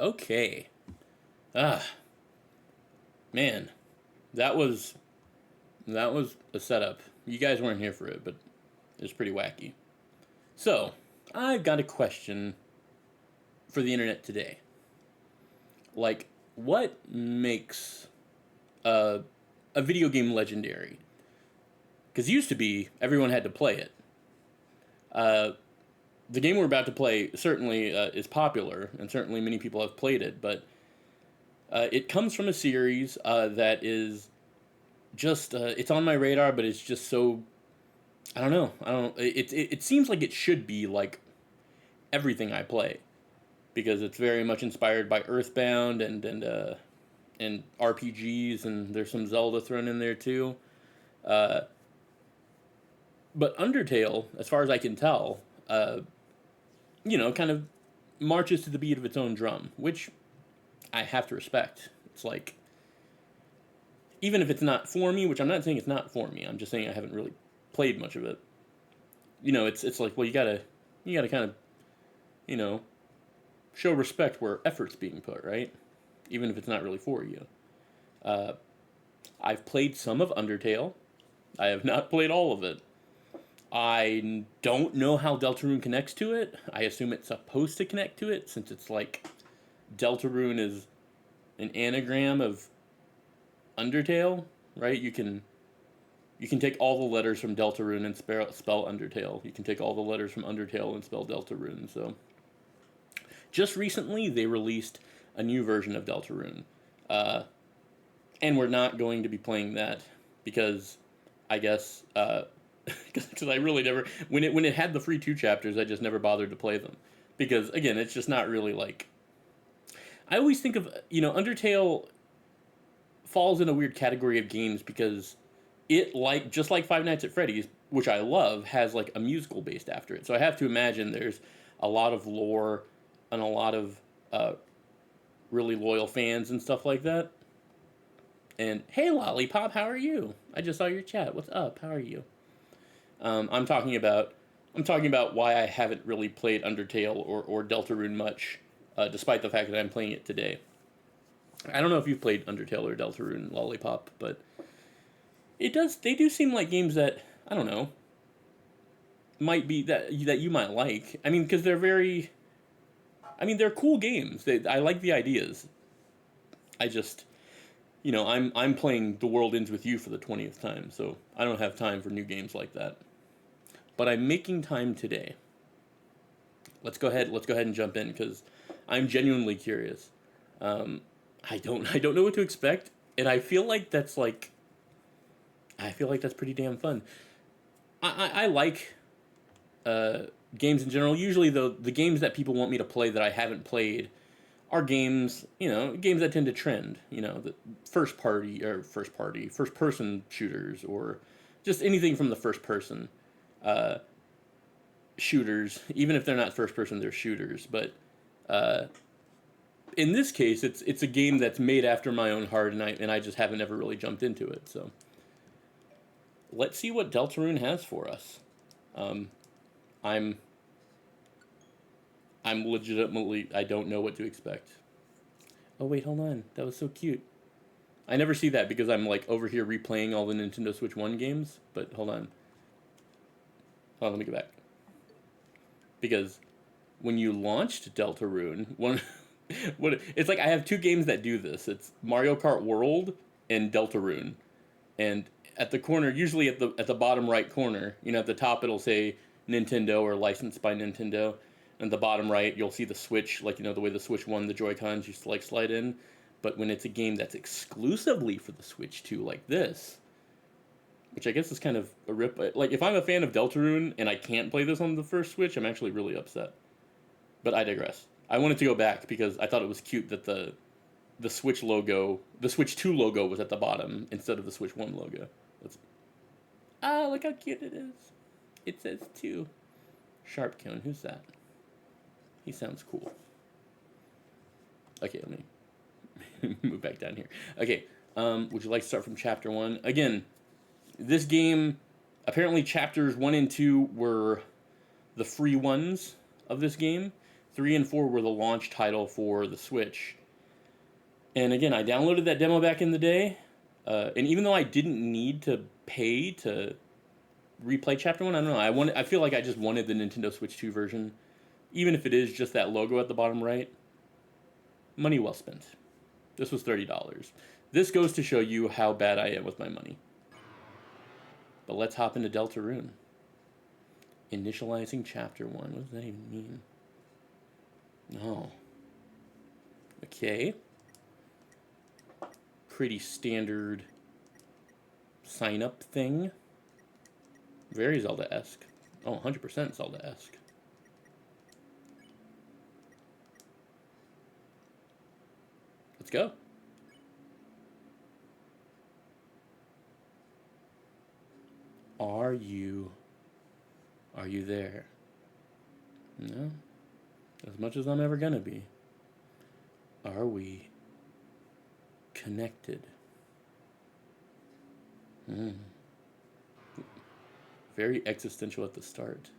Okay. Ah, man, that was that was a setup. You guys weren't here for it, but it was pretty wacky. So, I've got a question for the internet today. Like, what makes a a video game legendary? Because used to be everyone had to play it. Uh, the game we're about to play certainly is popular, and certainly many people have played it, but it comes from a series that is just it's on my radar, but it's just so I don't know. I don't. It seems like it should be like everything I play because it's very much inspired by Earthbound and RPGs, and there's some Zelda thrown in there too. Uh, but Undertale, as far as I can tell, kind of marches to the beat of its own drum, which I have to respect. It's like even if it's not for me, which I'm not saying it's not for me. I'm just saying I haven't really played much of it. It's like well, you gotta kind of you know show respect where effort's being put, right? Even if it's not really for you. Uh, I've played some of Undertale. I have not played all of it. I don't know how Deltarune connects to it. I assume it's supposed to connect to it since it's like Deltarune is an anagram of Undertale, right? You can take all the letters from Deltarune and spell Undertale. You can take all the letters from Undertale and spell Deltarune. So just recently they released a new version of Deltarune, uh, and we're not going to be playing that because I guess because I really never when it had the free two chapters I just never bothered to play them because again it's just not really like I always think of Undertale falls in a weird category of games because it like just like Five Nights at Freddy's, which I love, has like a musical based after it. So I have to imagine there's a lot of lore and a lot of really loyal fans and stuff like that. And hey, Lollipop, how are you? I just saw your chat. What's up? How are you? I'm talking about why I haven't really played Undertale or Deltarune much, despite the fact that I'm playing it today. I don't know if you've played Undertale or Deltarune Lollipop, but they do seem like games that I don't know might be that you might like. I mean, because they're cool games. I like the ideas. I just I'm playing The World Ends with You for the 20th time, so I don't have time for new games like that. But I'm making time today. Let's go ahead and jump in because I'm genuinely curious. I don't know what to expect, and I feel like that's pretty damn fun. I like games in general. Usually, though, the games that people want me to play that I haven't played are games, games that tend to trend. The first person shooters, or just anything from the first person uh, shooters. Even if they're not first person, they're shooters. But in this case, it's a game that's made after my own heart, and I just haven't ever really jumped into it. So let's see what Deltarune has for us. Um, I'm I'm legitimately I don't know what to expect. Oh wait, hold on. That was so cute. I never see that because I'm like over here replaying all the Nintendo Switch 1 games, but hold on. Hold on, let me go back. Because when you launched Deltarune, one what it's like I have two games that do this. It's Mario Kart World and Deltarune. And at the corner, usually at the bottom right corner, at the top it'll say Nintendo or licensed by Nintendo. And at the bottom right, you'll see the Switch, like the way the Switch 1, the Joy-Cons used to like slide in. But when it's a game that's exclusively for the Switch 2 like this, which I guess is kind of a rip. Like if I'm a fan of Deltarune and I can't play this on the first Switch, I'm actually really upset. But I digress. I wanted to go back because I thought it was cute that the Switch logo, the Switch 2 logo was at the bottom instead of the Switch 1 logo. Let's, look how cute it is. It says 2. Sharp Cone, who's that? He sounds cool. Okay, let me move back down here. Okay, would you like to start from chapter 1? Again, this game, apparently chapters 1 and 2 were the free ones of this game. 3 and 4 were the launch title for the Switch. And again, I downloaded that demo back in the day, and even though I didn't need to pay to replay Chapter 1, I don't know, I feel like I just wanted the Nintendo Switch 2 version, even if it is just that logo at the bottom right. Money well spent. This was $30. This goes to show you how bad I am with my money. But let's hop into Deltarune. Initializing Chapter 1. What does that even mean? No. Okay. Pretty standard sign-up thing. Very Zelda-esque. Oh, 100% Zelda-esque. Let's go. Are you there? No. As much as I'm ever gonna be. Are we connected? Very existential at the start.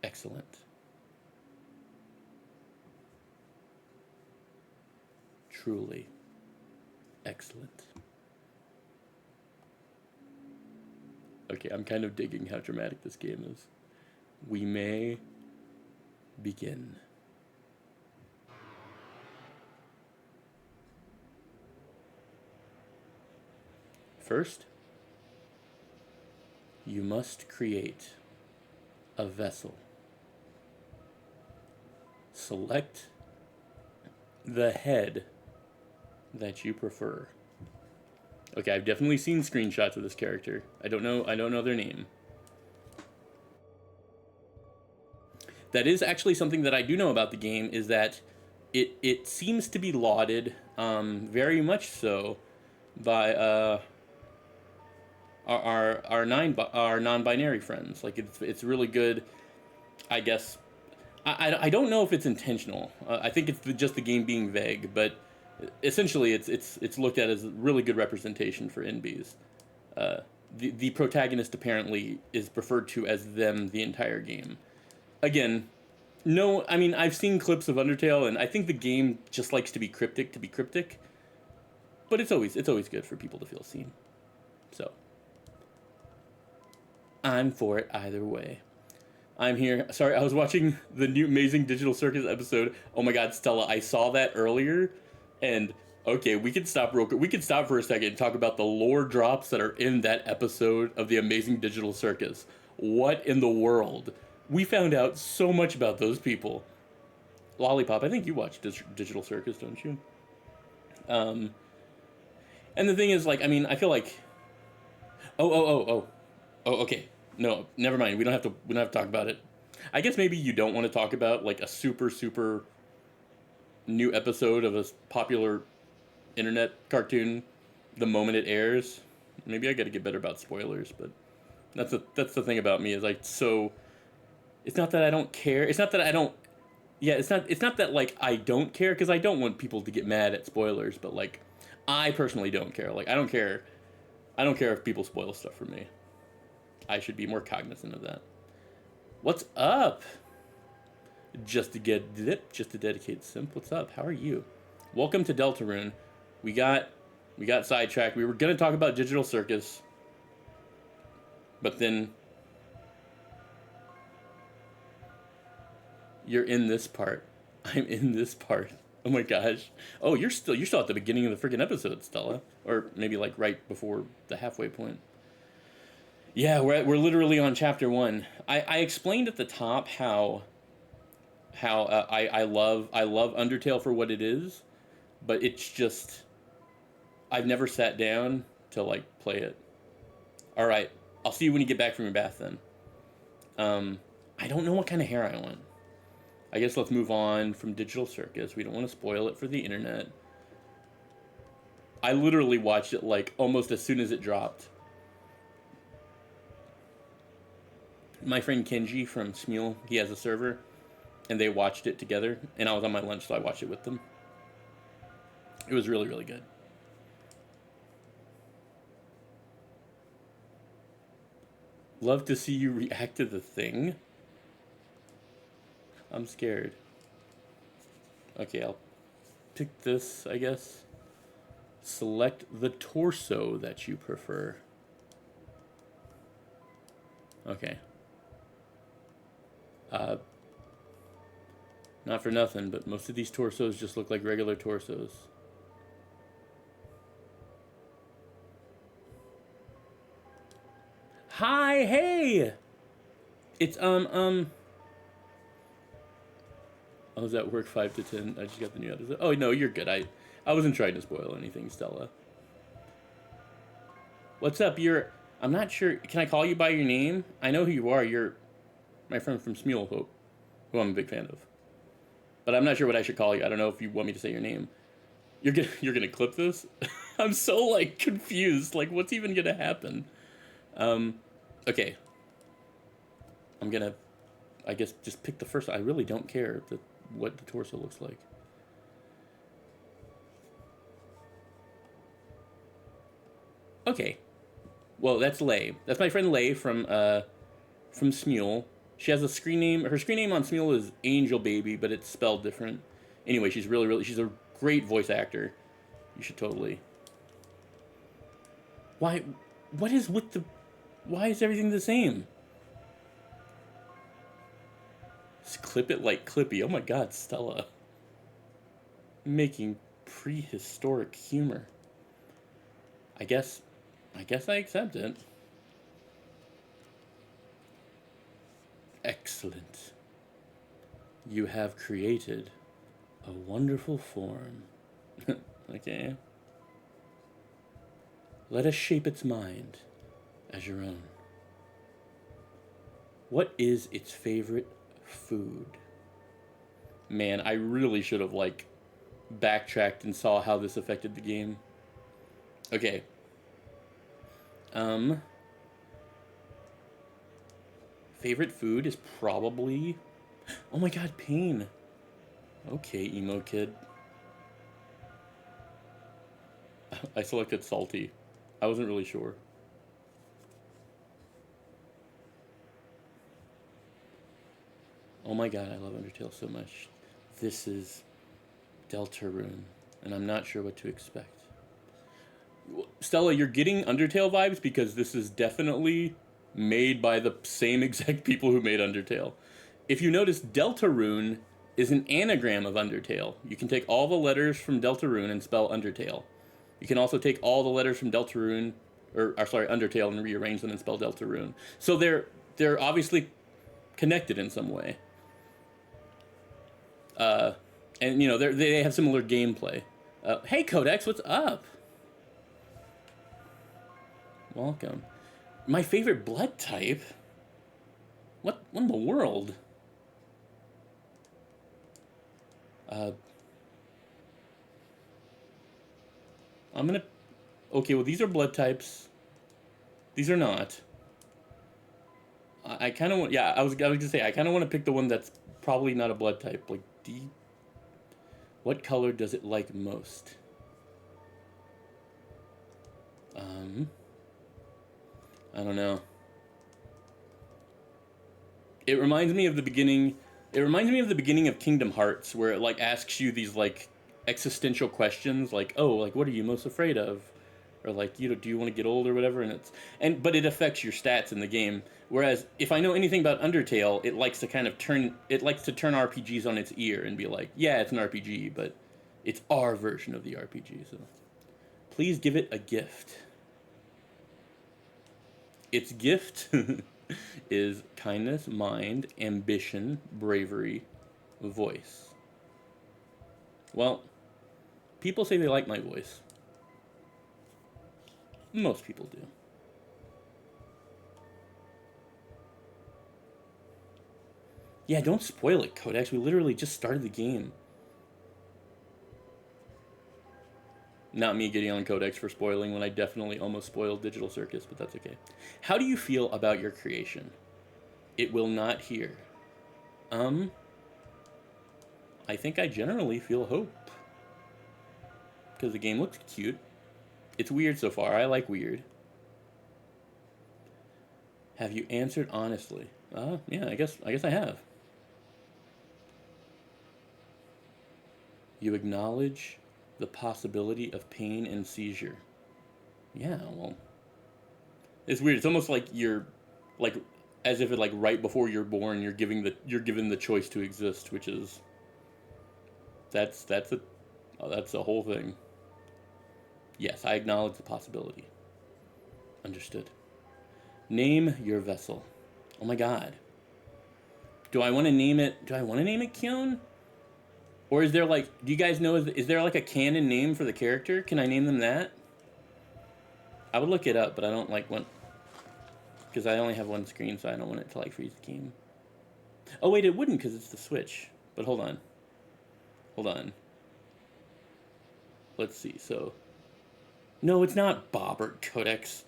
Excellent. Truly excellent. Okay, I'm kind of digging how dramatic this game is. We may begin. First, you must create a vessel. Select the head that you prefer. Okay, I've definitely seen screenshots of this character. I don't know their name. That is actually something that I do know about the game, is that it seems to be lauded, very much so, by our non-binary friends. Like it's really good. I guess I don't know if it's intentional. I think it's just the game being vague, but essentially it's looked at as a really good representation for NBs. The protagonist apparently is referred to as them the entire game. Again, no, I mean, I've seen clips of Undertale, and I think the game just likes to be cryptic, but it's always good for people to feel seen. So I'm for it either way. I'm here. Sorry, I was watching the new Amazing Digital Circus episode. Oh my God, Stella, I saw that earlier, and okay, we can stop real quick. We can stop for a second and talk about the lore drops that are in that episode of the Amazing Digital Circus. What in the world? We found out so much about those people. Lollipop, I think you watch Digital Circus, don't you? And the thing is, like, I mean, I feel like, oh, okay, no, never mind. We don't have to talk about it. I guess maybe you don't want to talk about like a super new episode of a popular internet cartoon the moment it airs. Maybe I got to get better about spoilers, but that's the thing about me, is like, so it's not that I don't care. It's not that I don't. Yeah, it's not that like I don't care, because I don't want people to get mad at spoilers, but like I personally don't care. Like I don't care if people spoil stuff for me. I should be more cognizant of that. What's up? Just to dedicate simp. What's up? How are you? Welcome to Deltarune. We got sidetracked. We were gonna talk about Digital Circus, but then you're in this part. I'm in this part. Oh my gosh. Oh, you're still at the beginning of the freaking episode, Stella, or maybe like right before the halfway point. Yeah, we're literally on chapter 1. I explained at the top how I love Undertale for what it is, but it's just I've never sat down to like play it. All right, I'll see you when you get back from your bath then. I don't know what kind of hair I want. I guess let's move on from Digital Circus. We don't want to spoil it for the internet. I literally watched it like almost as soon as it dropped. My friend Kenji from Smule, he has a server, and they watched it together, and I was on my lunch, so I watched it with them. It was really, really good. Love to see you react to the thing. I'm scared. Okay, I'll pick this, I guess. Select the torso that you prefer. Okay. Not for nothing, but most of these torsos just look like regular torsos. Hi, hey! It's, Oh, does that work 5 to 10? I just got the new episode. Oh, no, you're good. I wasn't trying to spoil anything, Stella. What's up? I'm not sure. Can I call you by your name? I know who you are. You're my friend from Smulehope, who I'm a big fan of. But I'm not sure what I should call you. I don't know if you want me to say your name. You're gonna clip this? I'm so, like, confused. Like, what's even gonna happen? Okay. I'm gonna, I guess, just pick the first. I really don't care what the torso looks like. Okay. Well, that's Lay. That's my friend Lay from Smule. She has a screen name. Her screen name on Smule is Angel Baby, but it's spelled different. Anyway, she's she's a great voice actor. You should totally. Why? What is with the? Why is everything the same? Just clip it like Clippy. Oh my God, Stella. Making prehistoric humor. I guess I accept it. Excellent. You have created a wonderful form. Okay. Let us shape its mind as your own. What is its favorite food? Man, I really should have, like, backtracked and saw how this affected the game. Okay. Favorite food is probably... Oh my God, pain. Okay, emo kid. I selected salty. I wasn't really sure. Oh my God, I love Undertale so much. This is Deltarune, and I'm not sure what to expect. Stella, you're getting Undertale vibes because this is definitely made by the same exact people who made Undertale. If you notice, Deltarune is an anagram of Undertale. You can take all the letters from Deltarune and spell Undertale. You can also take all the letters from Deltarune, or sorry, Undertale, and rearrange them and spell Deltarune. So they're obviously connected in some way. And you know they have similar gameplay. Hey Codex, what's up? Welcome. My favorite blood type? What in the world? I'm gonna... Okay, well, these are blood types. These are not. I kind of want... Yeah, I was gonna say, I kind of want to pick the one that's probably not a blood type. Like, D... What color does it like most? I don't know. It reminds me of the beginning... It reminds me of the beginning of Kingdom Hearts, where it, like, asks you these, like, existential questions, like, oh, like, what are you most afraid of? Or, like, you know, do you want to get old or whatever? But it affects your stats in the game. Whereas, if I know anything about Undertale, it likes to kind of turn RPGs on its ear and be like, yeah, it's an RPG, but it's our version of the RPG, so... Please give it a gift. Its gift is kindness, mind, ambition, bravery, voice. Well, people say they like my voice. Most people do. Yeah, don't spoil it, Codex. We literally just started the game. Not me getting on Codex for spoiling when I definitely almost spoiled Digital Circus, but that's okay. How do you feel about your creation? It will not hear. I think I generally feel hope. Because the game looks cute. It's weird so far. I like weird. Have you answered honestly? Yeah, I guess I have. You acknowledge the possibility of pain and seizure. Yeah, well, it's weird. It's almost like you're, like, as if it like right before you're born, you're given the choice to exist, which is that's a that's a whole thing. Yes, I acknowledge the possibility. Understood. Name your vessel. Oh my god. Do I want to name it? Do I want to name it Kyun? Or is there like? Do you guys know? Is there like a canon name for the character? Can I name them that? I would look it up, but I don't like want because I only have one screen, so I don't want it to like freeze the game. Oh wait, it wouldn't because it's the Switch. But hold on. Hold on. Let's see. So, no, it's not Bobbert Codex.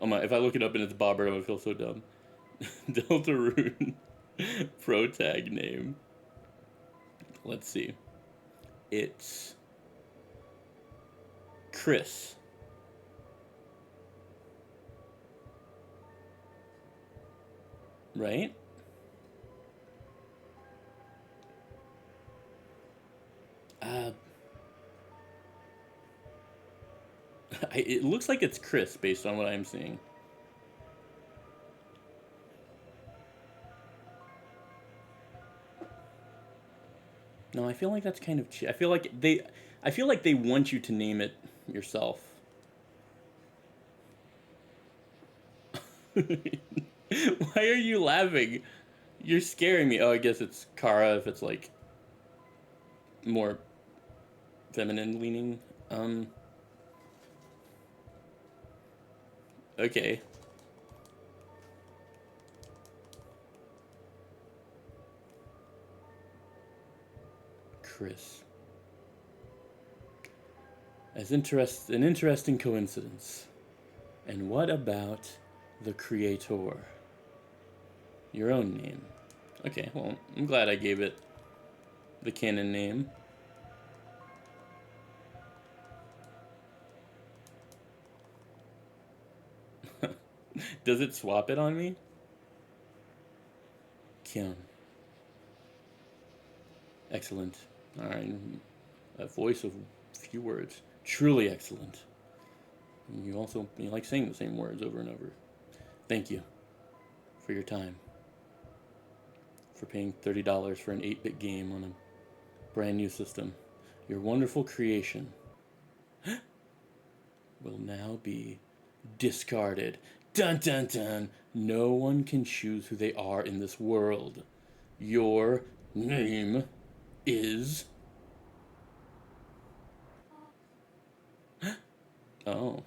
Oh my! If I look it up and it's Bobbert, I would feel so dumb. Deltarune pro tag name. Let's see. It's Chris. Right? It looks like it's Chris based on what I'm seeing. No, I feel like that's kind of I feel like they want you to name it yourself. Why are you laughing? You're scaring me. Oh, I guess it's Kara if it's like more feminine leaning. Okay. Chris. An interesting coincidence. And what about the creator? Your own name. Okay, well, I'm glad I gave it the canon name. Does it swap it on me? Kyun. Excellent. Alright. A voice of few words. Truly excellent. You like saying the same words over and over. Thank you for your time. For paying $30 for an 8-bit game on a brand new system. Your wonderful creation will now be discarded. Dun dun dun. No one can choose who they are in this world. Your name is... Oh.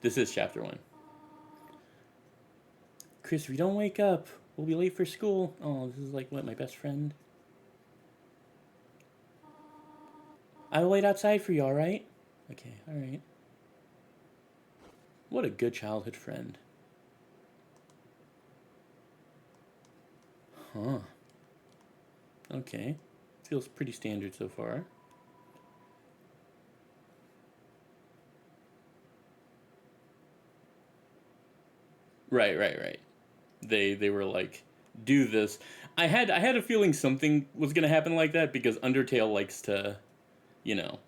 This is chapter 1. Chris, if you don't wake up, we'll be late for school. Oh, this is like, what, my best friend? I will wait outside for you, alright? Okay, alright. What a good childhood friend. Huh. Okay. Feels pretty standard so far. Right. They were like, do this. I had a feeling something was gonna happen like that because Undertale likes to, you know,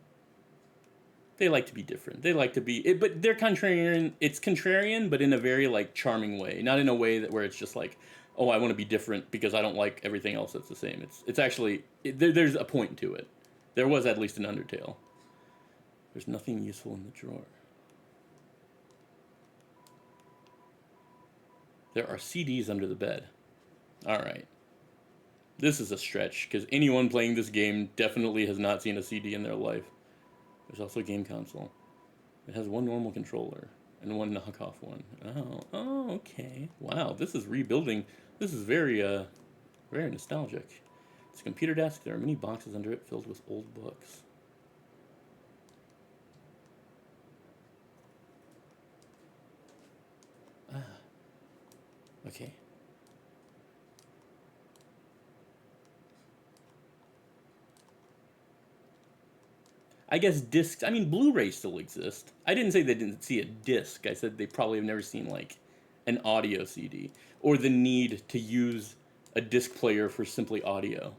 they like to be different. They like to be, but they're contrarian. It's contrarian, but in a very like charming way, not in a way that where it's just like, oh, I want to be different because I don't like everything else that's the same. It's actually there's a point to it. There was at least an Undertale. There's nothing useful in the drawer. There are CDs under the bed. Alright. This is a stretch, because anyone playing this game definitely has not seen a CD in their life. There's also a game console. It has one normal controller, and one knockoff one. Oh, okay. Wow, this is rebuilding. This is very nostalgic. It's a computer desk. There are many boxes under it filled with old books. Okay. I guess discs, I mean, Blu-ray still exist. I didn't say they didn't see a disc. I said they probably have never seen, like, an audio CD. Or the need to use a disc player for simply audio.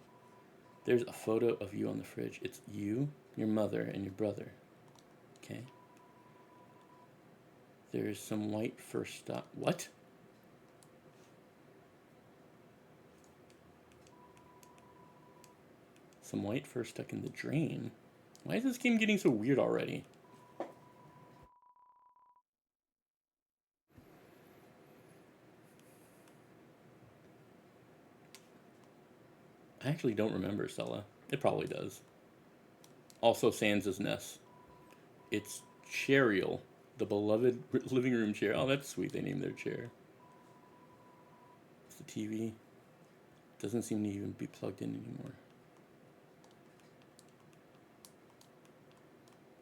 There's a photo of you on the fridge. It's you, your mother, and your brother. Okay. There's some white first stop. What? Some white fur stuck in the drain. Why is this game getting so weird already? I actually don't remember, Stella. It probably does. Also, Sans' Ness. It's Cheryl, the beloved living room chair. Oh, that's sweet. They named their chair. It's the TV. Doesn't seem to even be plugged in anymore.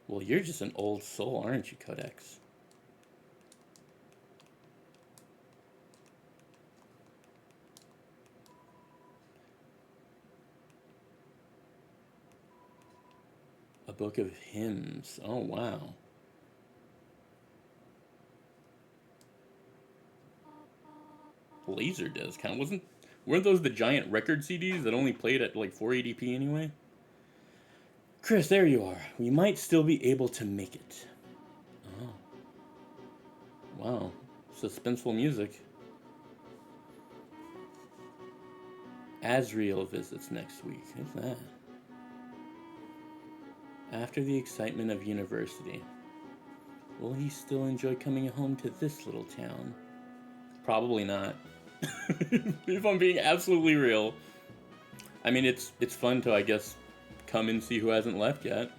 Well, you're just an old soul, aren't you, Codex? A book of hymns. Oh, wow. Laserdisc, huh? Weren't those the giant record CDs that only played at like 480p anyway? Chris, there you are. We might still be able to make it. Oh. Wow. Suspenseful music. Asriel visits next week. Who's that? After the excitement of university, will he still enjoy coming home to this little town? Probably not. If I'm being absolutely real. I mean, it's fun to, I guess, come and see who hasn't left yet.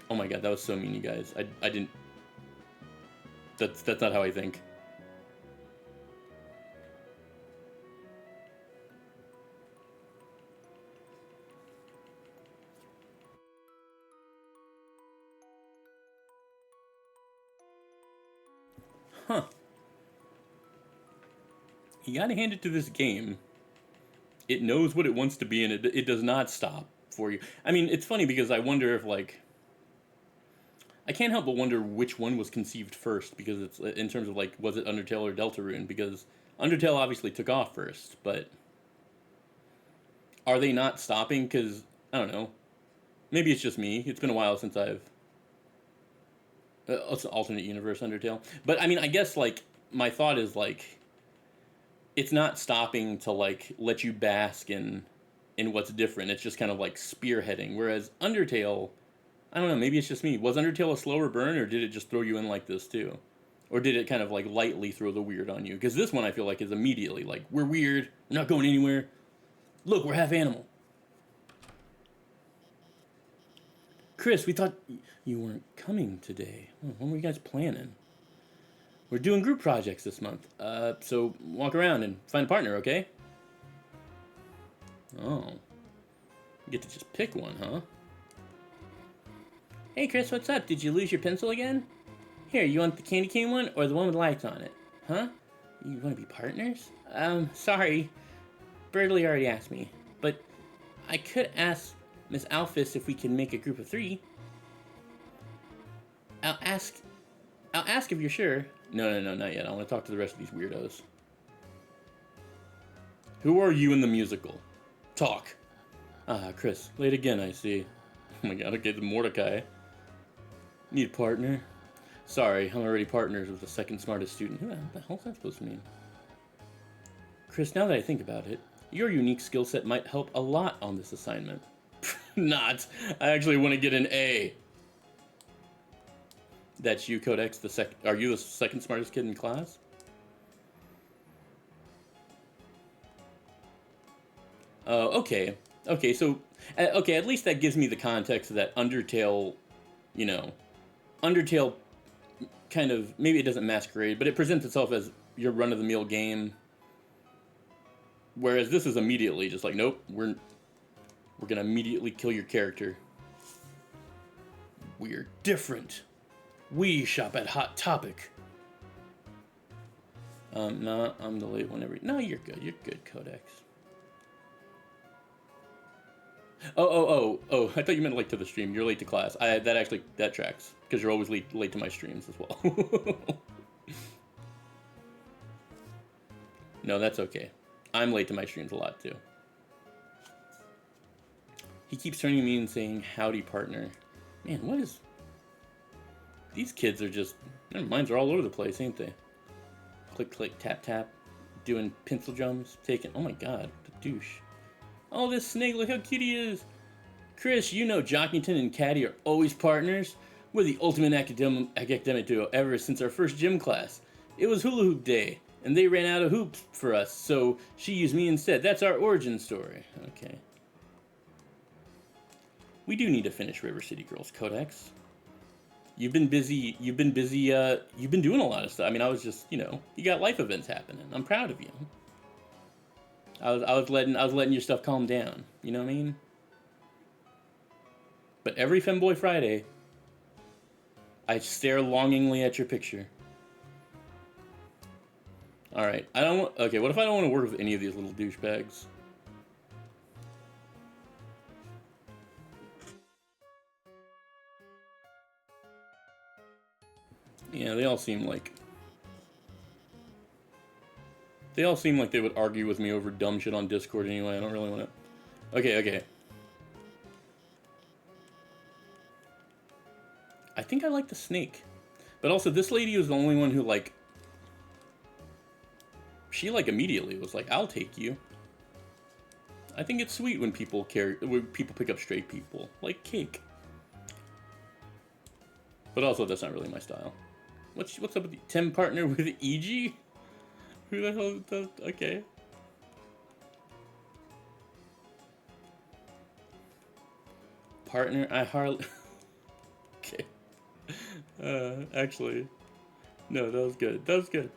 Oh my god, that was so mean, you guys. I didn't... That's not how I think. Huh. You gotta hand it to this game. It knows what it wants to be, and it does not stop for you. I mean, it's funny because I wonder if, like... I can't help but wonder which one was conceived first, because it's, in terms of, like, was it Undertale or Deltarune? Because Undertale obviously took off first, but... Are they not stopping? Because, I don't know. Maybe it's just me. It's been a while since I've... it's an alternate universe Undertale. But, I mean, I guess, like, my thought is, like... It's not stopping to, like, let you bask in what's different. It's just kind of, like, spearheading. Whereas Undertale... I don't know, maybe it's just me. Was Undertale a slower burn, or did it just throw you in like this, too? Or did it kind of, like, lightly throw the weird on you? Because this one, I feel like, is immediately, like, we're weird, we're not going anywhere. Look, we're half animal. Chris, we thought you weren't coming today. When were you guys planning? We're doing group projects this month. So walk around and find a partner, okay? Oh. You get to just pick one, huh? Hey, Chris, what's up? Did you lose your pencil again? Here, you want the candy cane one or the one with lights on it? Huh? You want to be partners? Sorry. Bertley already asked me. But I could ask Miss Alphys if we can make a group of 3. I'll ask if you're sure. No, not yet. I want to talk to the rest of these weirdos. Who are you in the musical? Talk. Ah, Chris. Late again, I see. Oh my god, okay, the Mordecai. Need a partner? Sorry, I'm already partners with the second smartest student. What the hell is that supposed to mean? Chris, now that I think about it, your unique skill set might help a lot on this assignment. Not. I actually want to get an A. That's you, Codex. Are you the second smartest kid in class? Okay. Okay, so... okay, at least that gives me the context that Undertale, you know... Undertale kind of... Maybe it doesn't masquerade, but it presents itself as your run-of-the-mill game. Whereas this is immediately just like, nope, we're gonna immediately kill your character. We're different. We shop at Hot Topic. No, I'm the late one No, you're good. You're good, Codex. Oh, I thought you meant like to the stream. You're late to class. That tracks. Because you're always late to my streams as well. No, that's okay. I'm late to my streams a lot, too. He keeps turning to me and saying, "Howdy, partner." Man, what is... These kids are just... Their minds are all over the place, ain't they? Click, click, tap, tap. Doing pencil jumps. Taking... Oh my god, the douche. Oh, this snake, look how cute he is. Chris, you know Jockington and Caddy are always partners. We're the ultimate academic duo ever since our first gym class. It was hula hoop day, and they ran out of hoops for us, so she used me instead. That's our origin story. Okay. We do need to finish River City Girls Codex. You've been busy, you've been doing a lot of stuff. I mean, I was just, you know, you got life events happening. I'm proud of you. I was letting your stuff calm down. You know what I mean? But every Femboy Friday, I stare longingly at your picture. Alright, I don't want... Okay, what if I don't want to work with any of these little douchebags? Yeah, they all seem like they would argue with me over dumb shit on Discord anyway. I don't really want to... Okay. I think I like the snake. But also, this lady was the only one who, like... She, like, immediately was like, I'll take you. I think it's sweet when people pick up straight people. Like cake. But also, that's not really my style. What's up with the... Tim partner with EG? Who the hell does... Okay. Partner, I hardly... Okay. Actually... No, that was good. That was good.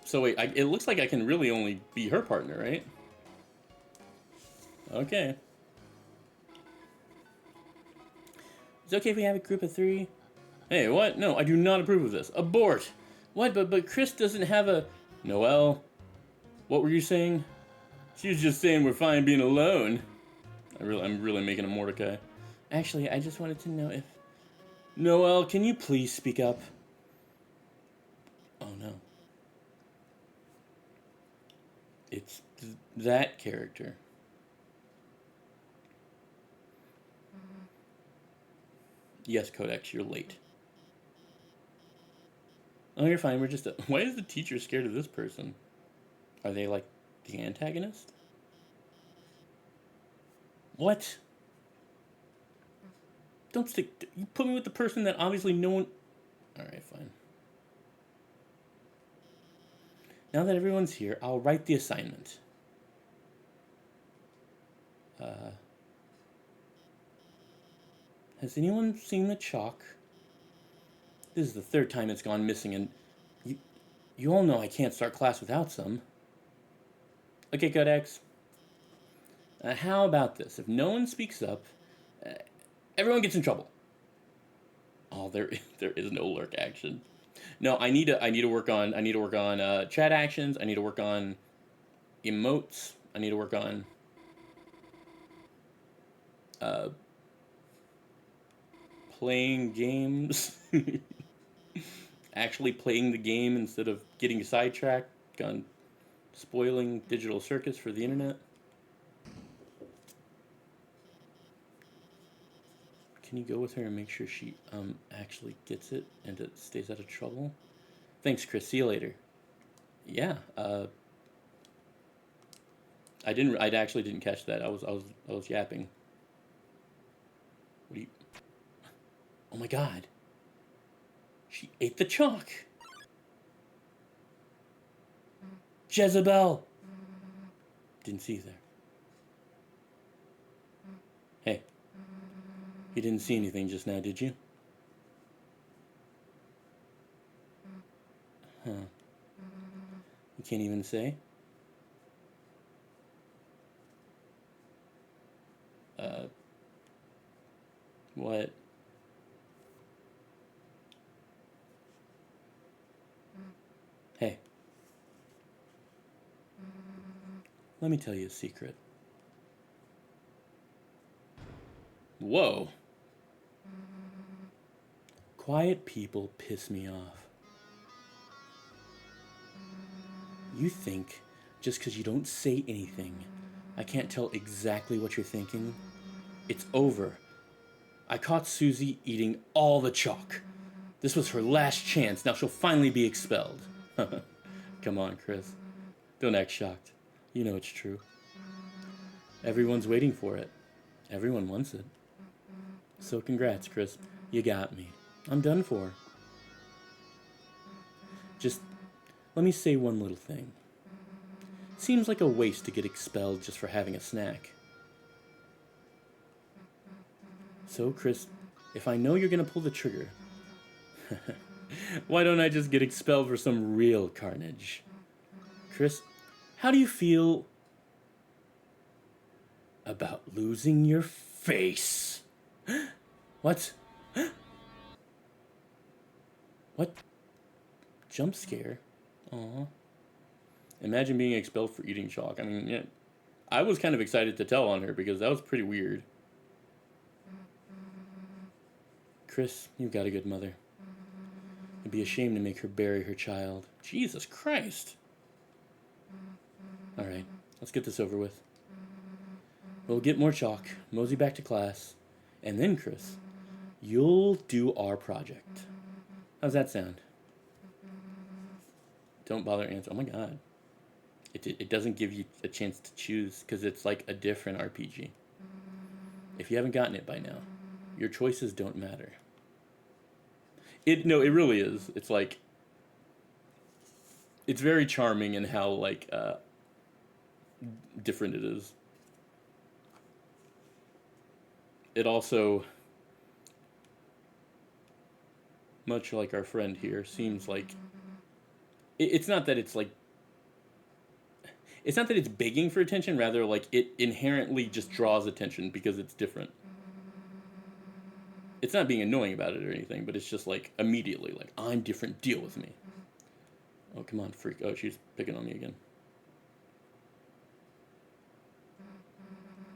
So wait, it looks like I can really only be her partner, right? Okay. Is it okay if we have a group of 3? Hey, what? No, I do not approve of this. Abort! What? But Chris doesn't have a... Noelle? What were you saying? She was just saying we're fine being alone. I'm really making a Mordecai. Actually, I just wanted to know if... Noelle, can you please speak up? Oh no. It's that character. Yes, Codex, you're late. Oh, you're fine. We're just... Why is the teacher scared of this person? Are they, like, the antagonist? What? Don't stick... You put me with the person that obviously no one... Alright, fine. Now that everyone's here, I'll write the assignment. Has anyone seen the chalk? This is the 3rd time it's gone missing, and you all know I can't start class without some. Okay, Codex. How about this? If no one speaks up, everyone gets in trouble. Oh, there is no lurk action. No, I need to work on chat actions. I need to work on emotes. I need to work on playing games. Actually playing the game instead of getting sidetracked on spoiling Digital Circus for the internet. Can you go with her and make sure she actually gets it and it stays out of trouble? Thanks, Chris. See you later. Yeah. I actually didn't catch that. I was yapping. What do you... Oh my god. She ate the chalk. Jezebel. Didn't see you there. Hey. You didn't see anything just now, did you? Huh. You can't even say? What? Hey. Let me tell you a secret. Whoa. Quiet people piss me off. You think Just because you don't say anything, I can't tell exactly what you're thinking. It's over. I caught Susie eating all the chalk. This was her last chance. Now she'll finally be expelled. Come on, Chris. Don't act shocked. You know it's true. Everyone's waiting for it. Everyone wants it. So congrats, Chris. You got me. I'm done for. Just let me say one little thing. Seems like a waste to get expelled just for having a snack. So, Chris, if I know you're gonna pull the trigger, why don't I just get expelled for some real carnage? Chris, how do you feel about losing your face? What? What? Jump scare? Aw. Imagine being expelled for eating chalk. I mean, yeah, I was kind of excited to tell on her because that was pretty weird. Chris, you've got a good mother. It'd be a shame to make her bury her child. Jesus Christ. Alright, let's get this over with. We'll get more chalk, mosey back to class, and then, Chris, you'll do our project. How's that sound? Don't bother answering. Oh my god. It doesn't give you a chance to choose because it's like a different RPG. If you haven't gotten it by now, your choices don't matter. No, it really is. It's like, it's very charming in how like different it is. It also, much like our friend here, seems like it's not that it's like, it's not that it's begging for attention, rather like it inherently just draws attention because it's different. It's not being annoying about it or anything, but it's just like immediately like, I'm different, deal with me. Oh, come on, freak. Oh, she's picking on me again.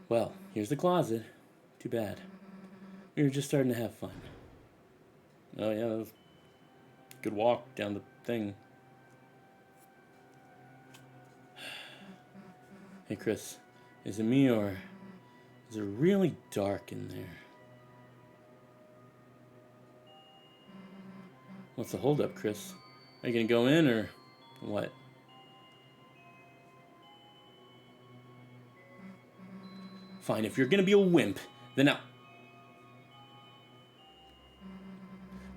Well, here's the closet. Too bad. We were just starting to have fun. Oh yeah, that was a good walk down the thing. Hey Chris, is it me or is it really dark in there? What's the holdup, Chris? Are you gonna go in or what? Fine, if you're gonna be a wimp, then now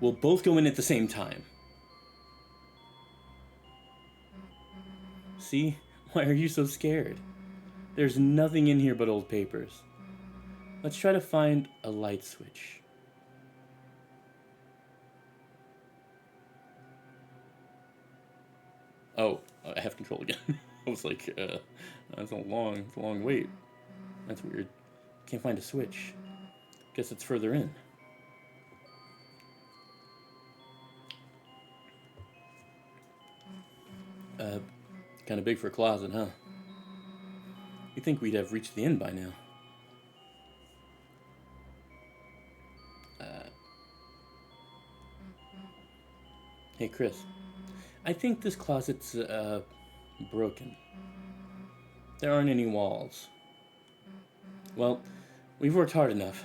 we'll both go in at the same time. See? Why are you so scared? There's nothing in here but old papers. Let's try to find a light switch. Oh, I have control again. I was like, that's a long wait. That's weird. Can't find a switch. Guess it's further in. Kind of big for a closet, huh? You'd think we'd have reached the end by now. Hey, Chris. I think this closet's, broken. There aren't any walls. Well, we've worked hard enough.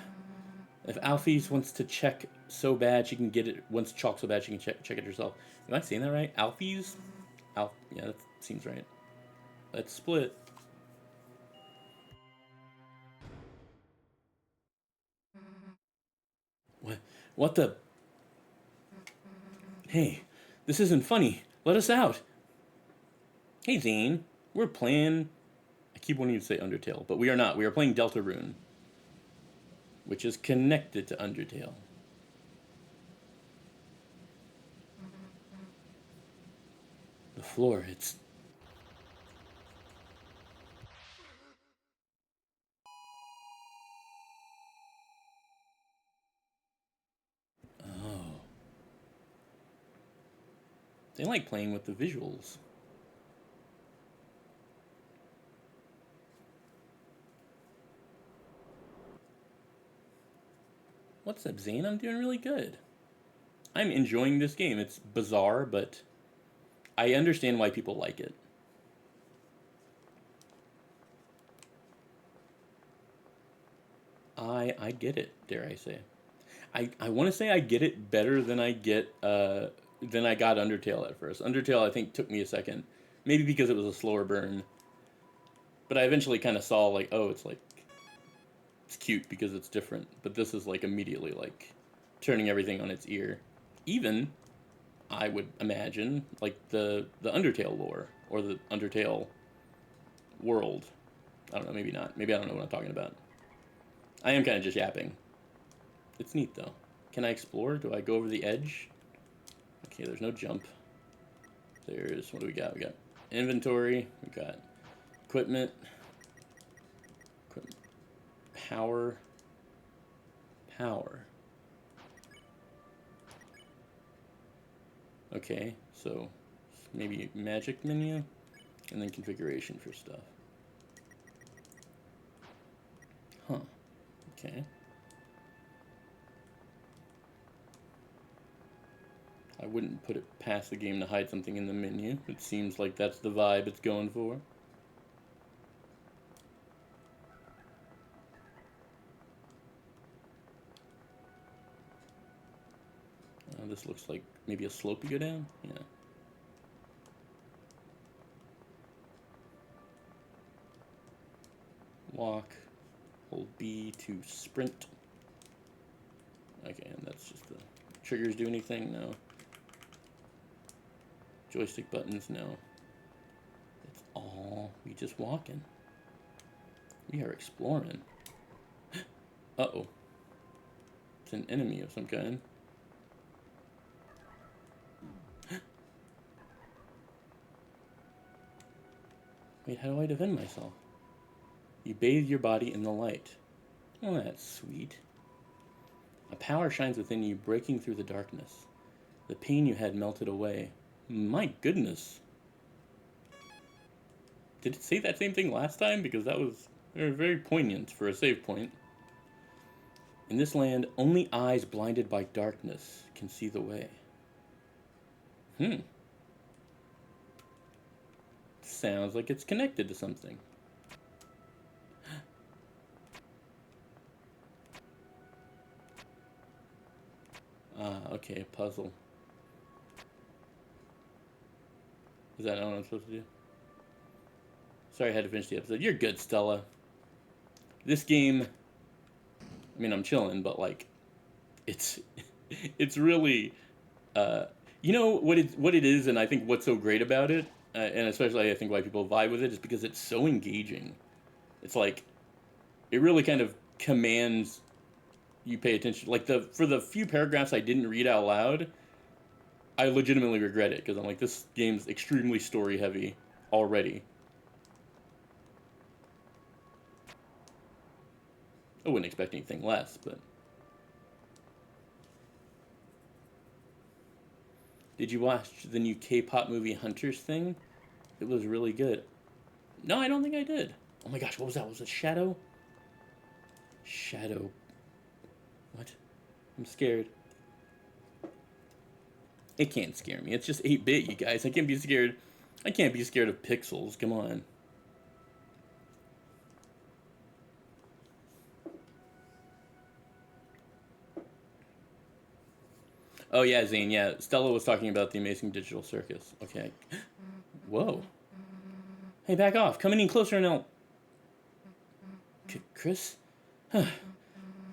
If Alfie's wants to check so bad she can get it, wants chalk so bad she can check it herself. Am I saying that right? Alfie's? Yeah, that seems right. Let's split. What the? Hey, this isn't funny. Let us out. Hey, Zane. We're playing... I keep wanting to say Undertale, but we are not. We are playing Deltarune, which is connected to Undertale. The floor, it's... Oh. They like playing with the visuals. What's up, Zane? I'm doing really good. I'm enjoying this game. It's bizarre, but I understand why people like it. I get it, dare I say. I want to say I get it better than I got Undertale at first. Undertale I think took me a second, maybe because it was a slower burn. But I eventually kind of saw like, oh, it's like it's cute because it's different. But this is like immediately like turning everything on its ear. Even I would imagine like the Undertale lore or the Undertale world. I don't know, maybe not. Maybe I don't know what I'm talking about. I am kind of just yapping. It's neat though. Can I explore? Do I go over the edge? Okay, there's no jump. There's, what do we got? We got inventory. We got equipment. Power. Power. Okay, so maybe magic menu and then configuration for stuff. Huh. Okay. I wouldn't put it past the game to hide something in the menu. It seems like that's the vibe it's going for. This looks like maybe a slope you go down? Yeah. Walk. Hold B to sprint. Okay, and that's just the triggers do anything? No. Joystick buttons? No. It's all we just walking. We are exploring. Uh-oh. It's an enemy of some kind. Wait, how do I defend myself? You bathe your body in the light. Oh, that's sweet. A power shines within you, breaking through the darkness. The pain you had melted away. My goodness. Did it say that same thing last time? Because that was very poignant for a save point. In this land, only eyes blinded by darkness can see the way. Sounds like it's connected to something. Okay, a puzzle. Is that not what I'm supposed to do? Sorry I had to finish the episode. You're good, Stella. This game, I mean, I'm chilling, but like, it's really, you know what it is, and I think what's so great about it, and especially I think why people vibe with it, is because it's so engaging. It's like, it really kind of commands you pay attention. Like for the few paragraphs I didn't read out loud, I legitimately regret it because I'm like, this game's extremely story heavy already. I wouldn't expect anything less, but did you watch the new K-pop movie Hunters thing? It was really good. No, I don't think I did. Oh my gosh, what was that? Was it Shadow? Shadow. What? I'm scared. It can't scare me. It's just 8-bit, you guys. I can't be scared. I can't be scared of pixels. Come on. Oh yeah, Zane. Yeah, Stella was talking about the Amazing Digital Circus. Okay. Whoa. Hey, back off. Coming in closer now. Chris?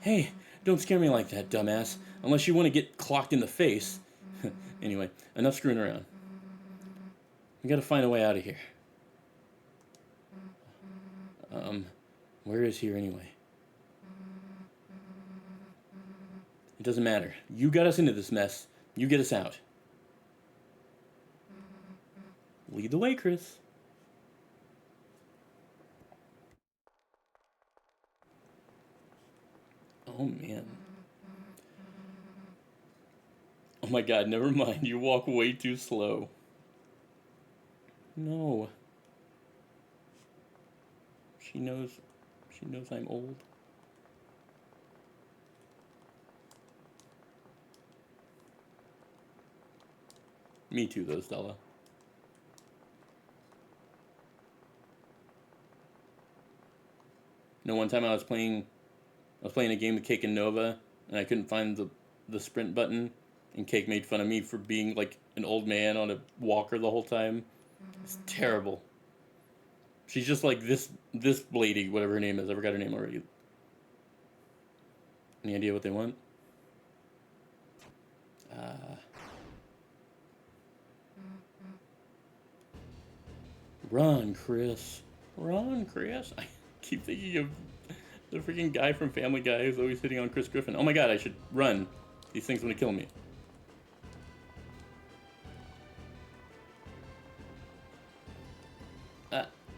Hey, don't scare me like that, dumbass. Unless you want to get clocked in the face. Anyway, enough screwing around. We gotta find a way out of here. Where is here anyway? It doesn't matter. You got us into this mess. You get us out. Lead the way, Chris. Oh, man. Oh my god, never mind. You walk way too slow. No. She knows I'm old. Me too, though, Stella. No, one time I was playing I was playing a game with Cake and Nova, and I couldn't find the sprint button, and Cake made fun of me for being like an old man on a walker the whole time. It's terrible. She's just like this lady, whatever her name is. I forgot her name already. Any idea what they want? Run, Chris. Run, Chris. I keep thinking of the freaking guy from Family Guy who's always hitting on Chris Griffin. Oh my god, I should run. These things want to kill me.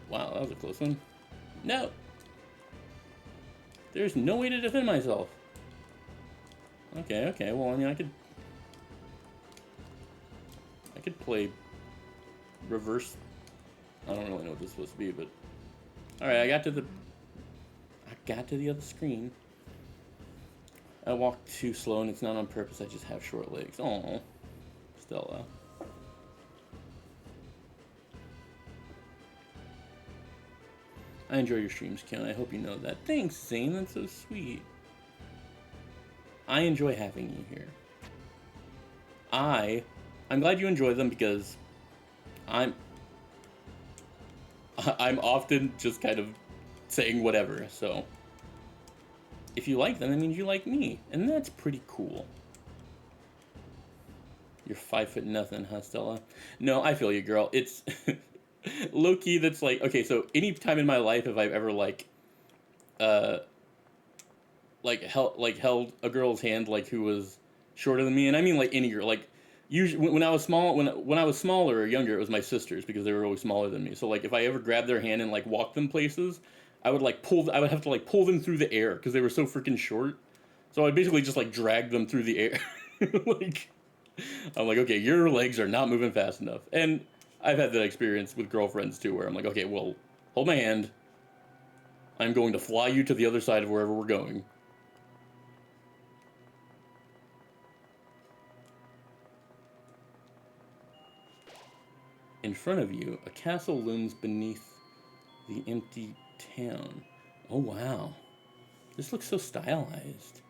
Wow, that was a close one. No! There's no way to defend myself. Okay, well, I mean, I could play reverse. I don't really know what this is supposed to be, but alright, I got to the other screen. I walked too slow, and it's not on purpose. I just have short legs. Oh, Stella. I enjoy your streams, Ken. I hope you know that. Thanks, Zane. That's so sweet. I enjoy having you here. I'm glad you enjoy them because I'm often just kind of saying whatever. So if you like them, that means you like me, and that's pretty cool. You're 5 nothing, huh, Stella? No, I feel you, girl. It's low-key, that's like, okay, so any time in my life have I ever held a girl's hand like who was shorter than me, and I mean like any girl, like usually when I was smaller or younger, it was my sisters because they were always smaller than me. So like if I ever grabbed their hand and like walked them places, I would have to like pull them through the air because they were so freaking short. So I basically just like dragged them through the air. Like I'm like, okay, your legs are not moving fast enough. And I've had that experience with girlfriends too, where I'm like, okay, well, hold my hand. I'm going to fly you to the other side of wherever we're going. In front of you, a castle looms beneath the empty town. Oh, wow. This looks so stylized.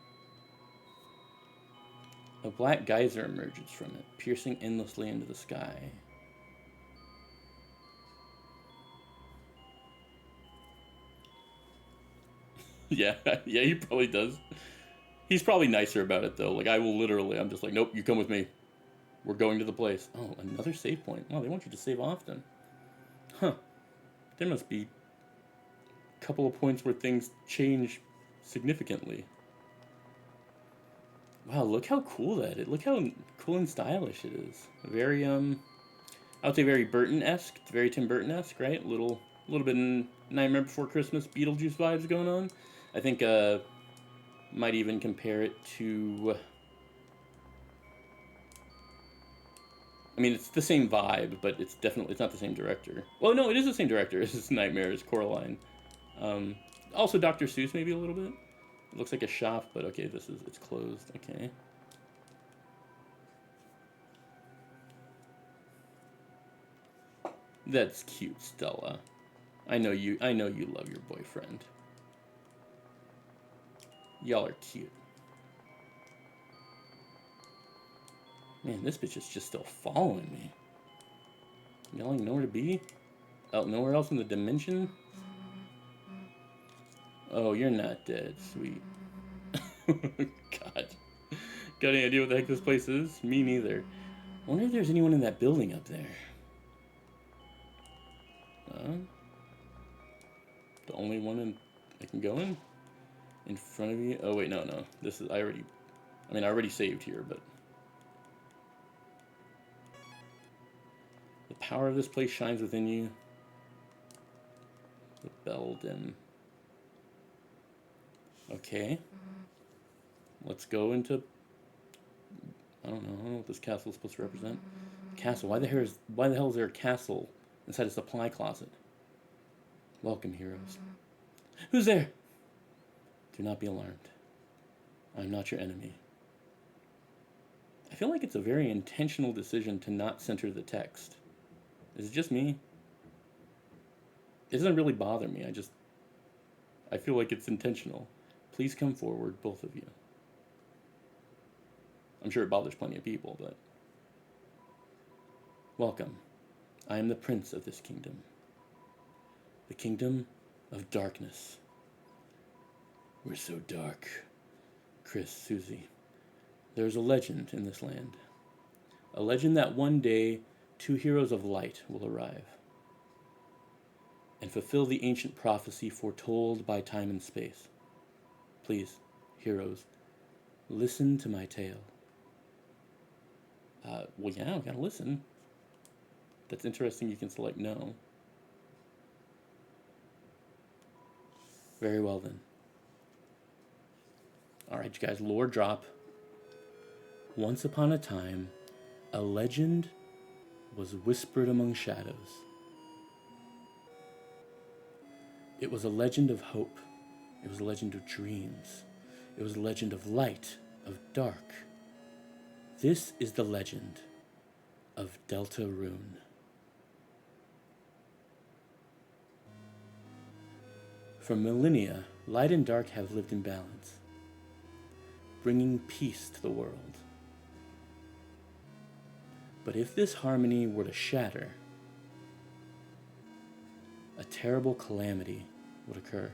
A black geyser emerges from it, piercing endlessly into the sky. Yeah, he probably does. He's probably nicer about it, though. Like, I'm just like, nope, you come with me. We're going to the place. Oh, another save point. Wow, they want you to save often. Huh. There must be a couple of points where things change significantly. Wow, look how cool that is. Look how cool and stylish it is. Very, I would say very Burton-esque, very Tim Burton-esque, right? Little bit in Nightmare Before Christmas Beetlejuice vibes going on. I think, might even compare it to... I mean, it's the same vibe, but it's not the same director. Well, no, it is the same director. It's Nightmare, it's Coraline. Also Dr. Seuss, maybe a little bit. It looks like a shop, but okay, it's closed. Okay. That's cute, Stella. I know you love your boyfriend. Y'all are cute. Man, this bitch is just still following me. Y'all ain't nowhere to be? Oh, nowhere else in the dimension? Oh, you're not dead, sweet. God. Got any idea what the heck this place is? Me neither. I wonder if there's anyone in that building up there. The only one I can go in? In front of you? Oh, wait, no. This is, I already saved here, but... The power of this place shines within you. The Belden. Okay. Let's go into... I don't know what this castle is supposed to represent. Castle. Why the hell is there a castle inside a supply closet? Welcome, heroes. Who's there? Do not be alarmed. I'm not your enemy. I feel like it's a very intentional decision to not center the text. Is it just me? It doesn't really bother me. I feel like it's intentional. please come forward, both of you. I'm sure it bothers plenty of people, but... Welcome. I am the prince of this kingdom. The kingdom of darkness. We're so dark. Chris, Susie. There's a legend in this land. A legend that one day 2 heroes of light will arrive and fulfill the ancient prophecy foretold by time and space. Please, heroes, listen to my tale. Well, yeah, we gotta listen. That's interesting. You can select no. Very well then. Alright, you guys, lore drop. Once upon a time, a legend was whispered among shadows. It was a legend of hope. It was a legend of dreams. It was a legend of light, of dark. This is the legend of Deltarune. For millennia, light and dark have lived in balance, bringing peace to the world. But if this harmony were to shatter, a terrible calamity would occur.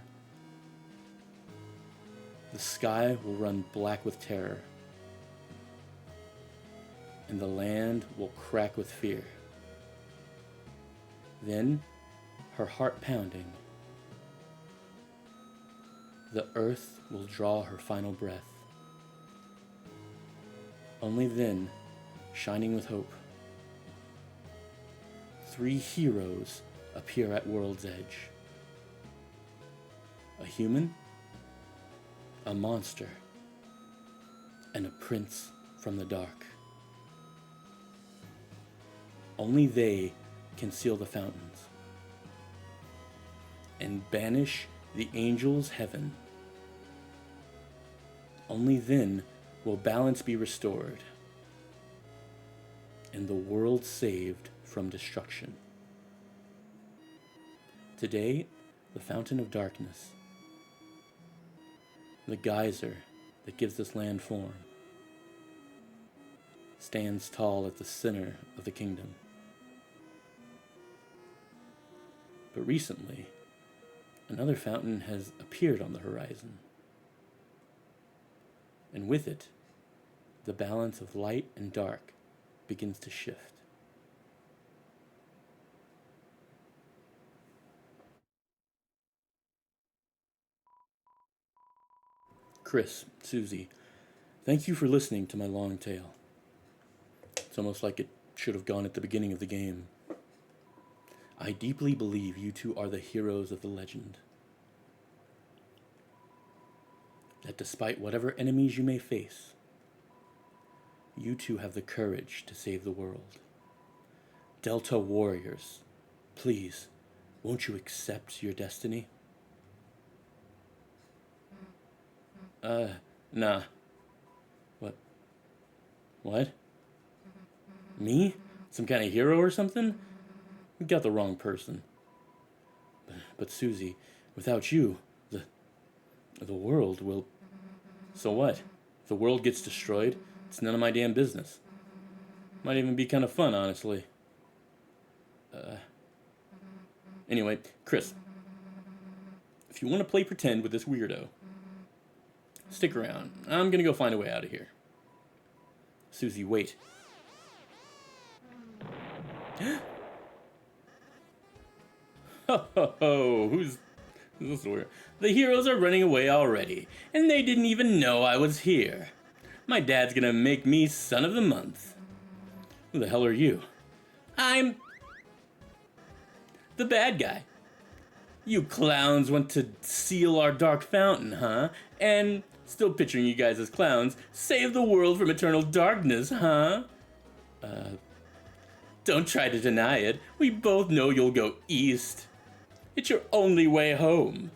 The sky will run black with terror, and the land will crack with fear. Then, her heart pounding, the earth will draw her final breath. Only then, shining with hope, 3 heroes appear at world's edge. A human, a monster, and a prince from the dark. Only they can seal the fountains and banish the angels' heaven. Only then will balance be restored and the world saved from destruction. Today, the fountain of darkness, the geyser that gives this land form, stands tall at the center of the kingdom. But recently, another fountain has appeared on the horizon, and with it, the balance of light and dark begins to shift. Chris, Susie, thank you for listening to my long tale. It's almost like it should have gone at the beginning of the game. I deeply believe you two are the heroes of the legend. That despite whatever enemies you may face, you two have the courage to save the world. Delta warriors, please, won't you accept your destiny? Nah. What? Me? Some kind of hero or something? We got the wrong person. But Susie, without you, the world will... So what? If the world gets destroyed, it's none of my damn business. Might even be kind of fun, honestly. Anyway, Chris, if you want to play pretend with this weirdo, stick around. I'm gonna go find a way out of here. Susie, wait. Ho ho ho, who's this weird? The heroes are running away already, and they didn't even know I was here. My dad's gonna make me son of the month. Who the hell are you? I'm the bad guy. You clowns want to seal our dark fountain, huh? And, still picturing you guys as clowns, save the world from eternal darkness, huh? Don't try to deny it. We both know you'll go east. It's your only way home.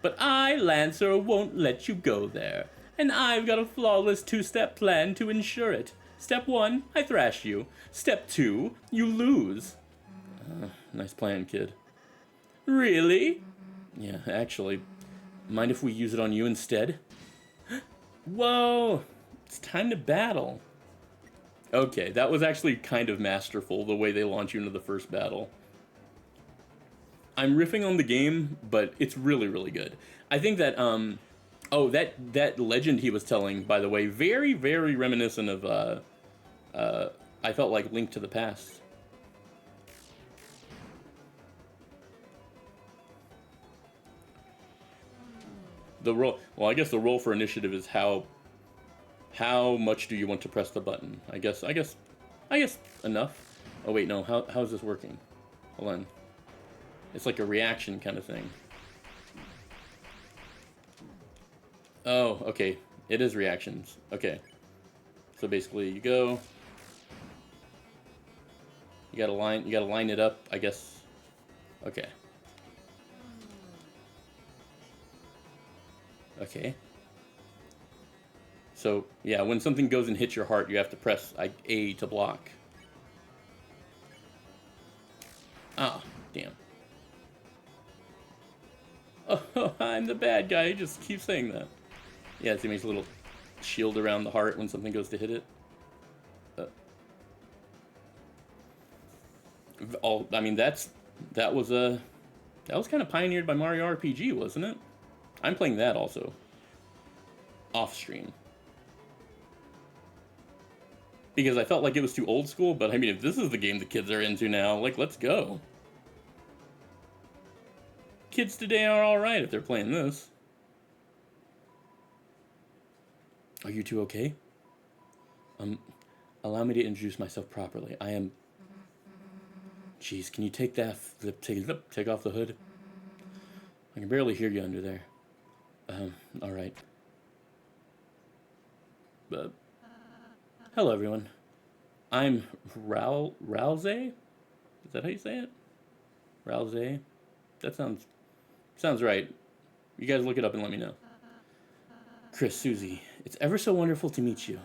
But I, Lancer, won't let you go there. And I've got a flawless 2-step plan to ensure it. Step 1, I thrash you. Step 2, you lose. Nice plan, kid. Really? Yeah, actually. Mind if we use it on you instead? Whoa! It's time to battle. Okay, that was actually kind of masterful, the way they launch you into the first battle. I'm riffing on the game, but it's really, really good. I think that, oh, that legend he was telling, by the way, very, very reminiscent of, I felt like Link to the Past. The roll, well, I guess the roll for initiative is how much do you want to press the button? I guess enough. Oh wait, no, how's this working? Hold on. It's like a reaction kind of thing. Oh, okay. It is reactions. Okay. So basically you go, you gotta line it up, I guess. Okay. Okay. So, yeah, when something goes and hits your heart, you have to press A to block. Ah, damn. Oh, I'm the bad guy. He just keeps saying that. Yeah, so he makes a little shield around the heart when something goes to hit it. I mean, that was kind of pioneered by Mario RPG, wasn't it? I'm playing that also. Off stream. Because I felt like it was too old school, but I mean, if this is the game the kids are into now, like, let's go. Kids today are alright if they're playing this. Are you two okay? Allow me to introduce myself properly. I am... Jeez, can you take that... Take off the hood? I can barely hear you under there. Alright. Hello, everyone. I'm Ralze? Is that how you say it? Ralze? That sounds right. You guys look it up and let me know. Chris, Susie, it's ever so wonderful to meet you.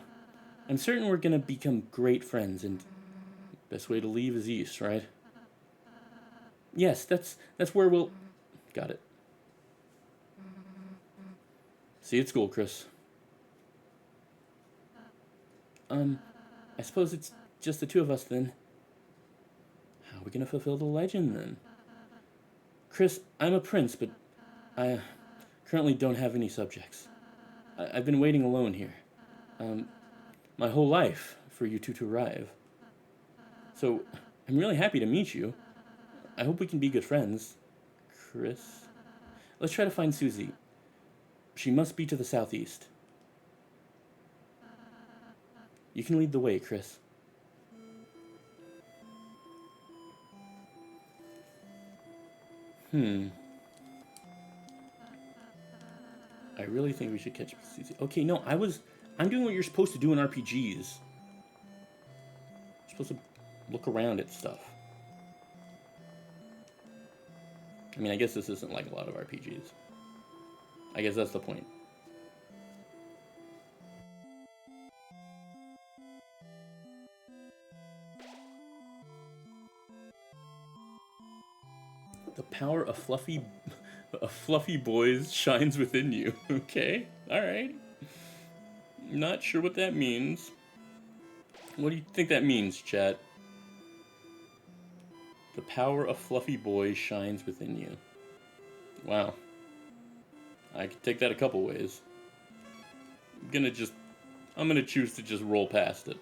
I'm certain we're gonna become great friends, and best way to leave is east, right? Yes, that's where we'll... Got it. See you at school, Chris. I suppose it's just the two of us then. How are we gonna fulfill the legend then? Chris, I'm a prince, but I currently don't have any subjects. I've been waiting alone here. My whole life for you two to arrive. So, I'm really happy to meet you. I hope we can be good friends. Chris? Let's try to find Susie. She must be to the southeast. You can lead the way, Chris. I really think we should catch Susie. Okay, no, I'm doing what you're supposed to do in RPGs. You're supposed to look around at stuff. I mean, I guess this isn't like a lot of RPGs. I guess that's the point. The power of fluffy boys shines within you. Okay, alright. Not sure what that means. What do you think that means, chat? The power of fluffy boys shines within you. Wow. I could take that a couple ways. I'm gonna choose to just roll past it.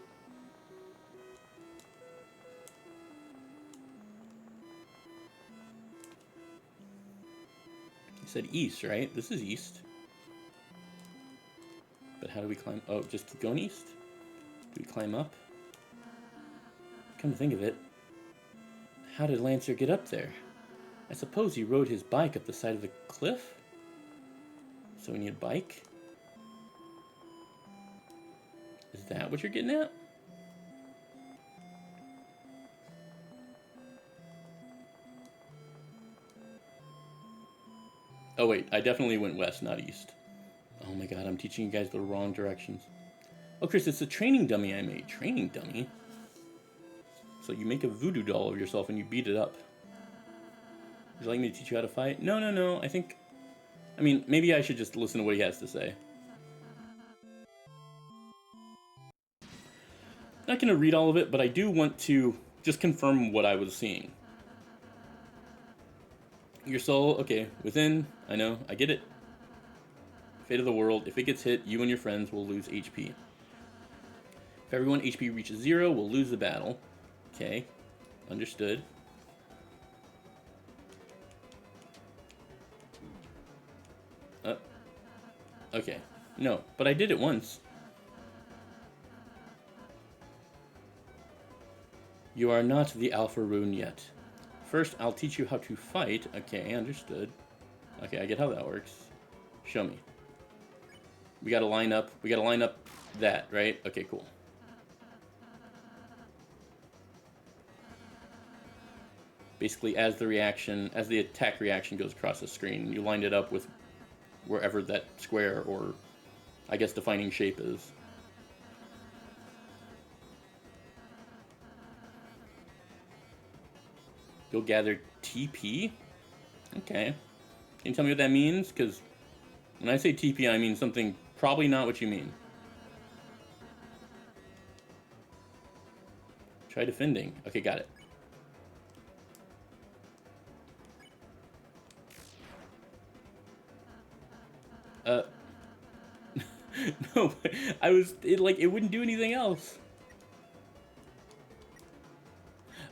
You said east, right? This is east. But how do we climb? Oh, just keep going east? Do we climb up? Come to think of it, how did Lancer get up there? I suppose he rode his bike up the side of the cliff? So we need a bike? Is that what you're getting at? Oh wait, I definitely went west, not east. Oh my god, I'm teaching you guys the wrong directions. Oh, Chris, it's a training dummy I made. Training dummy? So you make a voodoo doll of yourself and you beat it up. Would you like me to teach you how to fight? No. I think I mean, maybe I should just listen to what he has to say. Not going to read all of it, but I do want to just confirm what I was seeing. Your soul, okay, within, I know, I get it. Fate of the world, if it gets hit, you and your friends will lose HP. If everyone HP reaches 0, we'll lose the battle. Okay, understood. Okay, no, but I did it once. You are not the Alpha Rune yet. First, I'll teach you how to fight. Okay, understood. Okay, I get how that works. Show me. We gotta line up that, right? Okay, cool. Basically, as the attack reaction goes across the screen, you lined it up with wherever that square or, I guess, defining shape is. You'll gather TP? Okay. Can you tell me what that means? Because when I say TP, I mean something probably not what you mean. Try defending. Okay, got it. No, it wouldn't do anything else.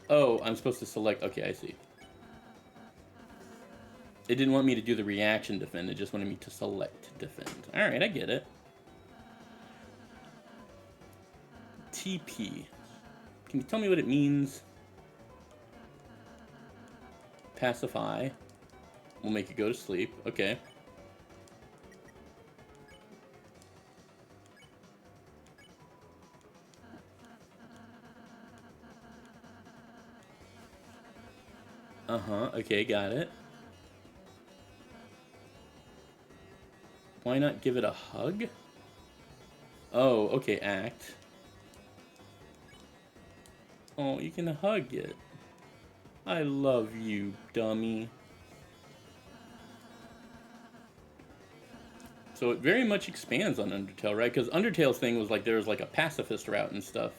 Oh, I'm supposed to select, okay, I see. It didn't want me to do the reaction defend, it just wanted me to select defend. Alright, I get it. TP. Can you tell me what it means? Pacify. We'll make it go to sleep. Okay. Uh-huh. Okay, got it. Why not give it a hug? Oh, okay, act. Oh, you can hug it. I love you, dummy. So it very much expands on Undertale, right? Because Undertale's thing was like there was like a pacifist route and stuff,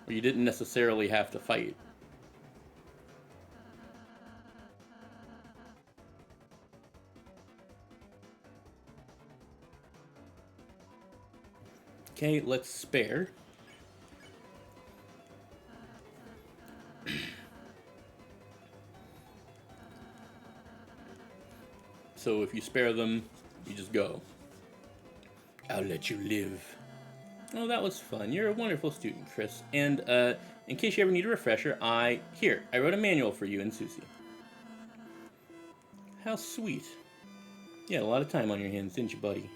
where you didn't necessarily have to fight. Okay, let's spare. So if you spare them, you just go. I'll let you live. Oh, that was fun. You're a wonderful student, Chris. And in case you ever need a refresher, I wrote a manual for you and Susie. How sweet. You had a lot of time on your hands, didn't you, buddy?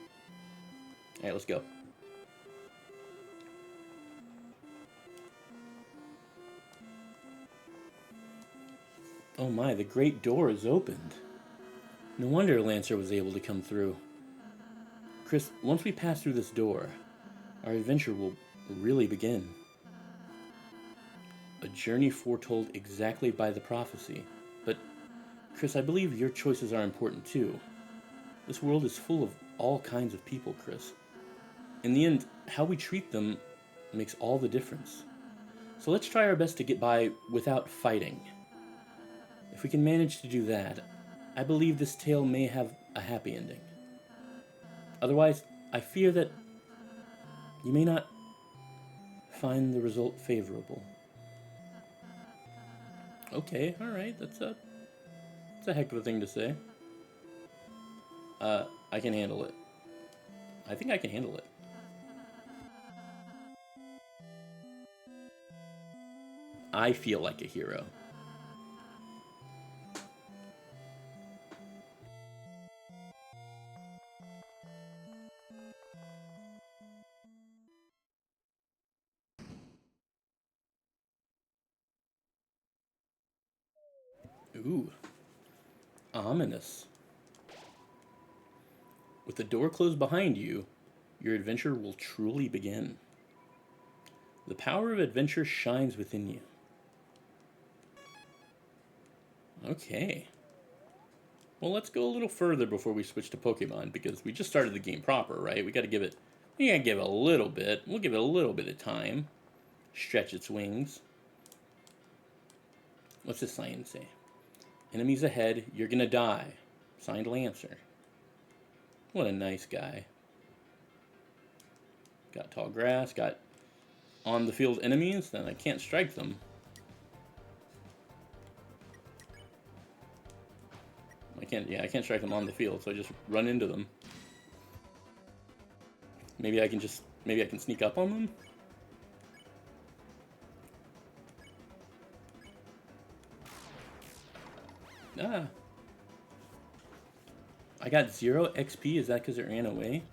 All right, let's go. Oh my, the great door is opened. No wonder Lancer was able to come through. Chris, once we pass through this door, our adventure will really begin. A journey foretold exactly by the prophecy. But, Chris, I believe your choices are important too. This world is full of all kinds of people, Chris. In the end, how we treat them makes all the difference. So let's try our best to get by without fighting. If we can manage to do that, I believe this tale may have a happy ending. Otherwise, I fear that you may not find the result favorable. Okay, alright, that's a heck of a thing to say. I can handle it. I think I can handle it. I feel like a hero. Ooh. Ominous. With the door closed behind you, your adventure will truly begin. The power of adventure shines within you. Okay. Well, let's go a little further before we switch to Pokemon, because we just started the game proper, right? We gotta give it a little bit. We'll give it a little bit of time. Stretch its wings. What's the sign say? Enemies ahead, you're gonna die. Signed, Lancer. What a nice guy. Got tall grass, got on the field enemies, then I can't strike them. I can't strike them on the field, so I just run into them. Maybe I can sneak up on them? Ah. I got 0 XP, is that because it ran away?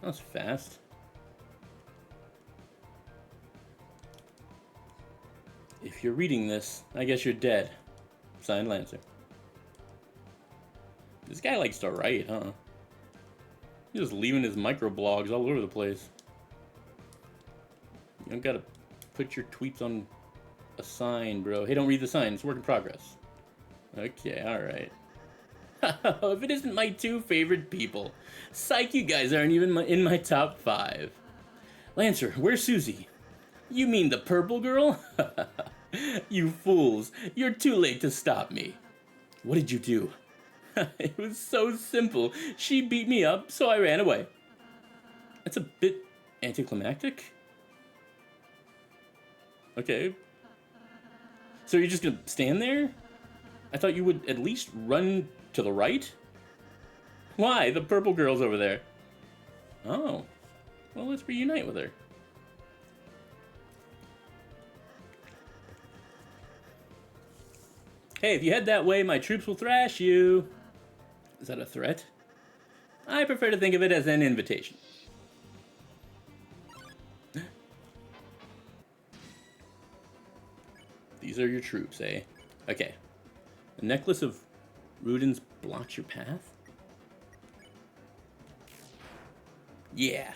That was fast. If you're reading this, I guess you're dead. Signed, Lancer. This guy likes to write, huh? He's just leaving his microblogs all over the place. You don't gotta put your tweets on a sign, bro. Hey, don't read the sign. It's a work in progress. Okay, alright. If it isn't my 2 favorite people. Psych, you guys aren't even in my top 5. Lancer, where's Susie? You mean the purple girl? You fools. You're too late to stop me. What did you do? It was so simple. She beat me up, so I ran away. That's a bit anticlimactic. Okay. So you're just gonna stand there? I thought you would at least run to the right? Why? The purple girl's over there. Oh. Well, let's reunite with her. Hey, if you head that way, my troops will thrash you. Is that a threat? I prefer to think of it as an invitation. These are your troops, eh? Okay. A necklace of Rudens blocks your path? Yeah.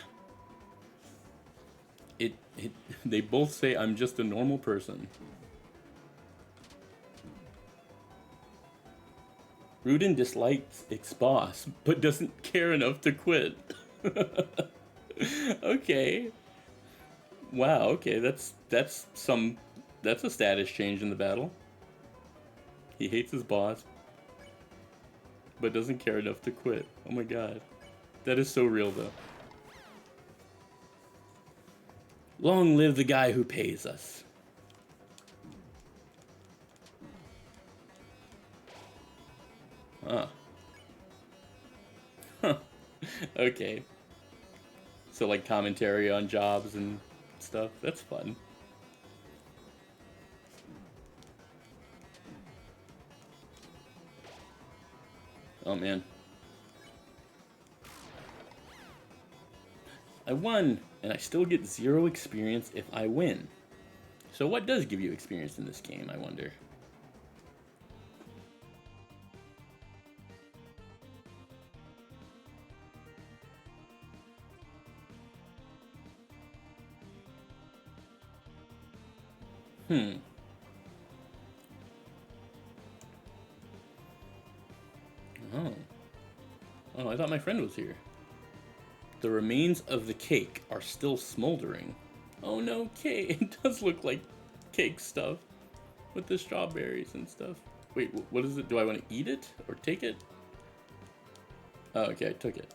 They both say I'm just a normal person. Ruden dislikes its boss, but doesn't care enough to quit. Okay. Wow, okay, that's a status change in the battle. He hates his boss, but doesn't care enough to quit. Oh my god. That is so real, though. Long live the guy who pays us. Huh. Huh. Okay. So, like, commentary on jobs and stuff. That's fun. Oh, man. I won, and I still get 0 experience if I win. So what does give you experience in this game, I wonder? Oh. Oh, I thought my friend was here. The remains of the cake are still smoldering. Oh no, cake. It does look like cake stuff. With the strawberries and stuff. Wait, what is it? Do I want to eat it? Or take it? Oh, okay, I took it.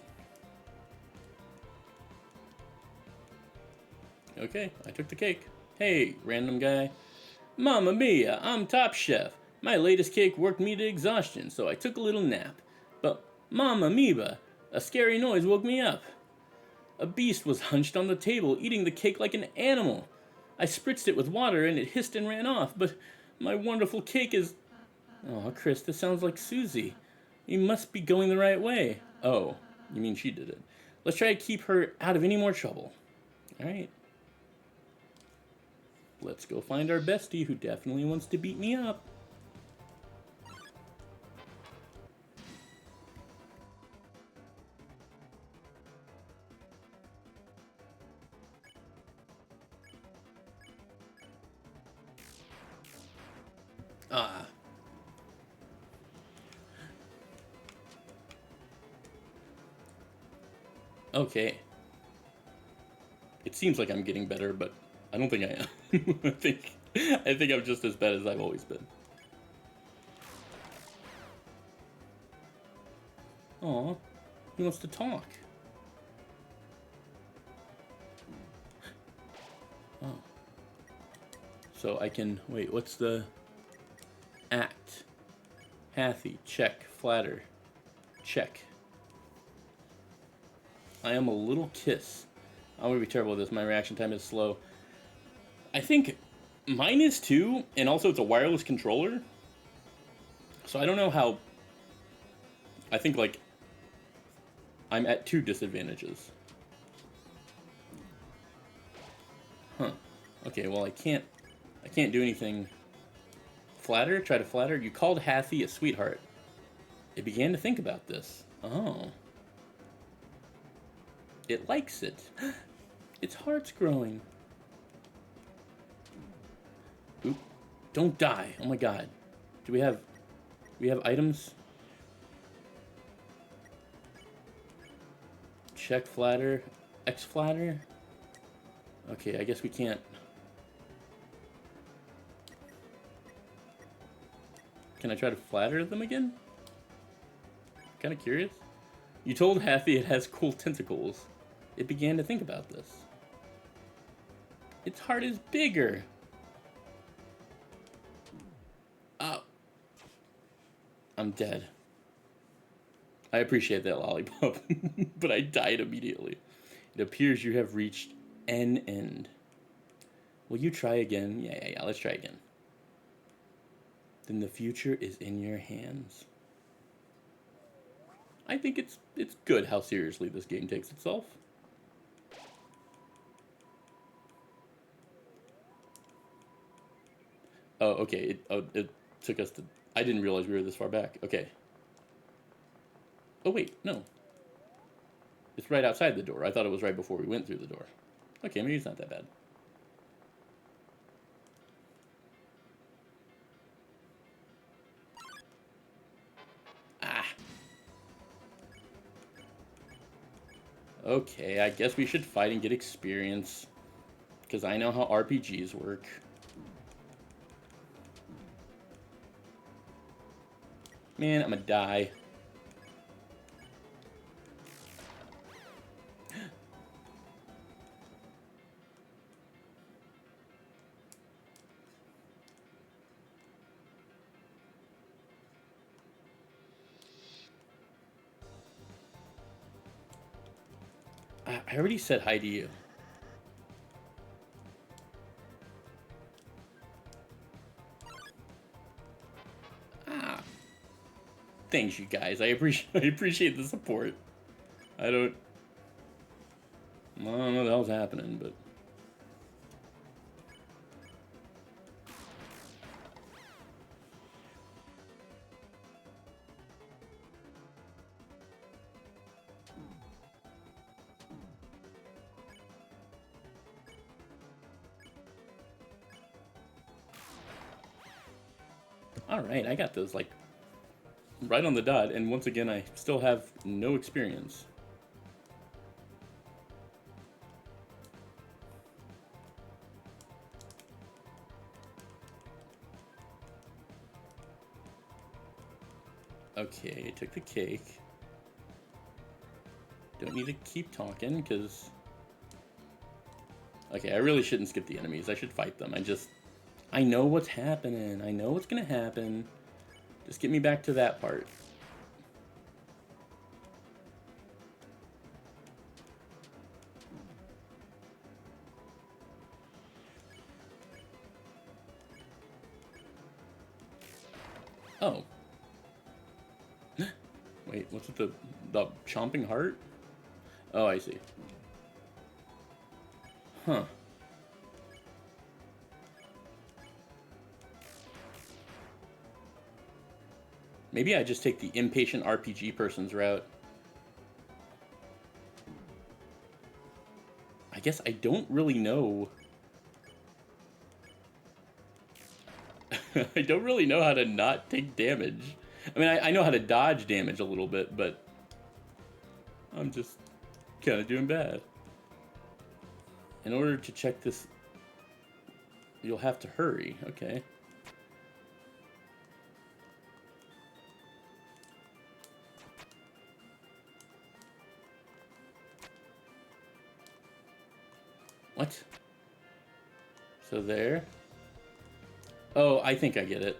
Okay, I took the cake. Hey, random guy. Mamma mia, I'm Top Chef. My latest cake worked me to exhaustion, so I took a little nap. But, mamma mia, a scary noise woke me up. A beast was hunched on the table, eating the cake like an animal. I spritzed it with water and it hissed and ran off, but my wonderful cake is... Oh, Chris, this sounds like Susie. You must be going the right way. Oh, you mean she did it. Let's try to keep her out of any more trouble. Alright. Let's go find our bestie who definitely wants to beat me up. Ah. Okay. It seems like I'm getting better, but I don't think I am. I think I'm just as bad as I've always been. Aw, he wants to talk. Oh. So I can, wait, what's the act? Hathy, check, flatter, check. I am a little kiss. I'm gonna be terrible at this, my reaction time is slow. I think mine is too, and also it's a wireless controller. So I don't know how, I think like, I'm at 2 disadvantages. Huh. Okay, well I can't do anything. Flatter? Try to flatter? You called Hathy a sweetheart. It began to think about this. Oh. It likes it. Its heart's growing. Oop. Don't die. Oh my god. Do we have items? Check flatter. X flatter? Okay, I guess we can't. Can I try to flatter them again? Kind of curious. You told Hathy it has cool tentacles. It began to think about this. Its heart is bigger. Oh. I'm dead. I appreciate that lollipop, but I died immediately. It appears you have reached an end. Will you try again? Yeah, let's try again. Then the future is in your hands. I think it's good how seriously this game takes itself. Oh, okay. It took us to... I didn't realize we were this far back. Okay. Oh, wait. No. It's right outside the door. I thought it was right before we went through the door. Okay, maybe it's not that bad. Ah. Okay, I guess we should fight and get experience. Because I know how RPGs work. Man, I'm gonna die. I already said hi to you. Ah. Thanks, you guys. I appreciate the support. I don't know what the hell's happening, but... Alright, I got those, like, right on the dot, and once again, I still have no experience. Okay, took the cake. Don't need to keep talking, because... Okay, I really shouldn't skip the enemies. I should fight them. I know what's happening. I know what's gonna happen. Just get me back to that part. Oh. Wait, what's with the chomping heart? Oh, I see. Huh. Maybe I just take the impatient RPG person's route. I guess I don't really know. I don't really know how to not take damage. I mean, I know how to dodge damage a little bit, but I'm just kind of doing bad. In order to check this, you'll have to hurry. Okay. What? So there. Oh, I think I get it.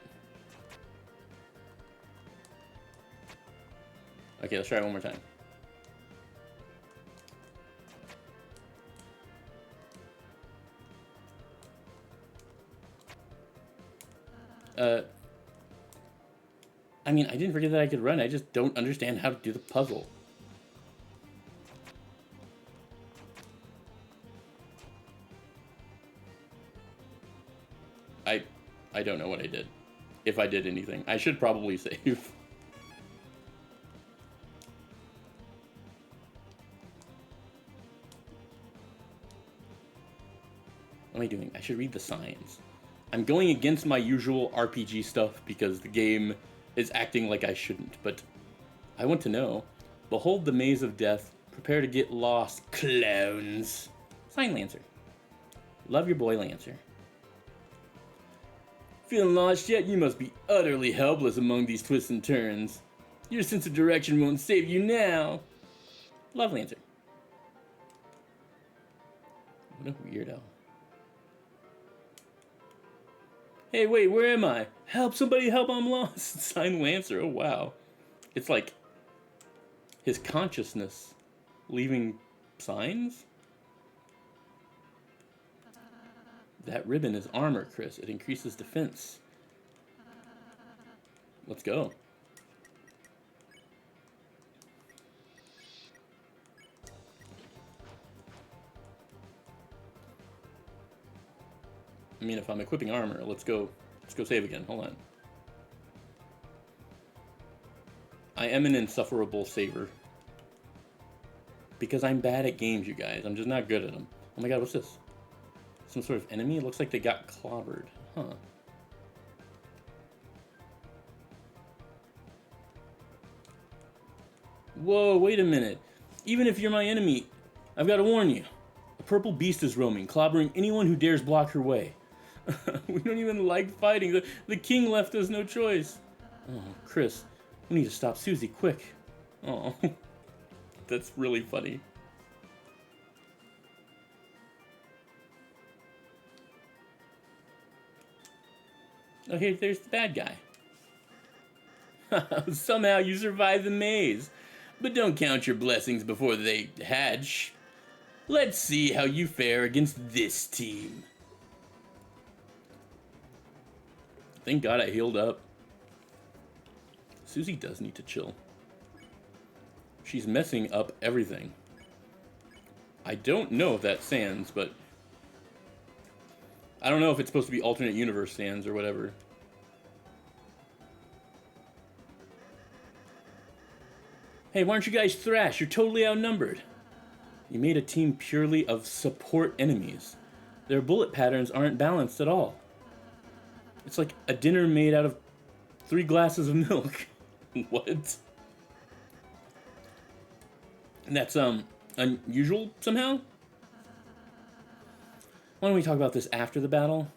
Okay, let's try it one more time. I mean, I didn't forget that I could run. I just don't understand how to do the puzzle. I don't know what I did. If I did anything. I should probably save. What am I doing? I should read the signs. I'm going against my usual RPG stuff because the game is acting like I shouldn't, but I want to know. Behold the maze of death. Prepare to get lost, clowns. Sign Lancer. Love your boy, Lancer. Feeling lost yet? You must be utterly helpless among these twists and turns. Your sense of direction won't save you now. Love, Lancer. What a weirdo. Hey, wait, where am I? Help, somebody help, I'm lost. Sign Lancer, oh wow. It's like his consciousness leaving signs? That ribbon is armor, Chris. It increases defense. Let's go. I mean, if I'm equipping armor, let's go save again. Hold on. I am an insufferable saver. Because I'm bad at games, you guys. I'm just not good at them. Oh my god, what's this? Some sort of enemy? It looks like they got clobbered. Huh. Whoa, wait a minute. Even if you're my enemy, I've got to warn you. A purple beast is roaming, clobbering anyone who dares block her way. We don't even like fighting. The king left us no choice. Oh, Chris, we need to stop Susie, quick. Oh, that's really funny. Oh, here, there's the bad guy. Somehow you survived the maze. But don't count your blessings before they hatch. Let's see how you fare against this team. Thank God I healed up. Susie does need to chill. She's messing up everything. I don't know if that's Sans, but I don't know if it's supposed to be alternate universe Sans or whatever. Hey, why don't you guys thrash? You're totally outnumbered. You made a team purely of support enemies. Their bullet patterns aren't balanced at all. It's like a dinner made out of 3 glasses of milk. What? That's, unusual somehow? Why don't we talk about this after the battle?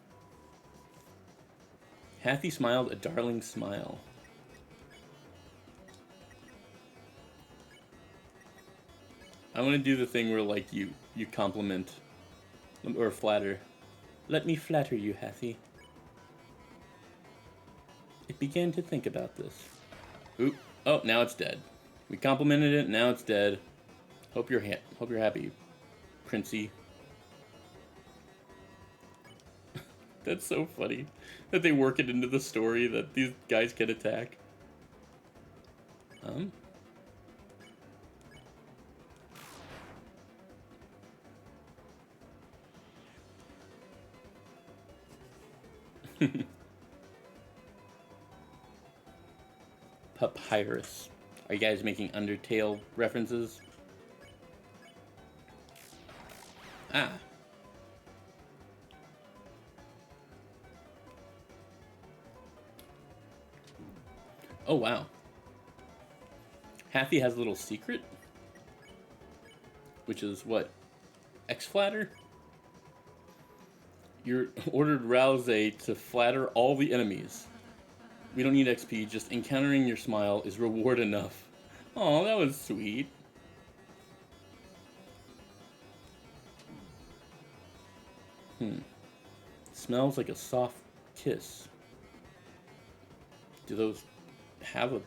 Hathy smiled a darling smile. I want to do the thing where, like, you compliment or flatter. Let me flatter you, Hathy. It began to think about this. Oop. Oh, now it's dead. We complimented it, now it's dead. Hope you're happy, Princey. That's so funny that they work it into the story that these guys can attack. Papyrus. Are you guys making Undertale references? Ah. Oh, wow. Hathy has a little secret? which is what? X-Flatter? You're ordered Rouse to flatter all the enemies. We don't need XP, just encountering your smile is reward enough. Oh, that was sweet. Smells like a soft kiss. Do those have a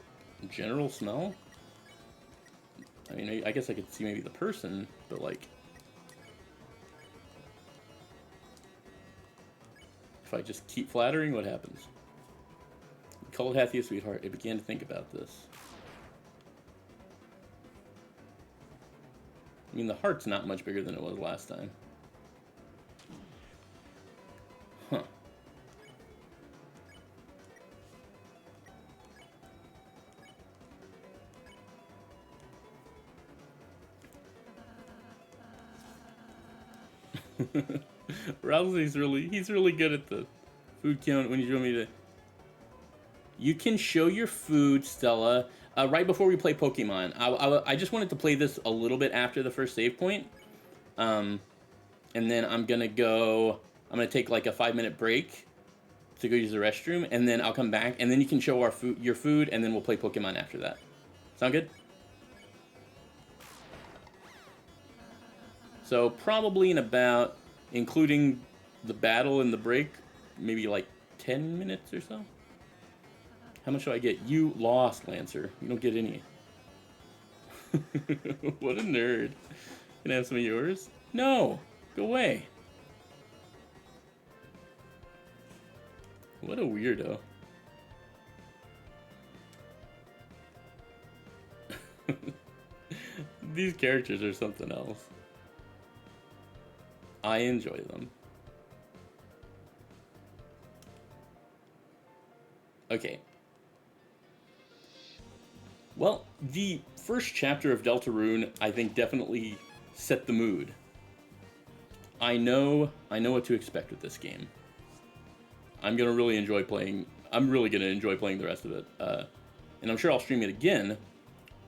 general smell? I mean, I guess I could see maybe the person, but like... if I just keep flattering, what happens? Call it Hathia, sweetheart. I began to think about this. I mean, the heart's not much bigger than it was last time. Huh. Rousey's he's really good at the food count when you show me to... You can show your food, Stella, right before we play Pokemon. I just wanted to play this a little bit after the first save point. And then I'm gonna take like a 5-minute break to go use the restroom, and then I'll come back, and then you can show your food, and then we'll play Pokemon after that. Sound good? So probably in about, including the battle and the break, maybe like 10 minutes or so. How much do I get? You lost, Lancer. You don't get any. What a nerd. Can I have some of yours? No! Go away. What a weirdo. These characters are something else. I enjoy them. Okay. Well, the first chapter of Deltarune, I think, definitely set the mood. I know what to expect with this game. I'm gonna really enjoy playing. I'm really gonna enjoy playing the rest of it, and I'm sure I'll stream it again.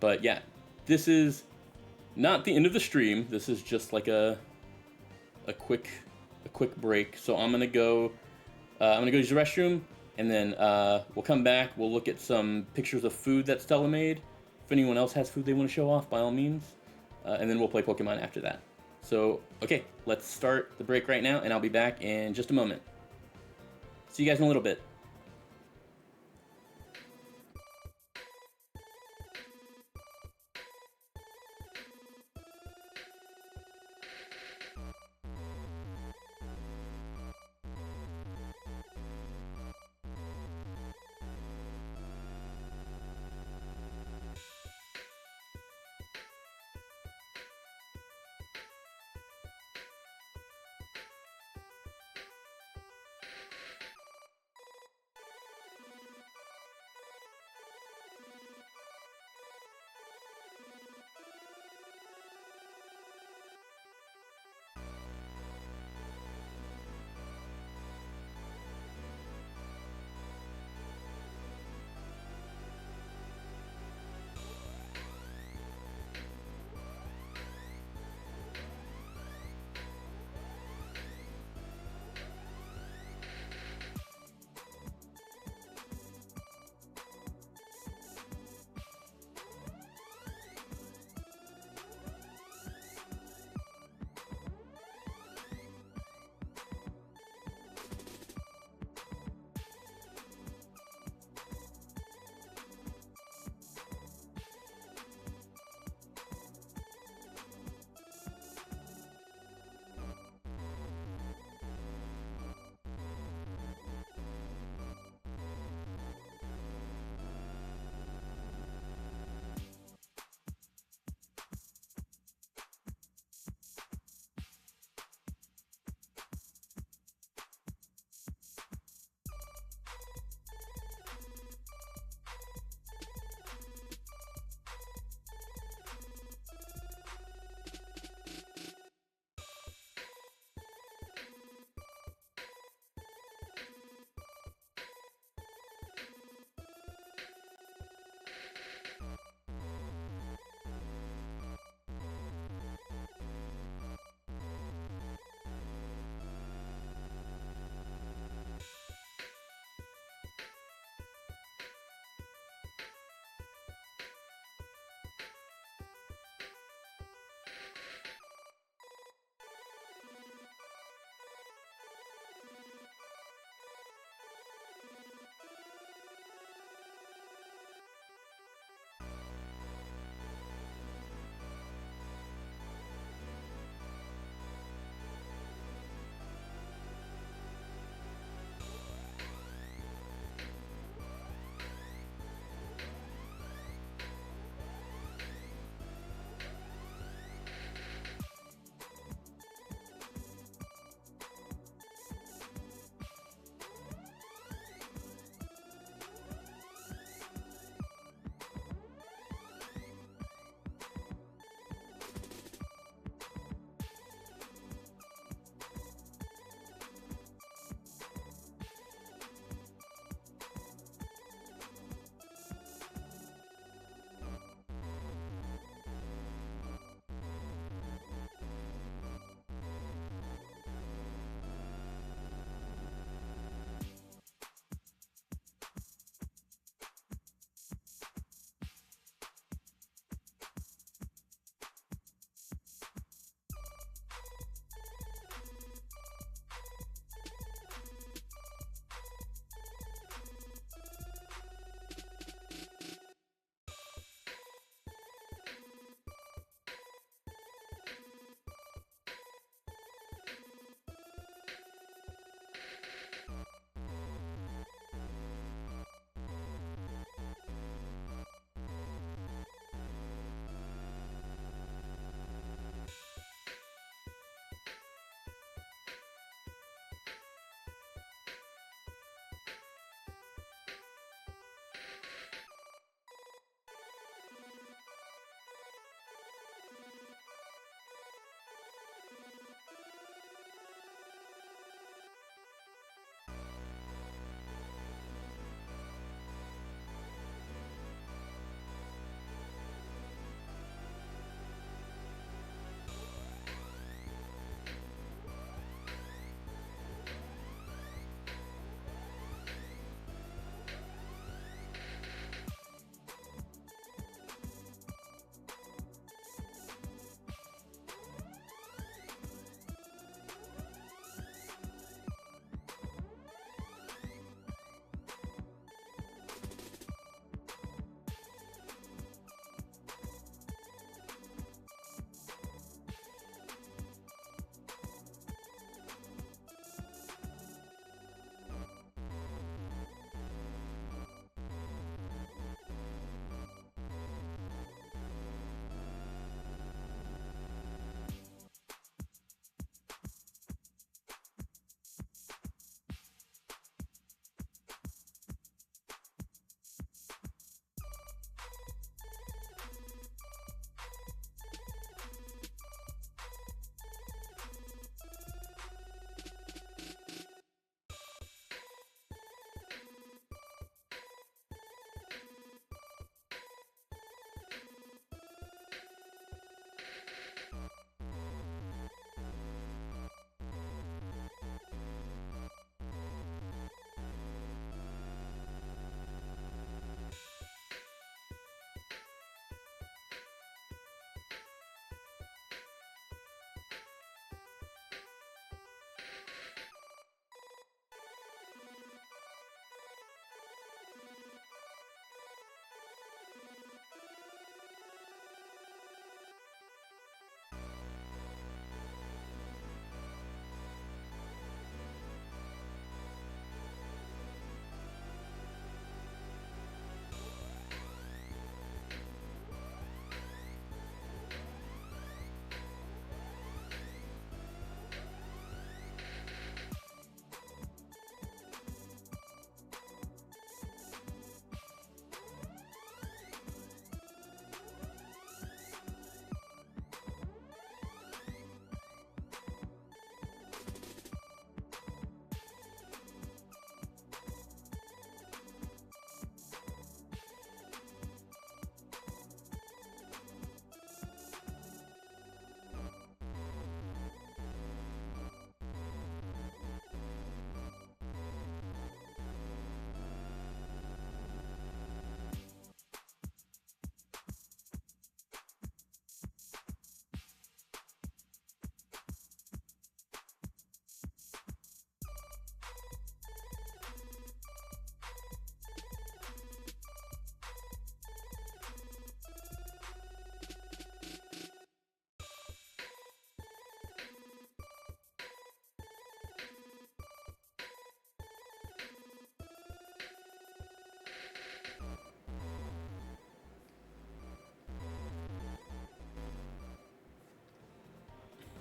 But yeah, this is not the end of the stream. This is just like a quick break. So I'm gonna go use the restroom, and then we'll come back. We'll look at some pictures of food that Stella made. If anyone else has food they want to show off, by all means, and then we'll play Pokemon after that. So okay, let's start the break right now, and I'll be back in just a moment. See you guys in a little bit.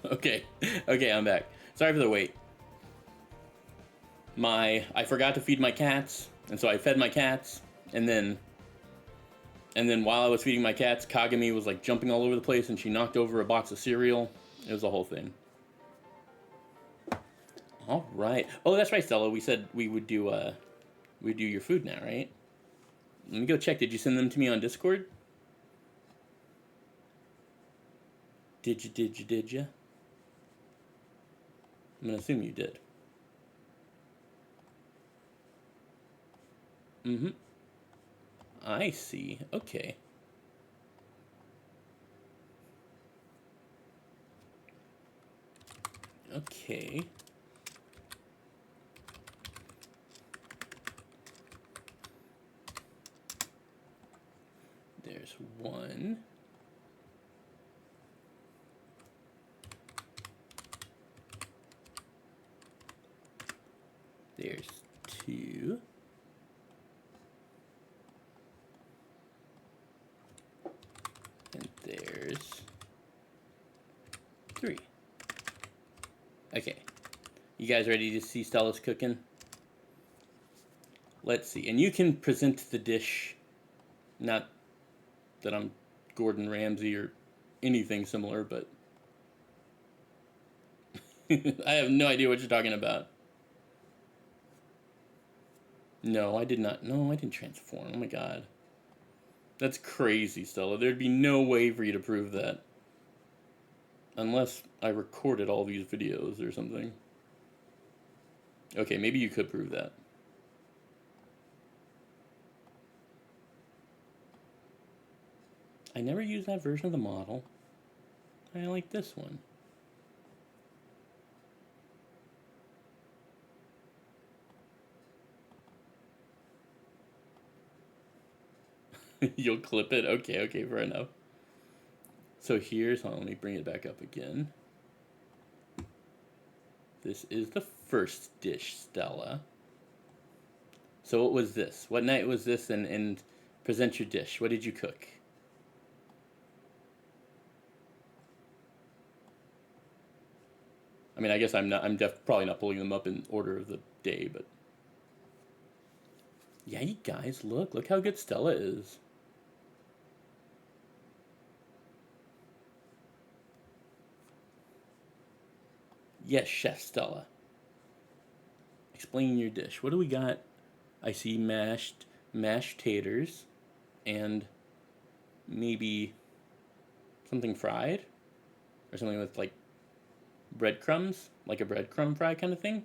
Okay. Okay, I'm back. Sorry for the wait. I forgot to feed my cats, and so I fed my cats, and then while I was feeding my cats, Kagami was like jumping all over the place, and she knocked over a box of cereal. It was a whole thing. All right. Oh, that's right, Stella. We said we would do your food now, right? Let me go check. Did you send them to me on Discord? Did you? I'm gonna assume you did. Mm-hmm. I see. Okay. Okay. There's one. There's two. And there's three. Okay. You guys ready to see Stella's cooking? Let's see. And you can present the dish. Not that I'm Gordon Ramsay or anything similar, but I have no idea what you're talking about. No, I did not. No, I didn't transform. Oh my god. That's crazy, Stella. There'd be no way for you to prove that. Unless I recorded all these videos or something. Okay, maybe you could prove that. I never used that version of the model. I like this one. You'll clip it? Okay, okay, fair enough. So here's, let me bring it back up again. This is the first dish, Stella. So what was this? What night was this? And present your dish. What did you cook? I mean, I guess I'm probably not pulling them up in order of the day, but yeah, you guys, look how good Stella is. Yes, Chef Stella. Explain your dish. What do we got? I see mashed taters and maybe something fried or something with like breadcrumbs, like a breadcrumb fry kind of thing.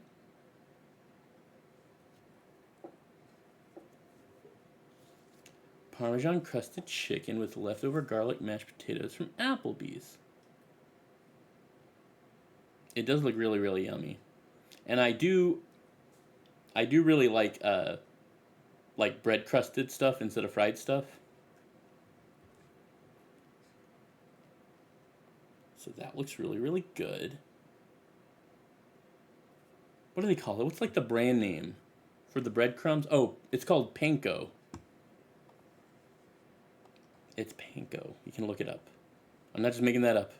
Parmesan crusted chicken with leftover garlic mashed potatoes from Applebee's. It does look really, really yummy. And I do really like bread crusted stuff instead of fried stuff. So that looks really, really good. What do they call it? What's like the brand name for the breadcrumbs? Oh, it's called panko. It's panko. You can look it up. I'm not just making that up.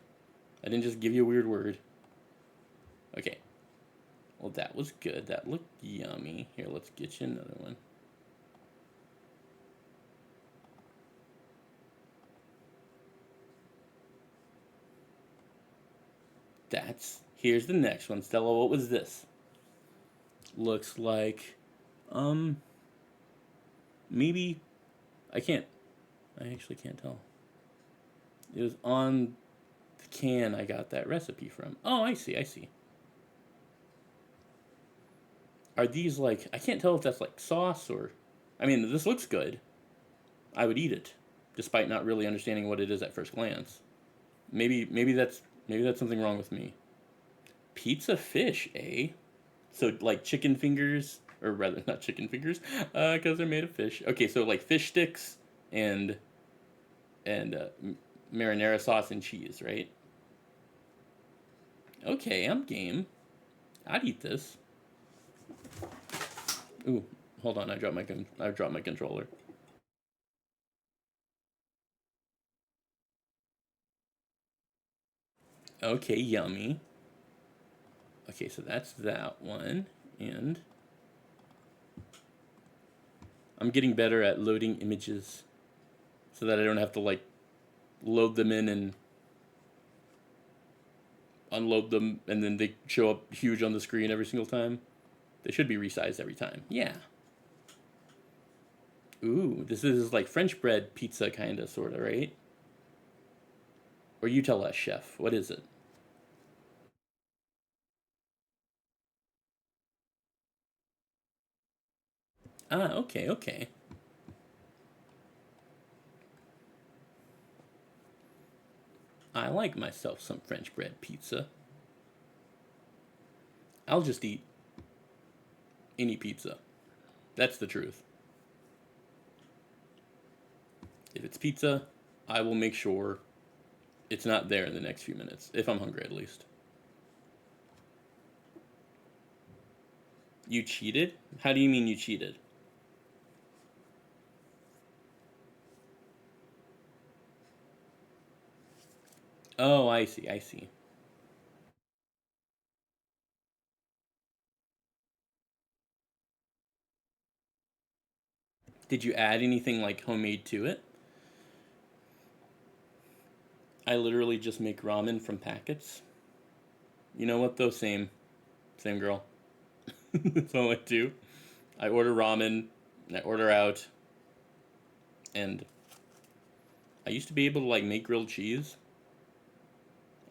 I didn't just give you a weird word. Okay. Well, that was good. That looked yummy. Here, let's get you another one. Here's the next one. Stella, what was this? Looks like, maybe, I actually can't tell. It was on the can I got that recipe from. Oh, I see. Are these like, I can't tell if that's like sauce or, I mean, this looks good. I would eat it, despite not really understanding what it is at first glance. Maybe that's something wrong with me. Pizza fish, eh? So like chicken fingers, or rather not chicken fingers, because they're made of fish. Okay, so like fish sticks and marinara sauce and cheese, right? Okay, I'm game. I'd eat this. Ooh, hold on, I dropped my controller. Okay, yummy. Okay, so that's that one. And I'm getting better at loading images so that I don't have to like load them in and unload them and then they show up huge on the screen every single time. They should be resized every time. Yeah. Ooh, this is like French bread pizza kind of, sort of, right? Or you tell us, chef. What is it? Ah, okay, okay. I like myself some French bread pizza. I'll just eat any pizza. That's the truth. If it's pizza, I will make sure it's not there in the next few minutes, if I'm hungry at least. You cheated? How do you mean you cheated? Oh, I see, I see. Did you add anything like homemade to it? I literally just make ramen from packets. You know what though? Same girl. That's all I do. I order ramen, I order out, and I used to be able to like make grilled cheese.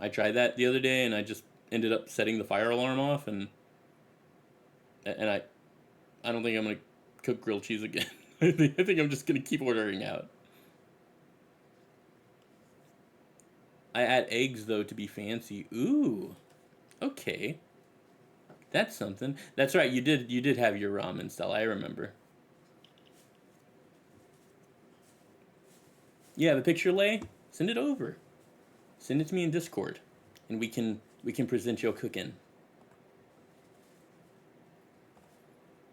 I tried that the other day, and I just ended up setting the fire alarm off, and I don't think I'm gonna cook grilled cheese again. I think I'm just gonna keep ordering out. I add eggs though to be fancy. Ooh, okay, that's something. That's right. You did have your ramen style. I remember. You have a picture, Lay? Send it over. Send it to me in Discord, and we can present your cooking.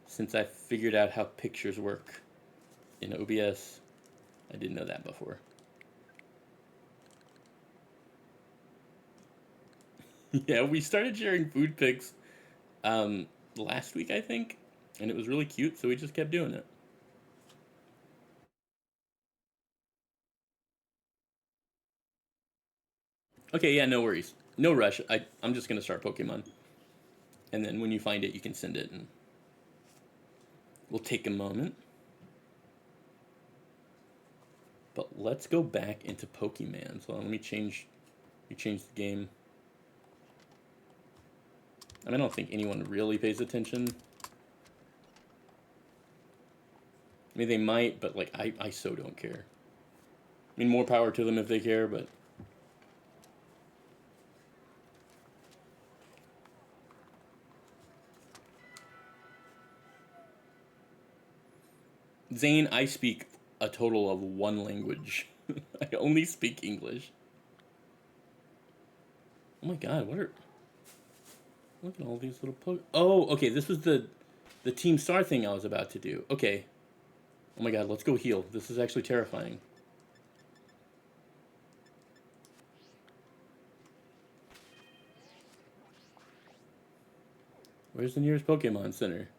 Since I figured out how pictures work in OBS, I didn't know that before. Yeah, we started sharing food pics um, last week, I think, and it was really cute, so we just kept doing it. Okay, yeah, no worries. No rush. I'm just going to start Pokemon. And then when you find it, you can send it, and we'll take a moment. But let's go back into Pokemon. So let me change the game. I mean, I don't think anyone really pays attention. I mean, they might, but like, I so don't care. I mean, more power to them if they care, but Zane, I speak a total of one language. I only speak English. Oh my god, what are... Look at all these little Oh, okay, this was the Team Star thing I was about to do. Okay. Oh my god, let's go heal. This is actually terrifying. Where's the nearest Pokemon Center?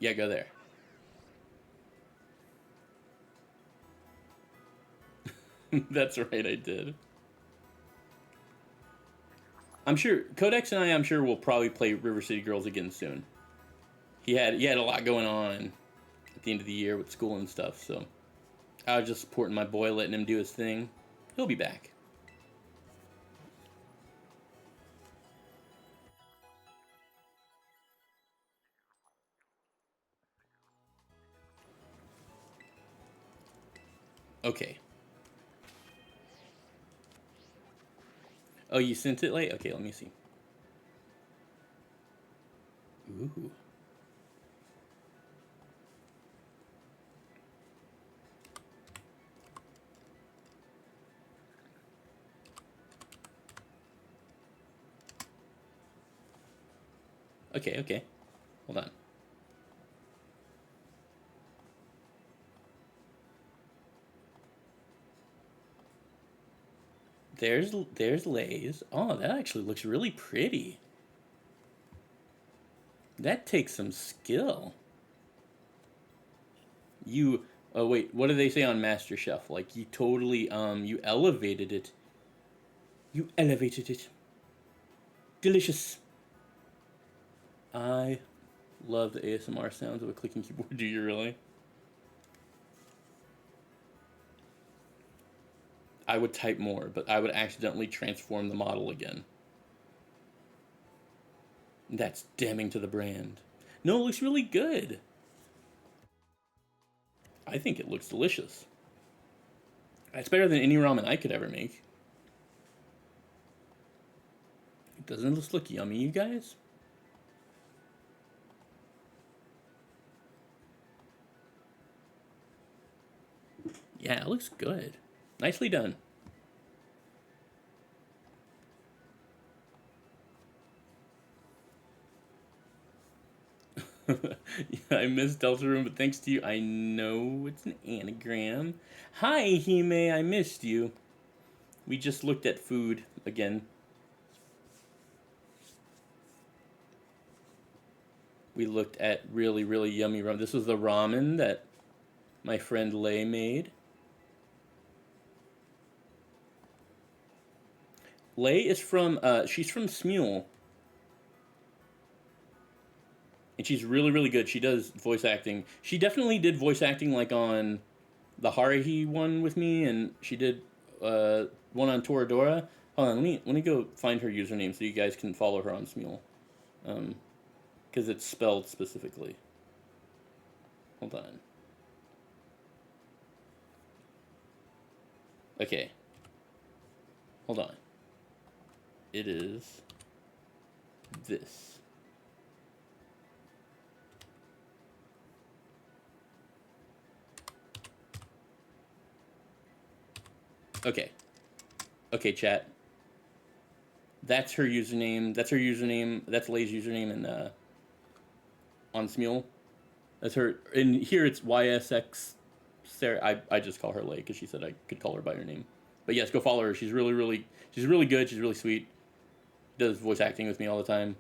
Yeah, go there. That's right, I did. I'm sure Codex and I'm sure will probably play River City Girls again soon. He had a lot going on at the end of the year with school and stuff, so I was just supporting my boy, letting him do his thing. He'll be back. Okay. Oh, you sent it late? Okay, let me see. Ooh. Okay, okay. Hold on. There's Lay's. Oh, that actually looks really pretty. That takes some skill. You oh wait, what do they say on MasterChef? Like you totally you elevated it. You elevated it. Delicious. I love the ASMR sounds of a clicking keyboard. Do you really? I would type more, but I would accidentally transform the model again. That's damning to the brand. No, it looks really good. I think it looks delicious. It's better than any ramen I could ever make. Doesn't this look yummy, you guys? Yeah, it looks good. Nicely done. Yeah, I miss Deltarune, but thanks to you, I know it's an anagram. Hi, Hime, I missed you. We just looked at food again. We looked at really, really yummy ramen. This was the ramen that my friend Lay made. Lay is from, she's from Smule. And she's really, really good. She does voice acting. She definitely did voice acting like on the Haruhi one with me, and she did one on Toradora. Hold on, let me go find her username so you guys can follow her on Smule. Because it's spelled specifically. Hold on. Okay. Hold on. It is this. Okay. Okay, chat. That's her username. That's her username. That's Lay's username in on Smule. That's her. In here, it's YSX. Sarah. I just call her Lay because she said I could call her by her name. But yes, go follow her. She's really, really, she's really good. She's really sweet. Does voice acting with me all the time.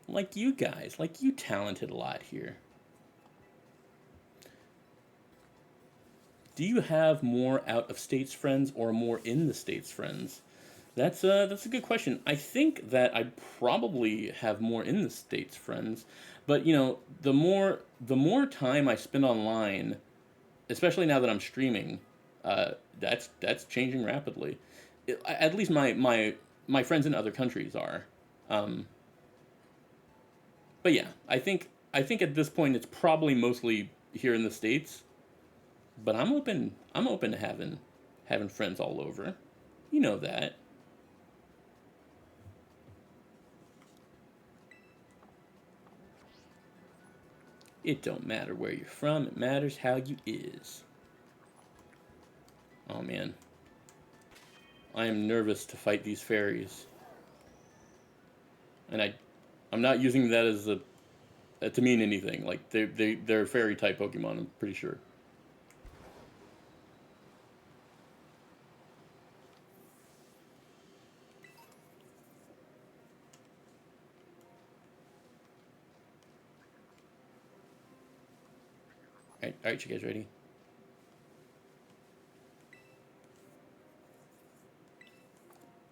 Like you guys, like you talented a lot here. Do you have more out of states friends or more in the states friends? That's a good question. I think that I probably have more in the states friends, but you know, the more time I spend online, especially now that I'm streaming, that's changing rapidly. At least my friends in other countries are. Um, but yeah, I think at this point it's probably mostly here in the states. But I'm open. I'm open to having friends all over. You know that. It don't matter where you're from. It matters how you is. Oh man, I am nervous to fight these fairies, and I'm not using that as a to mean anything. Like they're fairy type Pokemon. I'm pretty sure. All right, you guys ready?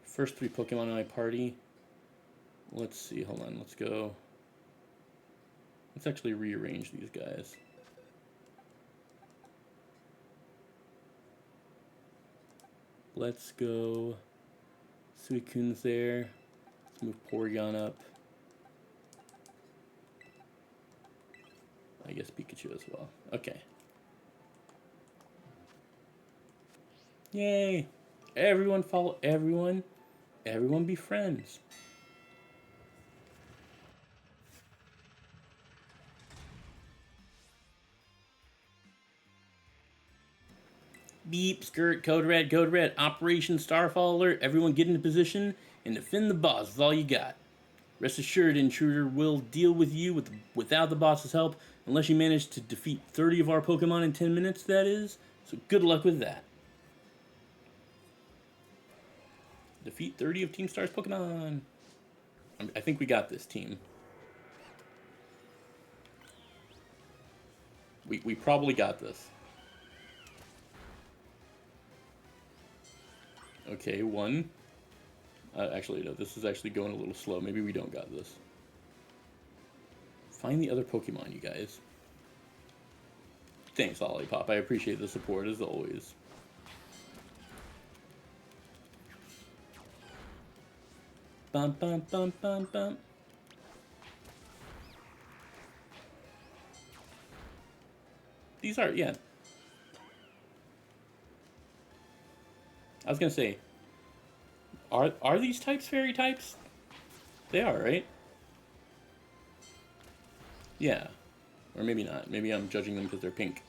First three Pokemon in my party. Let's see. Hold on. Let's go. Let's actually rearrange these guys. Let's go. Suicune's there. Let's move Porygon up. I guess Pikachu as well. Okay. Yay! Everyone follow everyone. Everyone be friends. Beep, skirt, code red, code red. Operation Starfall alert. Everyone get into position and defend the boss with all you got. Rest assured, Intruder will deal with you without the boss's help, unless you manage to defeat 30 of our Pokemon in 10 minutes, that is. So good luck with that. Defeat 30 of Team Star's Pokemon. I think we got this, team. We probably got this. Okay, one. Actually, no, this is actually going a little slow. Maybe we don't got this. Find the other Pokemon, you guys. Thanks, Lollipop. I appreciate the support, as always. Bum, bum, bum, bum, bum. These are, yeah. I was gonna say, are these types fairy types? They are, right? Yeah. Or maybe not. Maybe I'm judging them because they're pink.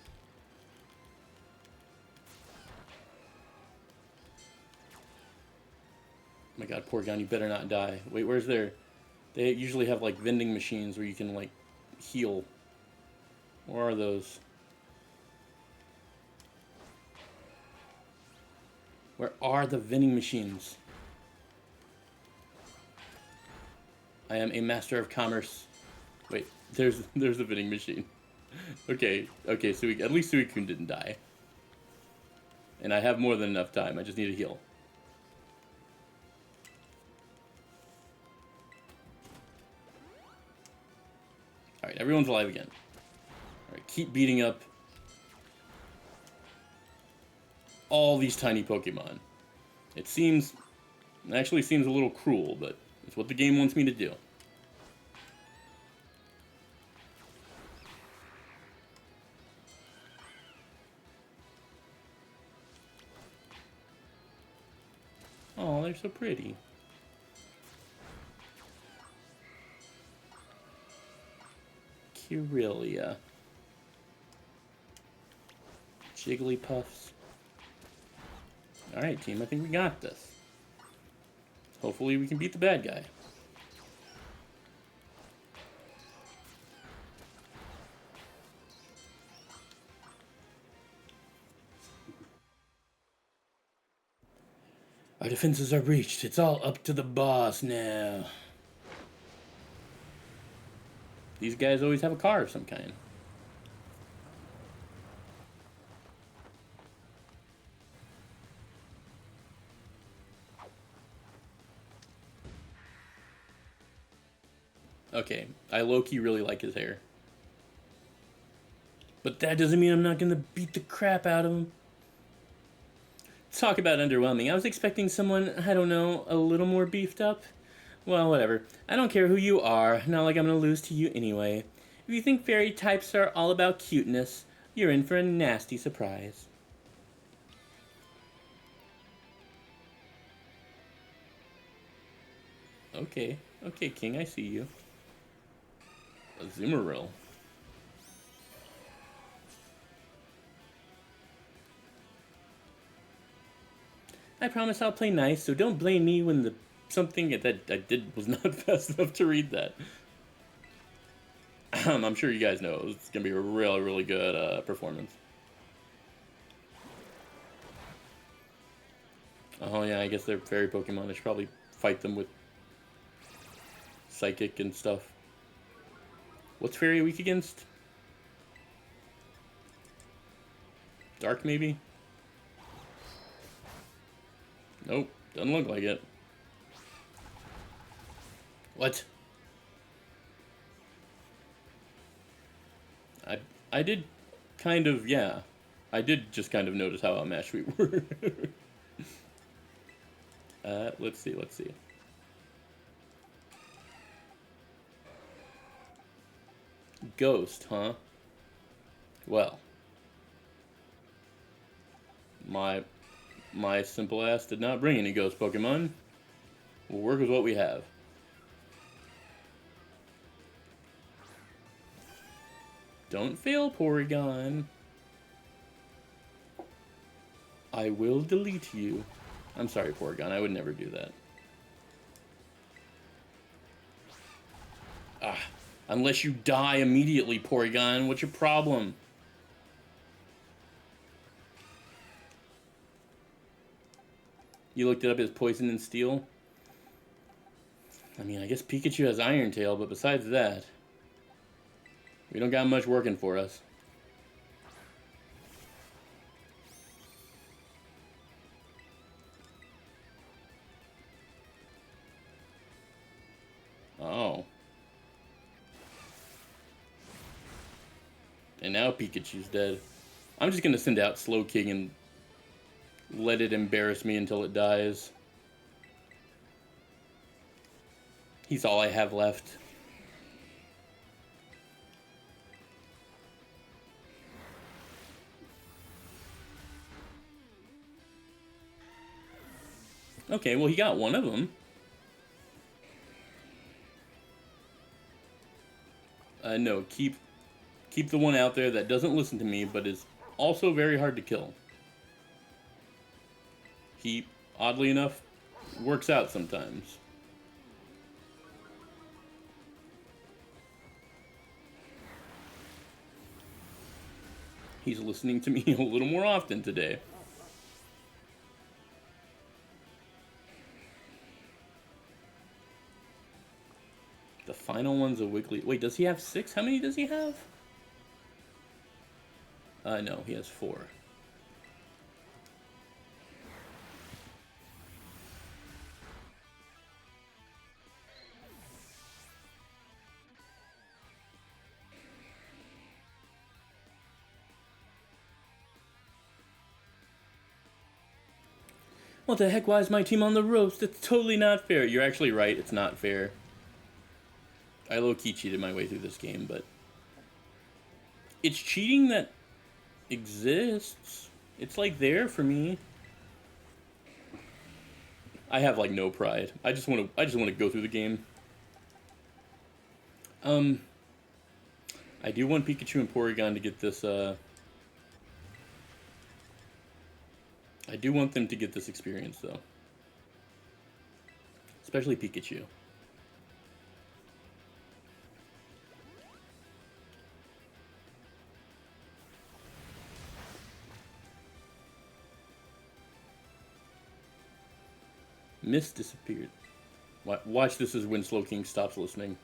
Oh my god, Porygon, you better not die. Wait, where's their... They usually have, like, vending machines where you can, like, heal. Where are those? Where are the vending machines? I am a master of commerce. Wait, there's the vending machine. Okay, so at least Suicune didn't die. And I have more than enough time, I just need to heal. Alright, everyone's alive again. Alright, keep beating up all these tiny Pokemon. It actually seems a little cruel, but it's what the game wants me to do. Oh, they're so pretty. Kirlia. Jigglypuffs. Alright, team, I think we got this. Hopefully we can beat the bad guy. Our defenses are breached. It's all up to the boss now. These guys always have a car of some kind. Okay, I low-key really like his hair. But that doesn't mean I'm not gonna beat the crap out of him. Talk about underwhelming. I was expecting someone, I don't know, a little more beefed up. Well, whatever. I don't care who you are. Not like I'm gonna lose to you anyway. If you think fairy types are all about cuteness, you're in for a nasty surprise. Okay, King, I see you. A Zoomeril. I promise I'll play nice, so don't blame me when something that I did was not fast enough to read that. I'm sure you guys know it's gonna be a really, really good performance. Oh yeah, I guess they're fairy Pokemon. I should probably fight them with Psychic and stuff. What's fairy weak against? Dark, maybe? Nope, doesn't look like it. What? I did kind of, yeah. I did just kind of notice how outmatched we were. Let's see. Ghost, huh? Well. My simple ass did not bring any ghost Pokemon. We'll work with what we have. Don't fail, Porygon. I will delete you. I'm sorry, Porygon. I would never do that. Ah, unless you die immediately, Porygon. What's your problem? You looked it up as poison and steel? I mean, I guess Pikachu has Iron Tail, but besides that, we don't got much working for us. Oh. And now Pikachu's dead. I'm just gonna send out Slowking and let it embarrass me until it dies. He's all I have left. Okay, well he got one of them. No, keep the one out there that doesn't listen to me, but is also very hard to kill. He, oddly enough, works out sometimes. He's listening to me a little more often today. The final one's a Wiggly. Wait, does he have 6? How many does he have? No, he has 4. What the heck? Why is my team on the ropes? That's totally not fair. You're actually right. It's not fair. I low-key cheated my way through this game, but it's cheating that exists. It's like there for me. I have like no pride. I just want to go through the game. I do want Pikachu and Porygon to get this I do want them to get this experience though. Especially Pikachu. Mist disappeared. Watch this is when Slowking stops listening.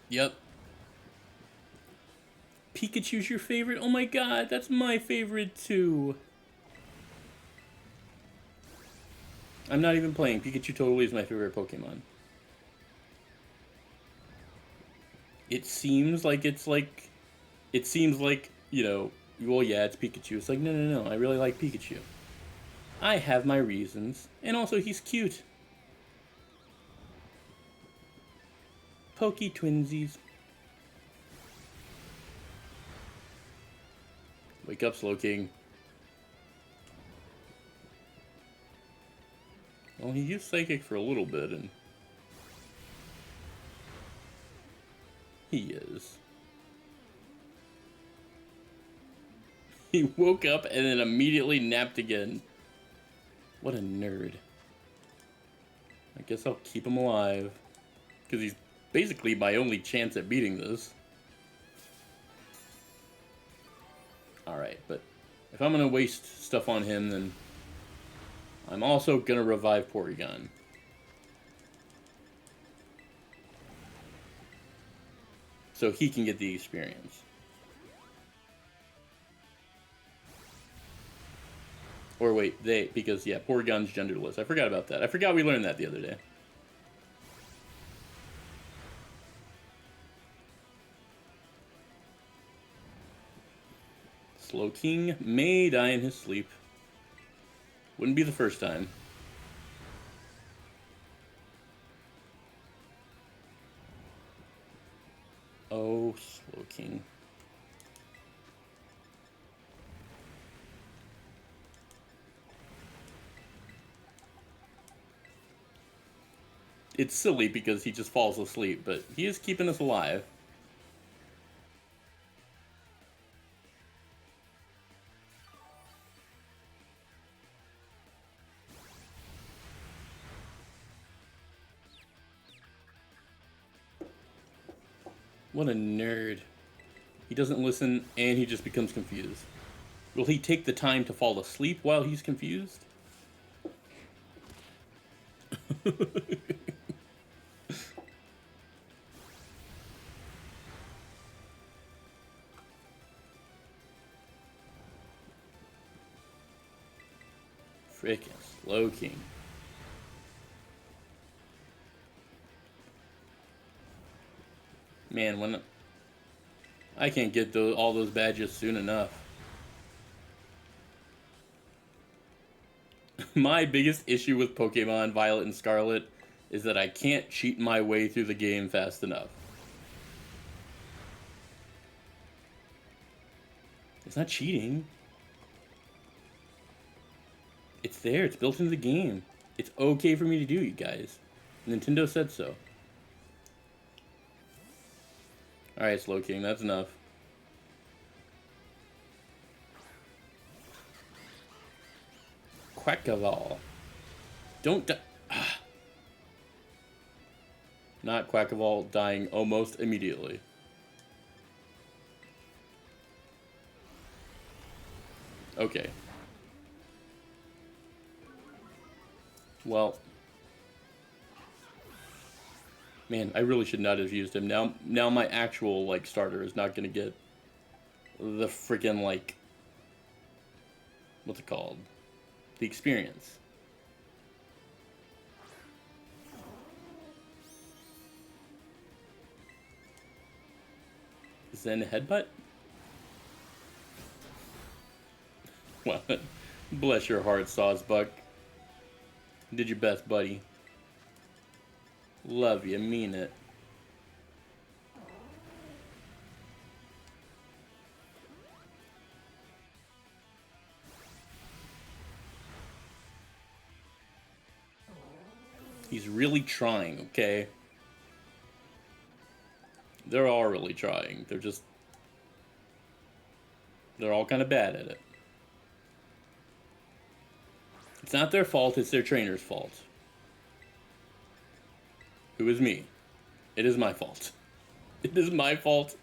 Yep. Pikachu's your favorite? Oh my god, that's my favorite too. I'm not even playing. Pikachu totally is my favorite Pokemon. It seems like you know, well, yeah, it's Pikachu. It's like, no, I really like Pikachu. I have my reasons. And also, he's cute. Pokey twinsies. Wake up, Slowking. Well, he used Psychic for a little bit, and he is. He woke up and then immediately napped again. What a nerd. I guess I'll keep him alive. Because he's basically my only chance at beating this. Alright, but if I'm going to waste stuff on him, then I'm also going to revive Porygon. So he can get the experience. Or wait, because yeah, Porygon's genderless. I forgot about that. I forgot we learned that the other day. Slowking may die in his sleep. Wouldn't be the first time. Oh, Slowking. It's silly because he just falls asleep, but he is keeping us alive. What a nerd. He doesn't listen, and he just becomes confused. Will he take the time to fall asleep while he's confused? Frickin' Slowking. Man, when I can't get all those badges soon enough. My biggest issue with Pokemon Violet and Scarlet is that I can't cheat my way through the game fast enough. It's not cheating. It's there. It's built into the game. It's okay for me to do, you guys. Nintendo said so. Alright, Slowking, that's enough. Quackavall. Don't die. Not Quackavall dying almost immediately. Okay. Well. Man, I really should not have used him. Now my actual, like, starter is not gonna get the freaking, like, what's it called? The experience. Zen Headbutt? Well, bless your heart, Sawsbuck. Did your best, buddy. Love you, mean it. He's really trying, okay? They're all really trying. They're all kind of bad at it. It's not their fault, it's their trainer's fault. Who is me. It is my fault. It is my fault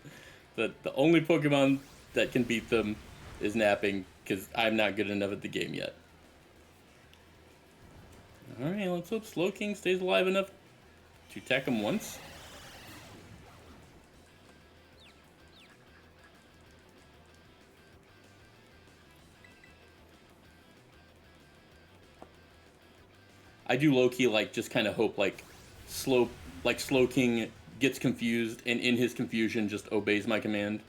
that the only Pokemon that can beat them is napping, because I'm not good enough at the game yet. Alright, let's hope Slowking stays alive enough to attack him once. I do low-key, like, just kind of hope, like, Slowking gets confused, and in his confusion just obeys my command.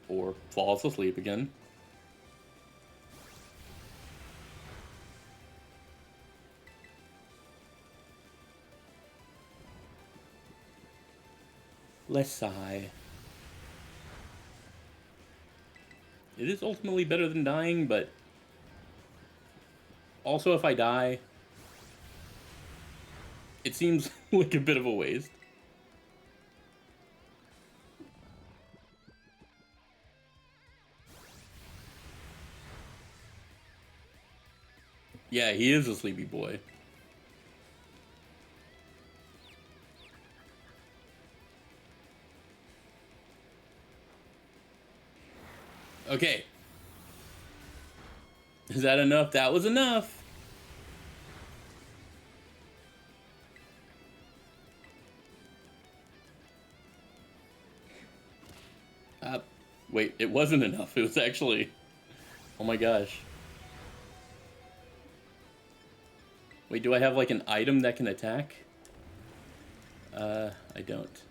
Or falls asleep again. Let's sigh. It is ultimately better than dying, but also if I die, it seems like a bit of a waste. Yeah, he is a sleepy boy. Okay. Is that enough? That was enough. Wait, it wasn't enough. It was actually... Oh my gosh. Wait, do I have like an item that can attack? I don't.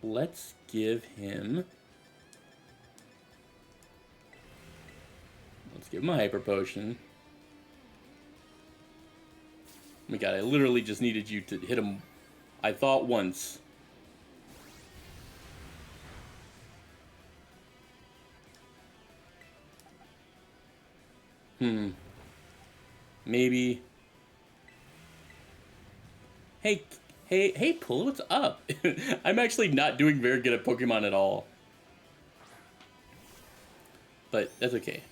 Let's give him... Let's give him a Hyper Potion. Oh my god, I literally just needed you to hit him, I thought, once. Maybe. Hey, Pull, what's up? I'm actually not doing very good at Pokemon at all. But that's okay.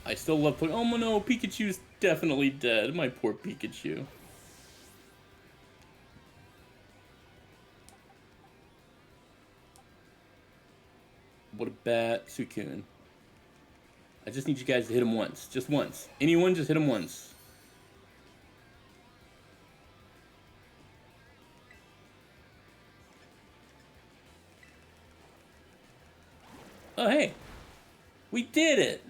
I still love playing. Oh no, Pikachu's definitely dead. My poor Pikachu. What a bat, Suicune. I just need you guys to hit him once. Just once. Anyone, just hit him once. Oh, hey. We did it.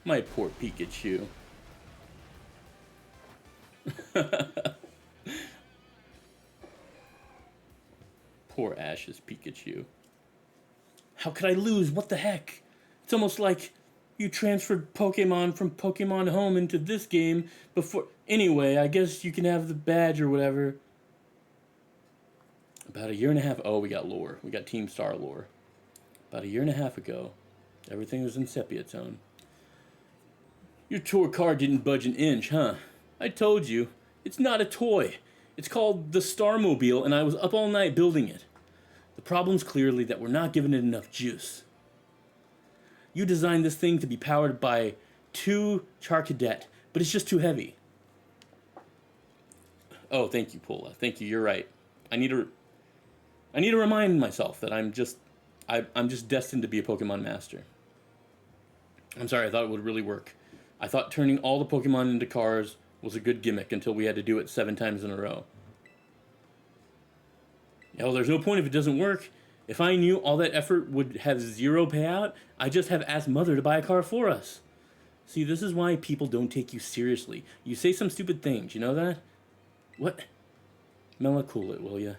My poor Pikachu. Poor Ash's Pikachu. How could I lose? What the heck? It's almost like you transferred Pokemon from Pokemon Home into this game before... Anyway, I guess you can have the badge or whatever. About a year and a half... Oh, we got lore. We got Team Star lore. About a year and a half ago, everything was in sepia tone. Your tour car didn't budge an inch, huh? I told you. It's not a toy. It's called the Starmobile, and I was up all night building it. The problem's clearly that we're not giving it enough juice. You designed this thing to be powered by 2 Charcadet, but it's just too heavy. Oh, thank you, Pola. Thank you, you're right. I need to remind myself that I'm just destined to be a Pokemon master. I'm sorry, I thought it would really work. I thought turning all the Pokemon into cars was a good gimmick until we had to do it 7 times in a row. Hell, there's no point if it doesn't work. If I knew all that effort would have 0 payout, I'd just have asked Mother to buy a car for us. See, this is why people don't take you seriously. You say some stupid things, you know that? What? Mela, cool it, will ya?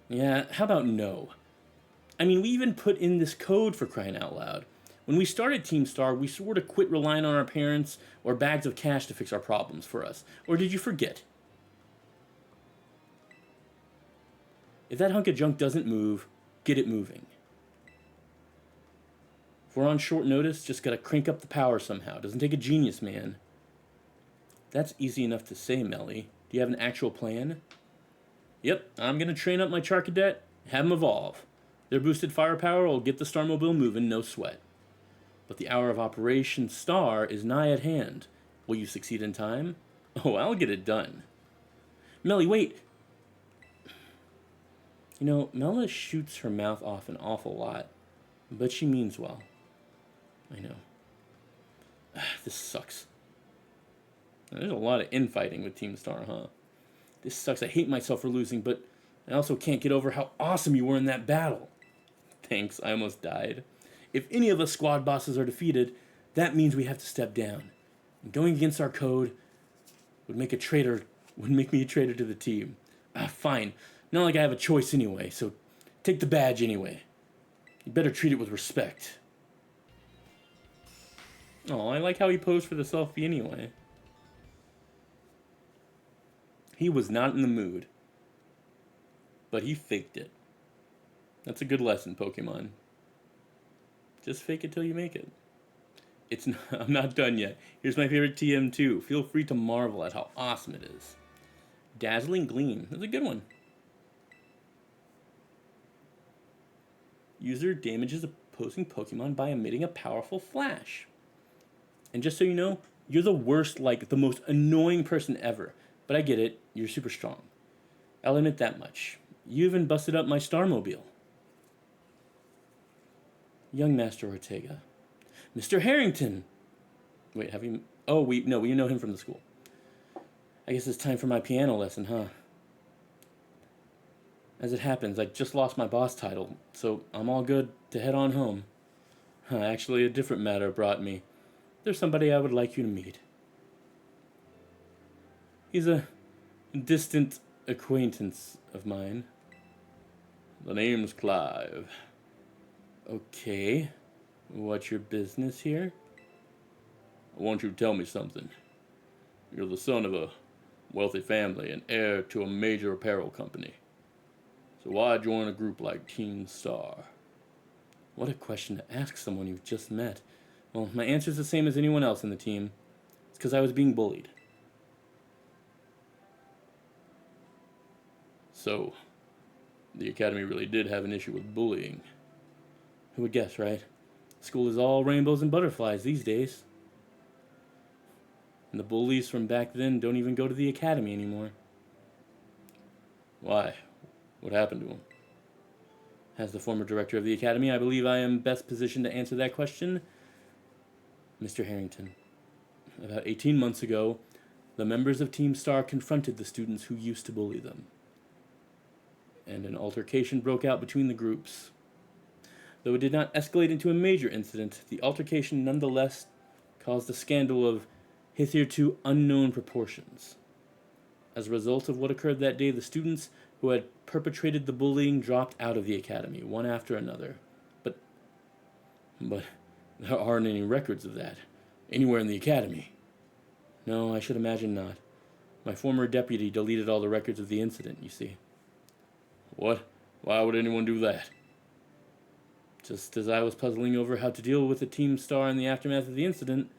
Yeah, how about no? I mean, we even put in this code for crying out loud. When we started Team Star, we sort of quit relying on our parents or bags of cash to fix our problems for us. Or did you forget? If that hunk of junk doesn't move, get it moving. If we're on short notice, just gotta crank up the power somehow. Doesn't take a genius, man. That's easy enough to say, Melly. Do you have an actual plan? Yep, I'm gonna train up my Charcadet, have them evolve. Their boosted firepower will get the Starmobile moving, no sweat. But the hour of Operation Star is nigh at hand. Will you succeed in time? Oh, I'll get it done. Melly, wait! You know, Mela shoots her mouth off an awful lot, but she means well. I know. This sucks. There's a lot of infighting with Team Star, huh? This sucks. I hate myself for losing, but I also can't get over how awesome you were in that battle. Thanks, I almost died. If any of us squad bosses are defeated, that means we have to step down. And going against our code would make me a traitor to the team. Fine. Not like I have a choice anyway, so take the badge anyway. You better treat it with respect. Oh, I like how he posed for the selfie anyway. He was not in the mood. But he faked it. That's a good lesson, Pokemon. Just fake it till you make it. I'm not done yet. Here's my favorite TM2. Feel free to marvel at how awesome it is. Dazzling Gleam. That's a good one. User damages opposing Pokemon by emitting a powerful flash. And just so you know, you're the worst, like, the most annoying person ever. But I get it. You're super strong. I'll admit that much. You even busted up my Starmobile. Young Master Ortega. Mr. Harrington! Wait, have you... Oh, we know him from the school. I guess it's time for my piano lesson, huh? As it happens, I just lost my boss title, so I'm all good to head on home. Actually, a different matter brought me. There's somebody I would like you to meet. He's a distant acquaintance of mine. The name's Clive. Okay. What's your business here? I want you to tell me something. You're the son of a wealthy family and heir to a major apparel company. So why join a group like Team Star? What a question to ask someone you've just met. Well, my answer's the same as anyone else in the team. It's because I was being bullied. So, the Academy really did have an issue with bullying. Who would guess, right? School is all rainbows and butterflies these days. And the bullies from back then don't even go to the academy anymore. Why? What happened to him? As the former director of the academy, I believe I am best positioned to answer that question. Mr. Harrington, about 18 months ago, the members of Team Star confronted the students who used to bully them, and an altercation broke out between the groups. Though it did not escalate into a major incident, the altercation nonetheless caused a scandal of hitherto unknown proportions. As a result of what occurred that day, the students who had perpetrated the bullying dropped out of the academy, one after another. But there aren't any records of that anywhere in the academy. No, I should imagine not. My former deputy deleted all the records of the incident, you see. What? Why would anyone do that? Just as I was puzzling over how to deal with the Team Star in the aftermath of the incident,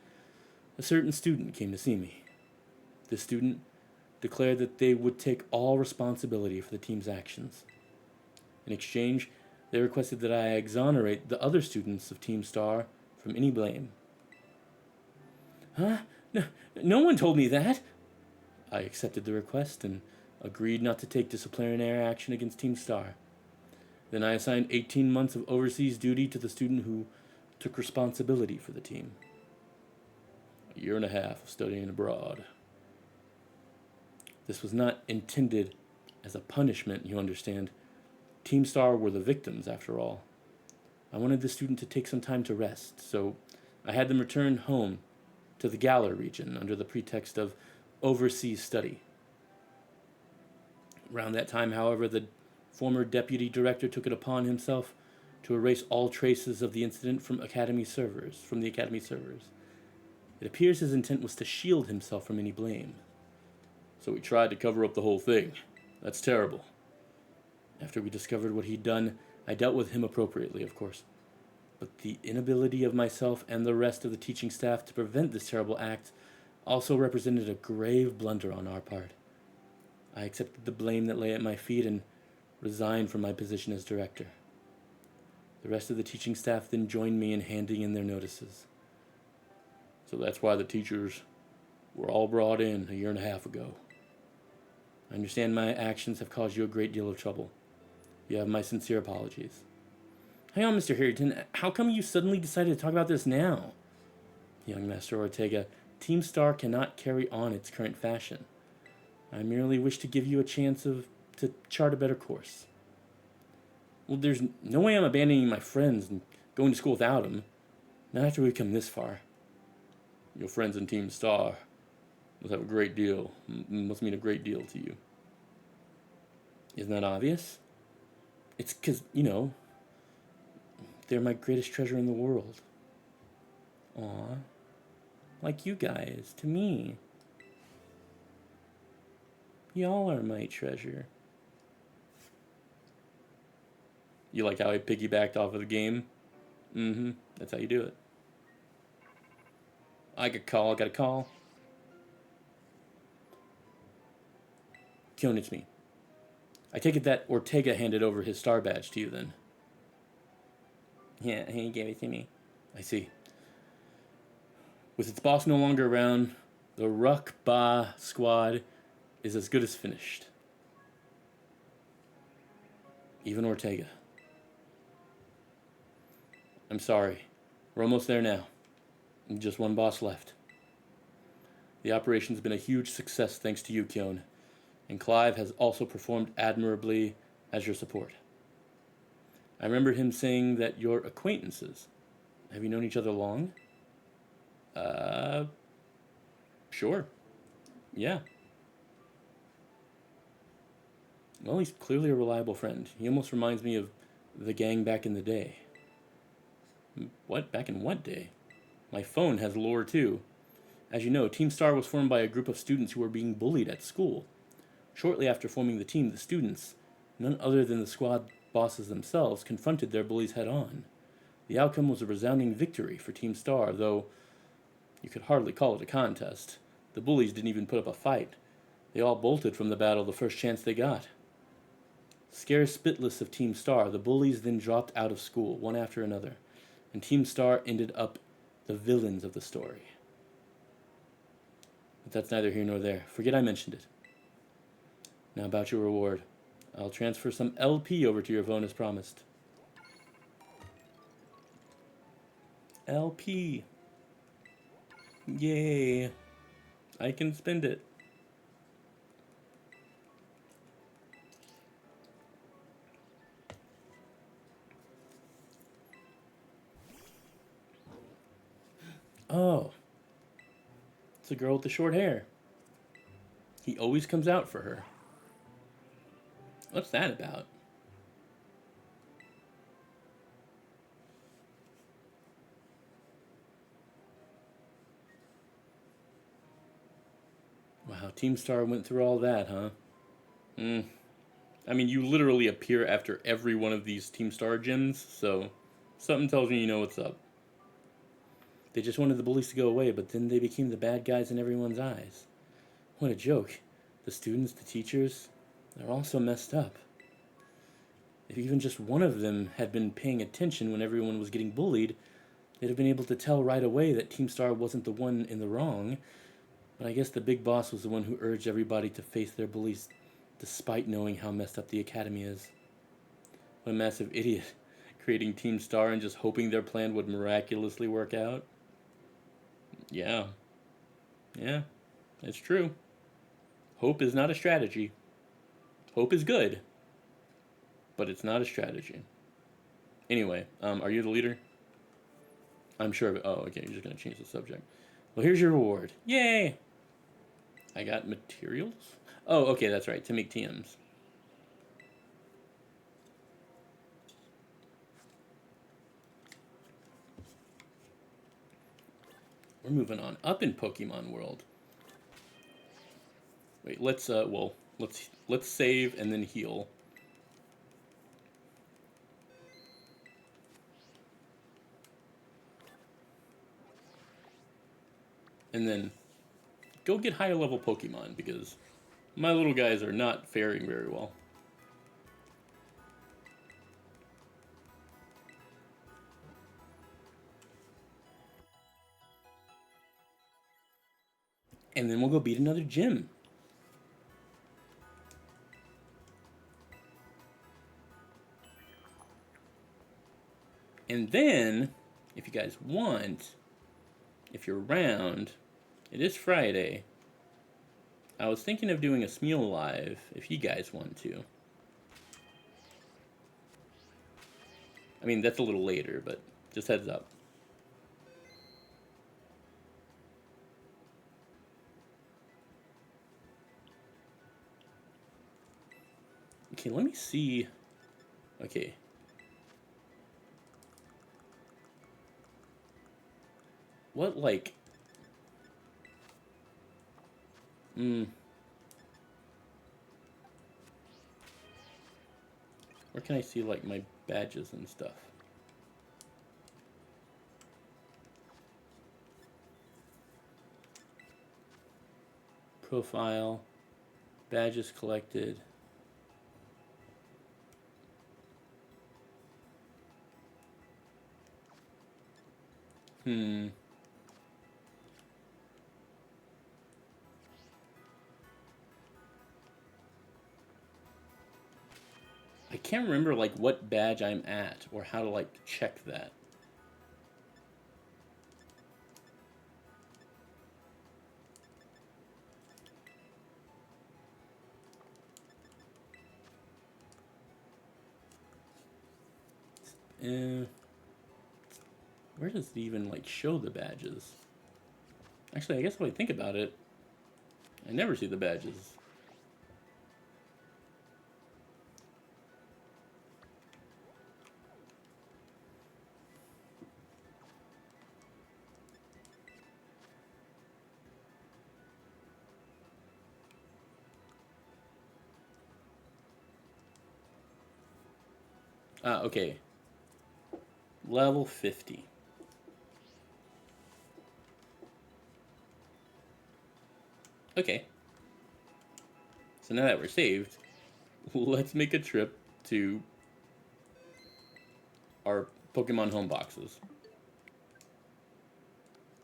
a certain student came to see me. This student declared that they would take all responsibility for the team's actions. In exchange, they requested that I exonerate the other students of Team Star from any blame. Huh? No one told me that. I accepted the request and agreed not to take disciplinary action against Team Star. Then I assigned 18 months of overseas duty to the student who took responsibility for the team. A year and a half of studying abroad. This was not intended as a punishment, you understand. Team Star were the victims, after all. I wanted the student to take some time to rest, so I had them return home to the Galar region under the pretext of overseas study. Around that time, however, the former deputy director took it upon himself to erase all traces of the incident from the academy servers. It appears his intent was to shield himself from any blame. So he tried to cover up the whole thing. That's terrible. After we discovered what he'd done, I dealt with him appropriately, of course. But the inability of myself and the rest of the teaching staff to prevent this terrible act also represented a grave blunder on our part. I accepted the blame that lay at my feet and resigned from my position as director. The rest of the teaching staff then joined me in handing in their notices. So that's why the teachers were all brought in a year and a half ago. I understand my actions have caused you a great deal of trouble. You have my sincere apologies. Hang on, Mr. Harrington. How come you suddenly decided to talk about this now? Young Master Ortega, Team Star cannot carry on its current fashion. I merely wish to give you a chance to chart a better course. Well, there's no way I'm abandoning my friends and going to school without them. Not after we've come this far. Your friends in Team Star must have a great deal, must mean a great deal to you. Isn't that obvious? It's because, they're my greatest treasure in the world. Aw, like you guys, to me. Y'all are my treasure. You like how I piggybacked off of the game? Mm-hmm, that's how you do it. I got a call. Kyon, it's me. I take it that Ortega handed over his star badge to you then. Yeah, he gave it to me. I see. With its boss no longer around, the Ruck Ba squad is as good as finished. Even Ortega. I'm sorry. We're almost there now. Just one boss left. The operation's been a huge success thanks to you, Kyon, and Clive has also performed admirably as your support. I remember him saying that you're acquaintances. Have you known each other long? Sure. Yeah. Well, he's clearly a reliable friend. He almost reminds me of the gang back in the day. What? Back in what day? My phone has lore too. As you know, Team Star was formed by a group of students who were being bullied at school. Shortly after forming the team, the students, none other than the squad bosses themselves, confronted their bullies head-on. The outcome was a resounding victory for Team Star, though you could hardly call it a contest. The bullies didn't even put up a fight. They all bolted from the battle the first chance they got. Scared spitless of Team Star, the bullies then dropped out of school, one after another, and Team Star ended up the villains of the story. But that's neither here nor there. Forget I mentioned it. Now about your reward. I'll transfer some LP over to your phone as promised. LP. Yay. I can spend it. Oh. It's the girl with the short hair. He always comes out for her. What's that about? Wow, Team Star went through all that, huh? I mean, you literally appear after every one of these Team Star gyms, so something tells me you know what's up. They just wanted the bullies to go away, but then they became the bad guys in everyone's eyes. What a joke. The students, the teachers, they're all so messed up. If even just one of them had been paying attention when everyone was getting bullied, they'd have been able to tell right away that Team Star wasn't the one in the wrong. But I guess the big boss was the one who urged everybody to face their bullies despite knowing how messed up the academy is. What a massive idiot, creating Team Star and just hoping their plan would miraculously work out. Yeah, it's true. Hope is not a strategy. Hope is good, but it's not a strategy. Anyway, are you the leader? I'm sure of it. Oh, okay, you're just going to change the subject. Well, here's your reward. Yay! I got materials? Oh, okay, that's right, to make TMs. We're moving on up in Pokemon World. Wait, let's save and then heal. And then go get higher level Pokemon because my little guys are not faring very well. And then we'll go beat another gym. And then, if you guys want, if you're around, it is Friday. I was thinking of doing a Smeal live, if you guys want to. I mean, that's a little later, but just heads up. Okay, let me see. Okay. What, like... Where can I see, like, my badges and stuff? Profile. Badges collected. I can't remember, like, what badge I'm at or how to, like, check that. Where does it even, like, show the badges? Actually, I guess if I think about it, I never see the badges. Ah, okay. Level 50. Okay. So now that we're saved, let's make a trip to our Pokemon home boxes.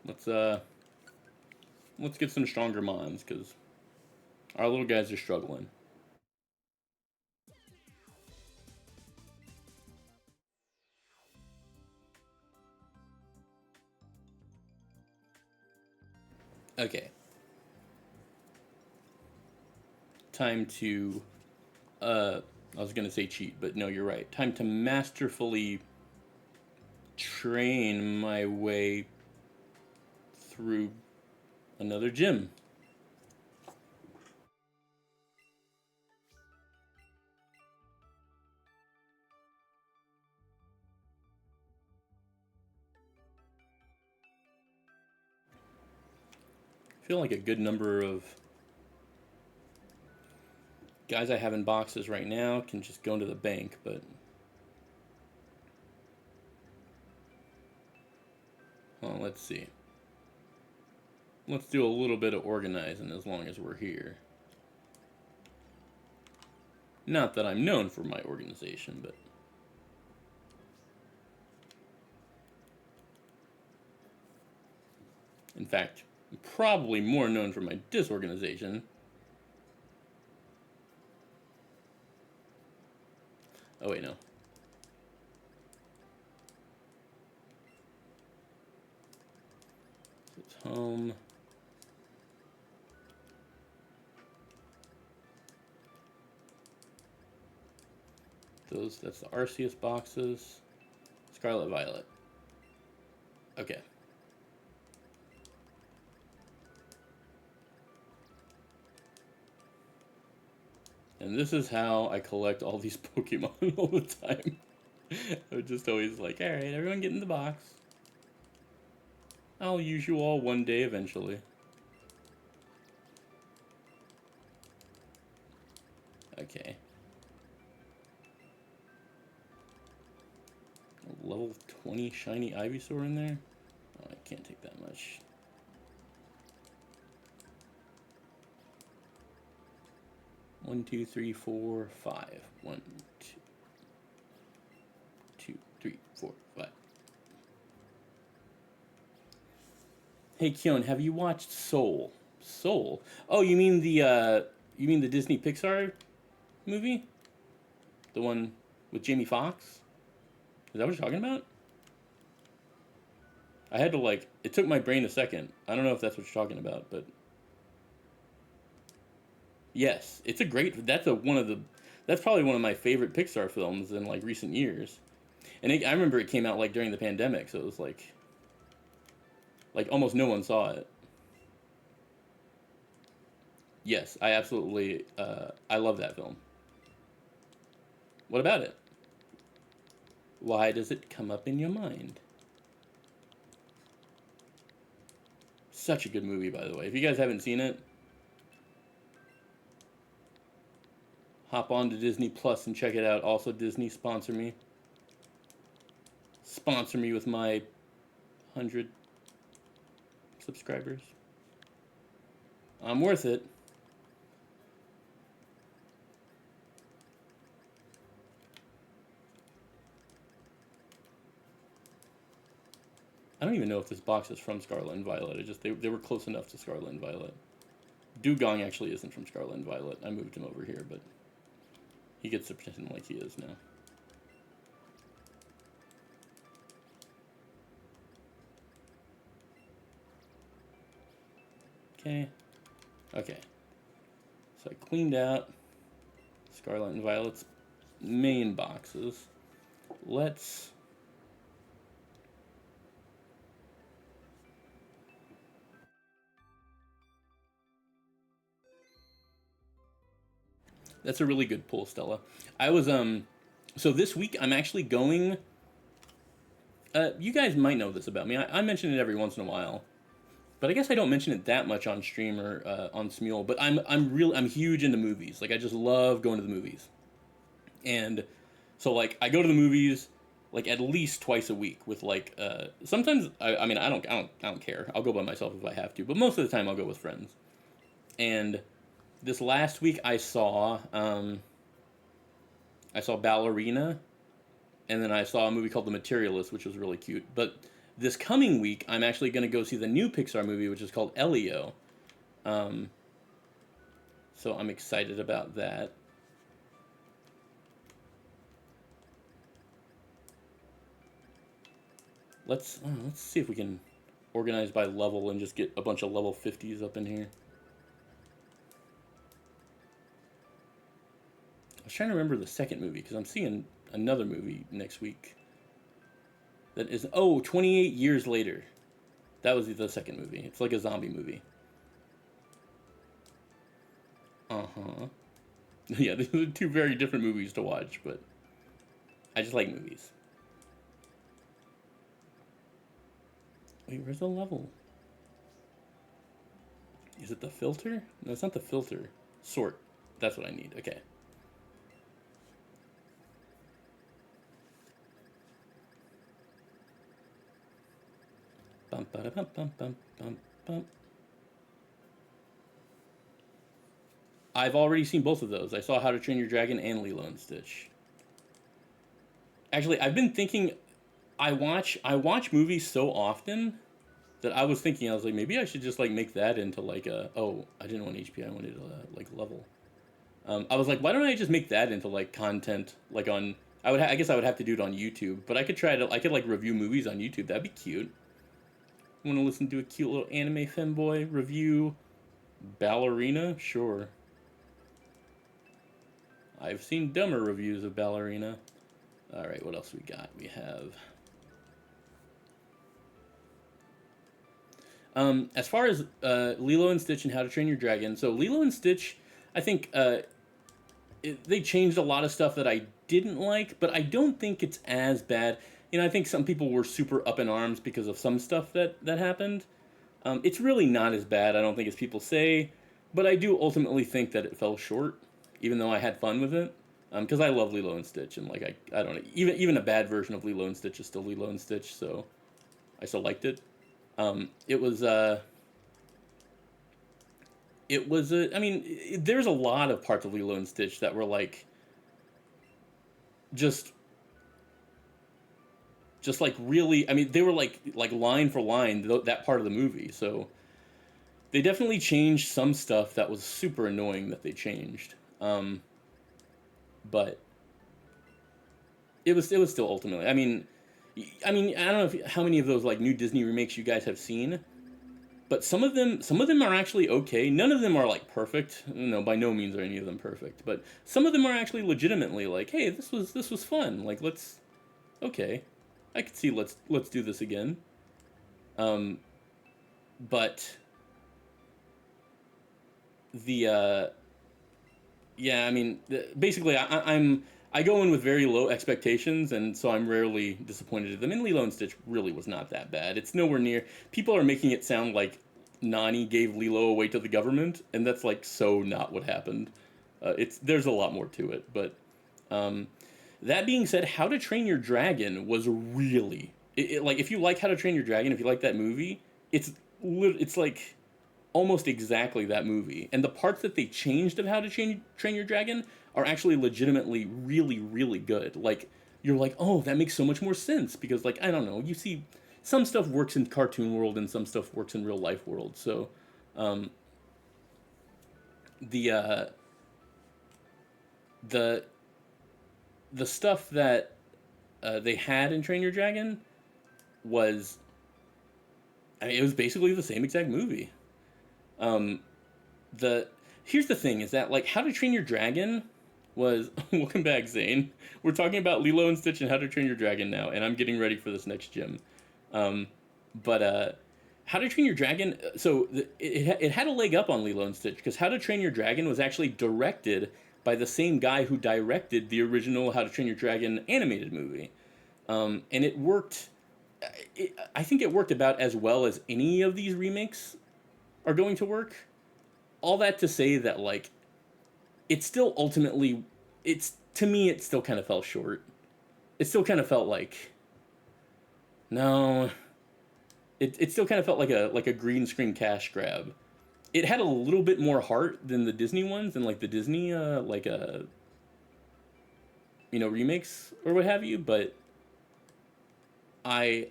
Let's let's get some stronger mons, because our little guys are struggling. Okay. Time to I was gonna say cheat, but no, you're right. Time to masterfully train my way through another gym. I feel like a good number of guys I have in boxes right now can just go into the bank, but well, let's see. Let's do a little bit of organizing as long as we're here. Not that I'm known for my organization, but in fact, I'm probably more known for my disorganization. Oh wait, no. It's home. That's the Arceus boxes. Scarlet Violet. Okay. And this is how I collect all these Pokemon all the time. I'm just always like, alright, everyone get in the box. I'll use you all one day eventually. Okay. A level 20 shiny Ivysaur in there? Oh, I can't take that much. One, two, three, four, five. One, two, three, four, five. Hey Kyon, have you watched Soul? Soul? Oh, you mean the Disney Pixar movie? The one with Jamie Foxx? Is that what you're talking about? I had to like, it took my brain a second. I don't know if that's what you're talking about, but yes, it's a great. That's probably one of my favorite Pixar films in like recent years. And I remember it came out like during the pandemic, so it was like almost no one saw it. Yes, I absolutely, I love that film. What about it? Why does it come up in your mind? Such a good movie, by the way. If you guys haven't seen it, hop on to Disney Plus and check it out. Also, Disney, sponsor me. Sponsor me with my 100 subscribers. I'm worth it. I don't even know if this box is from Scarlet and Violet. They were close enough to Scarlet and Violet. Dugong actually isn't from Scarlet and Violet. I moved him over here, but he gets to pretend like he is now. Okay. Okay. So I cleaned out Scarlet and Violet's main boxes. Let's That's a really good pull, Stella. I was so this week I'm actually going you guys might know this about me. I mention it every once in a while. But I guess I don't mention it that much on stream or on Smule. But I'm huge into movies. Like I just love going to the movies. And so like I go to the movies like at least twice a week with like sometimes I mean I don't care. I'll go by myself if I have to, but most of the time I'll go with friends. And this last week I saw Ballerina, and then I saw a movie called The Materialist, which was really cute. But this coming week, I'm actually going to go see the new Pixar movie, which is called Elio. Um, so I'm excited about that. Let's see if we can organize by level and just get a bunch of level 50s up in here. I was trying to remember the second movie because I'm seeing another movie next week. That is 28 years later. That was the second movie. It's like a zombie movie. Uh-huh. Yeah, these are two very different movies to watch, but I just like movies. Wait, where's the level? Is it the filter? No, it's not the filter. Sort. That's what I need. Okay. Bum, ba, bum, bum, bum, bum, bum. I've already seen both of those. I saw How to Train Your Dragon and Lilo and Stitch. Actually, I've been thinking I watch movies so often that I was thinking I was like maybe I should just like make that into like a I didn't want HP, I wanted like level. I was like, why don't I just make that into like content like on I guess I would have to do it on YouTube, but I could like review movies on YouTube. That'd be cute. Want to listen to a cute little anime femboy review Ballerina? Sure. I've seen dumber reviews of Ballerina. All right, what else we got? We have as far as Lilo and Stitch and How to Train Your Dragon. So Lilo and Stitch, I think they changed a lot of stuff that I didn't like, but I don't think it's as bad. You know, I think some people were super up in arms because of some stuff that happened. It's really not as bad, I don't think, as people say, but I do ultimately think that it fell short, even though I had fun with it. Because I love Lilo and Stitch, and like I don't know, even a bad version of Lilo and Stitch is still Lilo and Stitch, so I still liked it. It was I mean, there's a lot of parts of Lilo and Stitch that were like just like really, I mean, they were like line for line that part of the movie. So they definitely changed some stuff that was super annoying that they changed. But it was still ultimately. I mean, I don't know how many of those like new Disney remakes you guys have seen, but some of them are actually okay. None of them are like perfect. No, by no means are any of them perfect, but some of them are actually legitimately like, hey, this was fun. Like okay, I could see let's do this again. But the yeah, I mean, basically, I go in with very low expectations, and so I'm rarely disappointed at them. And Lilo and Stitch really was not that bad. It's nowhere near. People are making it sound like Nani gave Lilo away to the government, and that's like so not what happened. There's a lot more to it, but that being said, How to Train Your Dragon was really like if you like How to Train Your Dragon, if you like that movie, it's like almost exactly that movie. And the parts that they changed of How to Train Your Dragon are actually legitimately really, really good. Like, you're like, oh, that makes so much more sense. Because, like, I don't know, you see, some stuff works in cartoon world and some stuff works in real life world. So, the, uh, the, the stuff that they had in Train Your Dragon was, I mean, it was basically the same exact movie. The Here's the thing is that like How to Train Your Dragon was welcome back, Zane. We're talking about Lilo and Stitch and How to Train Your Dragon now, and I'm getting ready for this next gym. But How to Train Your Dragon, so it had a leg up on Lilo and Stitch because How to Train Your Dragon was actually directed by the same guy who directed the original How to Train Your Dragon animated movie, and it worked. I think it worked about as well as any of these remakes are going to work. All that to say that like it's still ultimately it's to me it still kind of fell short. It still kind of felt like no. It still kind of felt like a green screen cash grab. It had a little bit more heart than the Disney ones and like the Disney remakes or what have you, but I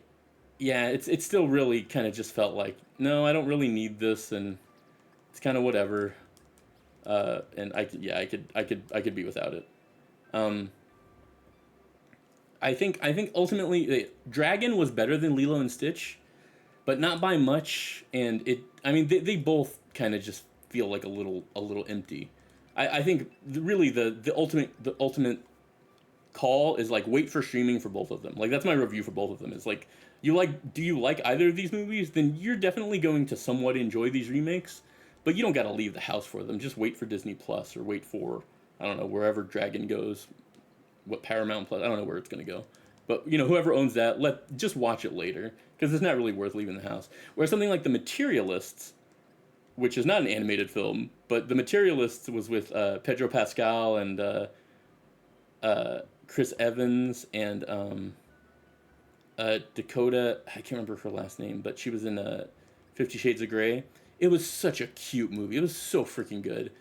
yeah, it's still really kind of just felt like, no, I don't really need this, and it's kind of whatever. And yeah, I could be without it. Um, I think ultimately Dragon was better than Lilo and Stitch, but not by much. And I mean, they both kind of just feel like a little empty. I think really the ultimate call is like wait for streaming for both of them. Like that's my review for both of them. It's like do you like either of these movies? Then you're definitely going to somewhat enjoy these remakes, but you don't got to leave the house for them. Just wait for Disney Plus or wait for I don't know wherever Dragon goes, what Paramount Plus. I don't know where it's gonna go, but whoever owns that, just watch it later because it's not really worth leaving the house. Whereas something like The Materialists, which is not an animated film, but The Materialists was with Pedro Pascal and Chris Evans and Dakota. I can't remember her last name, but she was in 50 Shades of Grey. It was such a cute movie. It was so freaking good.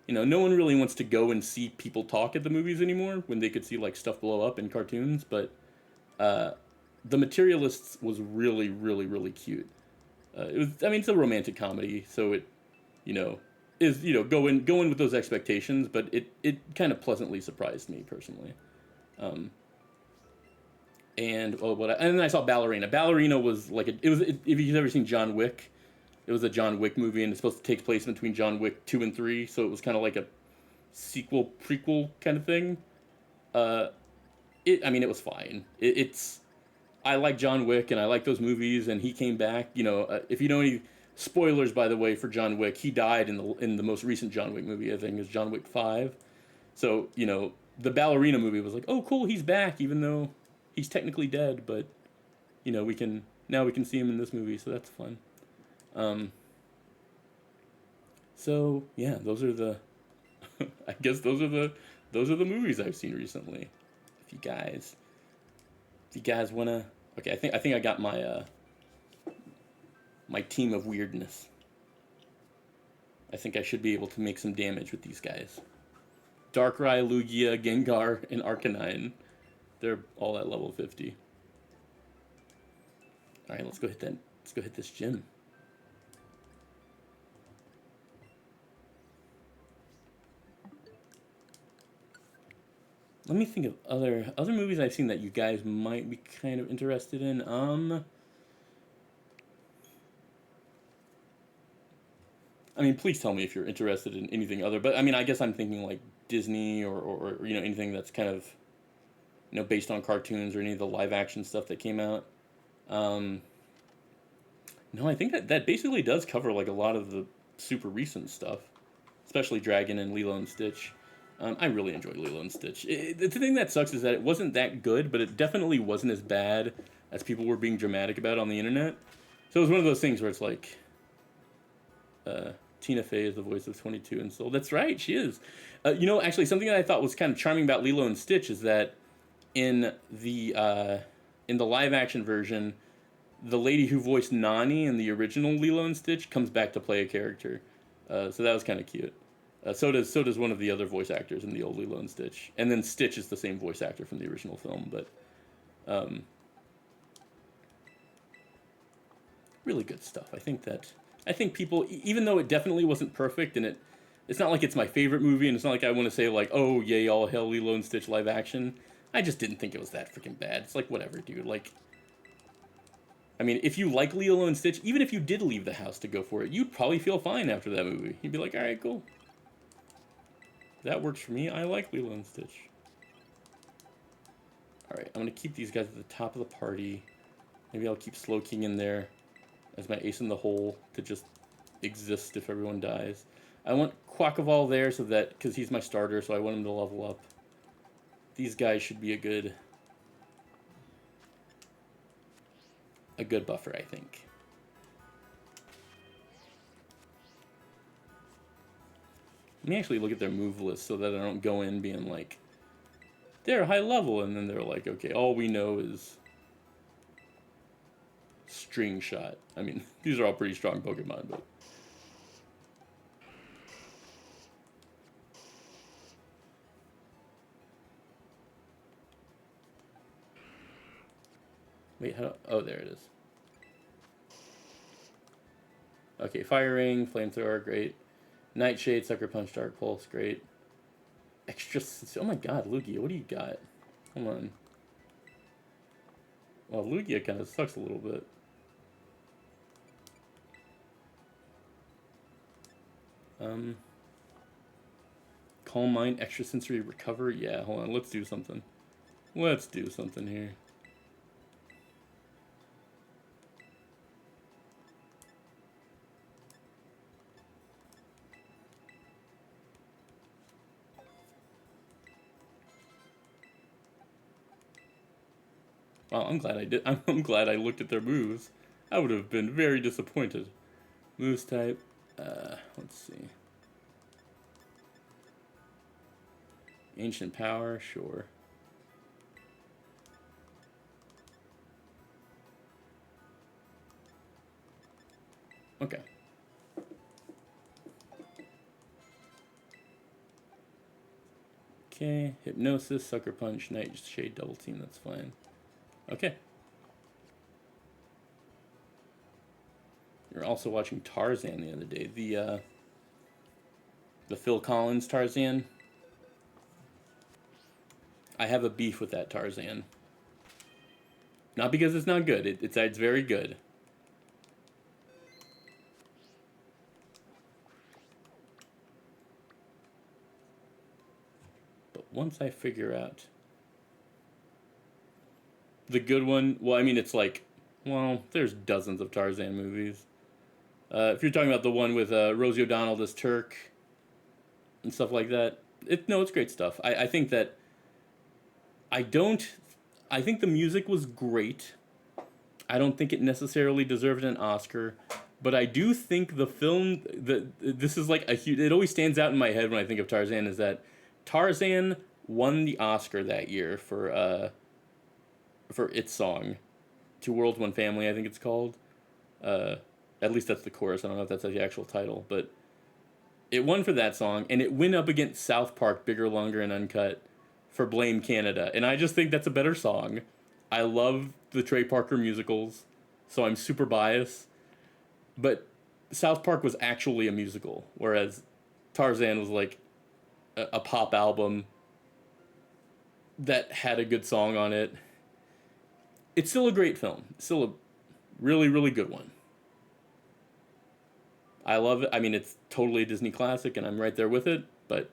No one really wants to go and see people talk at the movies anymore when they could see like stuff blow up in cartoons. But uh, The Materialists was really, really, really cute. It was. I mean, it's a romantic comedy, so it, you know, is go in with those expectations. But it kind of pleasantly surprised me personally. Um, and then I saw Ballerina. Ballerina was like if you've ever seen John Wick, it was a John Wick movie, and it's supposed to take place between John Wick 2 and 3, so it was kind of like a sequel prequel kind of thing. Uh, I mean, it was fine. It's I like John Wick, and I like those movies, and he came back. If you know any spoilers, by the way, for John Wick, he died in the most recent John Wick movie. I think is John Wick 5. So the Ballerina movie was like, oh cool, he's back, even though he's technically dead, but we can see him in this movie, so that's fun. Um, so yeah, those are the I guess those are the movies I've seen recently. If you guys if you guys wanna okay, I think I got my team of weirdness. I think I should be able to make some damage with these guys. Darkrai, Lugia, Gengar, and Arcanine. They're all at level 50. All right, let's go hit that. Let's go hit this gym. Let me think of other movies I've seen that you guys might be kind of interested in. I mean, please tell me if you're interested in anything other. But I mean, I guess I'm thinking like Disney or anything that's kind of based on cartoons or any of the live action stuff that came out. Um, no, I think that basically does cover like a lot of the super recent stuff, especially Dragon and Lilo and Stitch. I really enjoy Lilo and Stitch. The thing that sucks is that it wasn't that good, but it definitely wasn't as bad as people were being dramatic about on the internet. So it was one of those things where it's like, uh, Tina Fey is the voice of 22 and Soul. That's right, she is. Actually, something that I thought was kind of charming about Lilo and Stitch is that in the uh, in the live action version, the lady who voiced Nani in the original Lilo and Stitch comes back to play a character. So that was kind of cute. So does one of the other voice actors in the old Lilo and Stitch, and then Stitch is the same voice actor from the original film. But um, really good stuff. I think people, even though it definitely wasn't perfect, and it's not like it's my favorite movie, and it's not like I want to say like, oh yay, all hell Lilo and Stitch live action. I just didn't think it was that freaking bad. It's like whatever, dude. Like, I mean, if you like Lilo and Stitch, even if you did leave the house to go for it, you'd probably feel fine after that movie. You'd be like, all right, cool. That works for me. I like Lilo and Stitch. All right, I'm gonna keep these guys at the top of the party. Maybe I'll keep Slow King in there as my ace in the hole to just exist if everyone dies. I want Quackaball there so that because he's my starter, so I want him to level up. These guys should be a good buffer, I think. Let me actually look at their move list so that I don't go in being like, they're high level, and then they're like, okay, all we know is String Shot. I mean, these are all pretty strong Pokemon, but... Wait, how... Oh, there it is. Okay, Fire Ring, Flamethrower, great. Nightshade, Sucker Punch, Dark Pulse, great. Extra... Oh my god, Lugia, what do you got? Come on. Well, Lugia kind of sucks a little bit. Calm Mind, Extrasensory Recover? Yeah, hold on, let's do something. Let's do something here. Well, I'm glad I did. I'm glad I looked at their moves. I would have been very disappointed. Moves type. Let's see. Ancient Power, sure. Okay. Okay, Hypnosis, Sucker Punch, Nightshade, Double Team, that's fine. Okay. You're also watching Tarzan the other day. The Phil Collins Tarzan. I have a beef with that Tarzan. Not because it's not good. It's very good. But once I figure out the good one, well, I mean, it's like, well, there's dozens of Tarzan movies. If you're talking about the one with Rosie O'Donnell as Turk and stuff like that, it's great stuff. I think that I think the music was great. I don't think it necessarily deserved an Oscar, but I do think the film this is like a huge. It always stands out in my head when I think of Tarzan is that Tarzan won the Oscar that year for its song, Two Worlds, One Family, I think it's called. At least that's the chorus. I don't know if that's the actual title, but it won for that song, and it went up against South Park, Bigger, Longer, and Uncut for Blame Canada. And I just think that's a better song. I love the Trey Parker musicals, so I'm super biased. But South Park was actually a musical, whereas Tarzan was like a pop album that had a good song on it. It's still a great film. It's still a really, really good one. I love it. I mean, it's totally a Disney classic, and I'm right there with it, but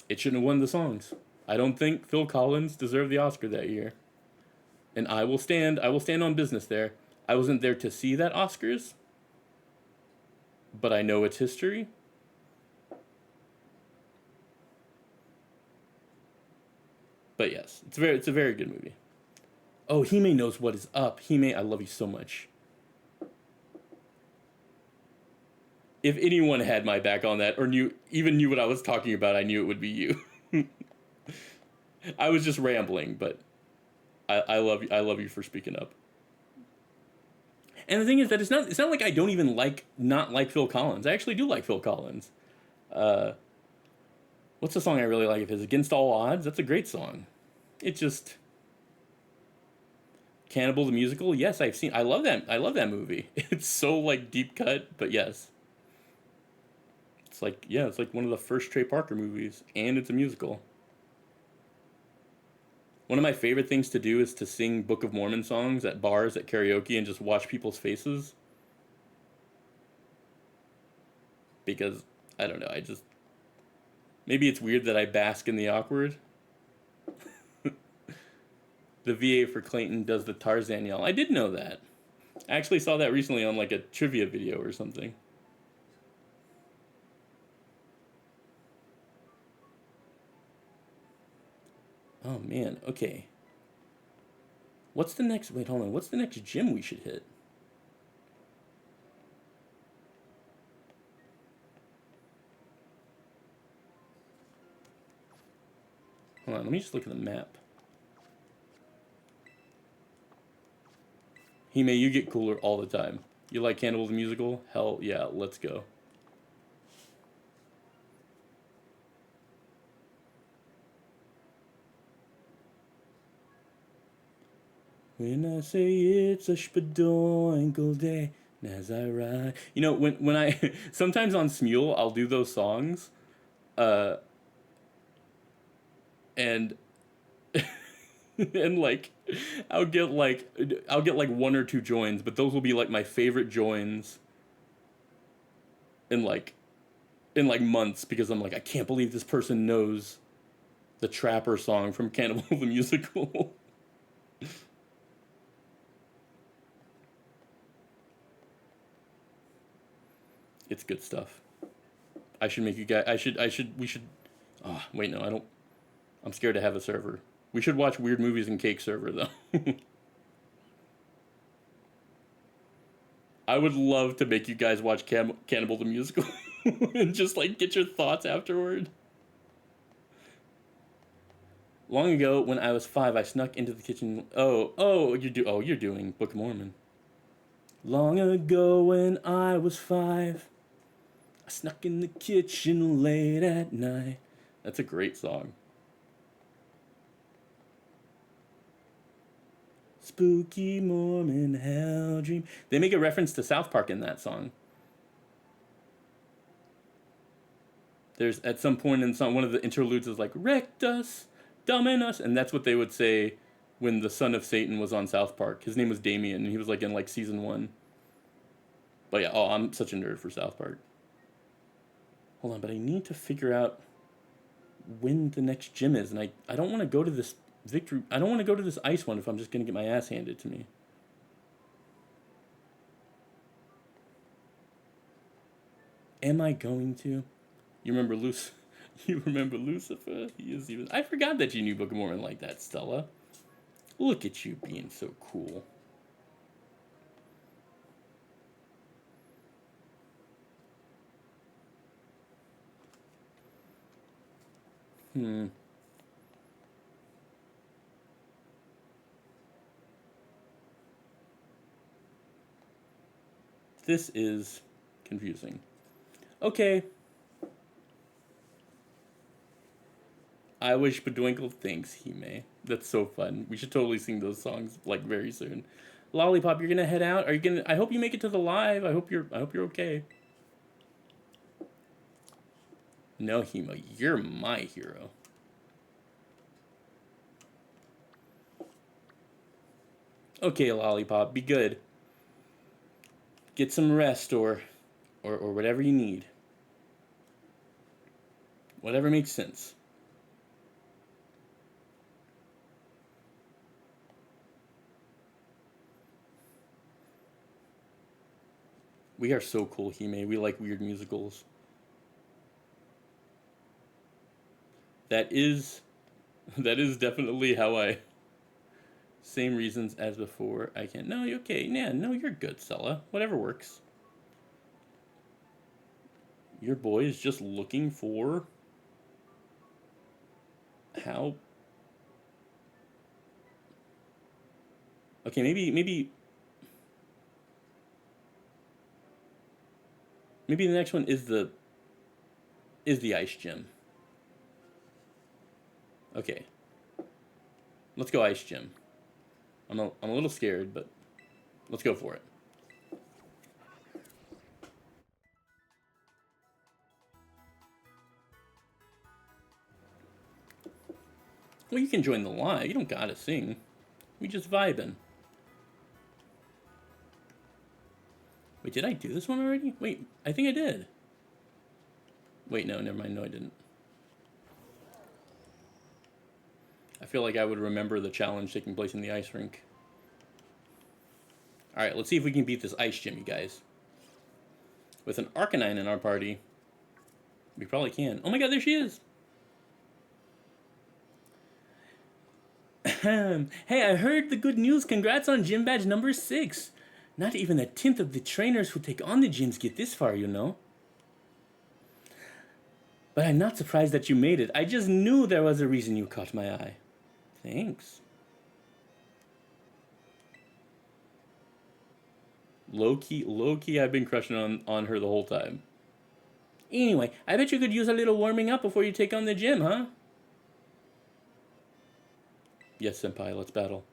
it shouldn't have won the songs. I don't think Phil Collins deserved the Oscar that year. And I will stand on business there. I wasn't there to see that Oscars, but I know its history. But yes, it's a very good movie. Oh, Hime knows what is up. Hime, I love you so much. If anyone had my back on that, or knew what I was talking about, I knew it would be you. I was just rambling, but I love you. I love you for speaking up. And the thing is that it's not like I don't even not like Phil Collins. I actually do like Phil Collins. What's the song I really like of his? Against All Odds. That's a great song. It just Cannibal the Musical. Yes, I've seen. I love that. I love that movie. It's so like deep cut, but yes. It's like one of the first Trey Parker movies, and it's a musical. One of my favorite things to do is to sing Book of Mormon songs at bars, at karaoke, and just watch people's faces. Because, I don't know, maybe it's weird that I bask in the awkward. The VA for Clayton does the Tarzan yell. I did know that. I actually saw that recently on like a trivia video or something. Oh man, okay. What's the next, wait, hold on. What's the next gym we should hit? Hold on, let me just look at the map. Hime, you get cooler all the time. You like Cannibal the Musical? Hell yeah, let's go. When I say it's a spadoinkle day, and as I ride. You know, when I sometimes on Smule I'll do those songs, uh, and and like I'll get like one or two joins, but those will be like my favorite joins in like months because I'm like I can't believe this person knows the Trapper song from Cannibal the Musical. It's good stuff. I should make you guys. We should. Oh, wait, no, I don't. I'm scared to have a server. We should watch Weird Movies and Cake server though. I would love to make you guys watch Cannibal the Musical and just like get your thoughts afterward. Long ago, when I was 5, I snuck into the kitchen. You're doing Book of Mormon. Long ago, when I was 5, I snuck in the kitchen late at night. That's a great song. Spooky Mormon hell dream. They make a reference to South Park in that song. There's at some point in one of the interludes is like Rectus, Dominus, and that's what they would say when the son of Satan was on South Park. His name was Damien, and he was like in like season 1. But yeah, I'm such a nerd for South Park. Hold on, but I need to figure out when the next gym is, and I don't want to go to this victory. I don't want to go to this ice one if I'm just gonna get my ass handed to me. Am I going to? You remember You remember Lucifer? He is even. I forgot that you knew Book of Mormon like that, Stella. Look at you being so cool. This is confusing. Okay. I wish Bedwinkle thinks he may. That's so fun. We should totally sing those songs like very soon. Lollipop, you're gonna head out? Are you gonna I hope you make it to the live. I hope you're okay. No, Hemo, you're my hero. Okay, Lollipop, be good. Get some rest or whatever you need. Whatever makes sense. We are so cool, Hime. We like weird musicals. That is definitely how I. Same reasons as before. I can't. No, you're okay. Yeah, no, you're good, Stella. Whatever works. Your boy is just looking for how. Okay, maybe the next one is the ice gym. Okay. Let's go ice gym. I'm a little scared, but let's go for it. Well, you can join the live. You don't gotta sing. We just vibing. Wait, did I do this one already? Wait, I think I did. Wait, no, never mind. No, I didn't. I feel like I would remember the challenge taking place in the ice rink. Alright, let's see if we can beat this ice gym, you guys. With an Arcanine in our party, we probably can. Oh my god, there she is! Hey, I heard the good news. Congrats on gym badge number 6. Not even a tenth of the trainers who take on the gyms get this far, you know. But I'm not surprised that you made it. I just knew there was a reason you caught my eye. Thanks. Low-key, I've been crushing on her the whole time. Anyway, I bet you could use a little warming up before you take on the gym, huh? Yes, Senpai, let's battle.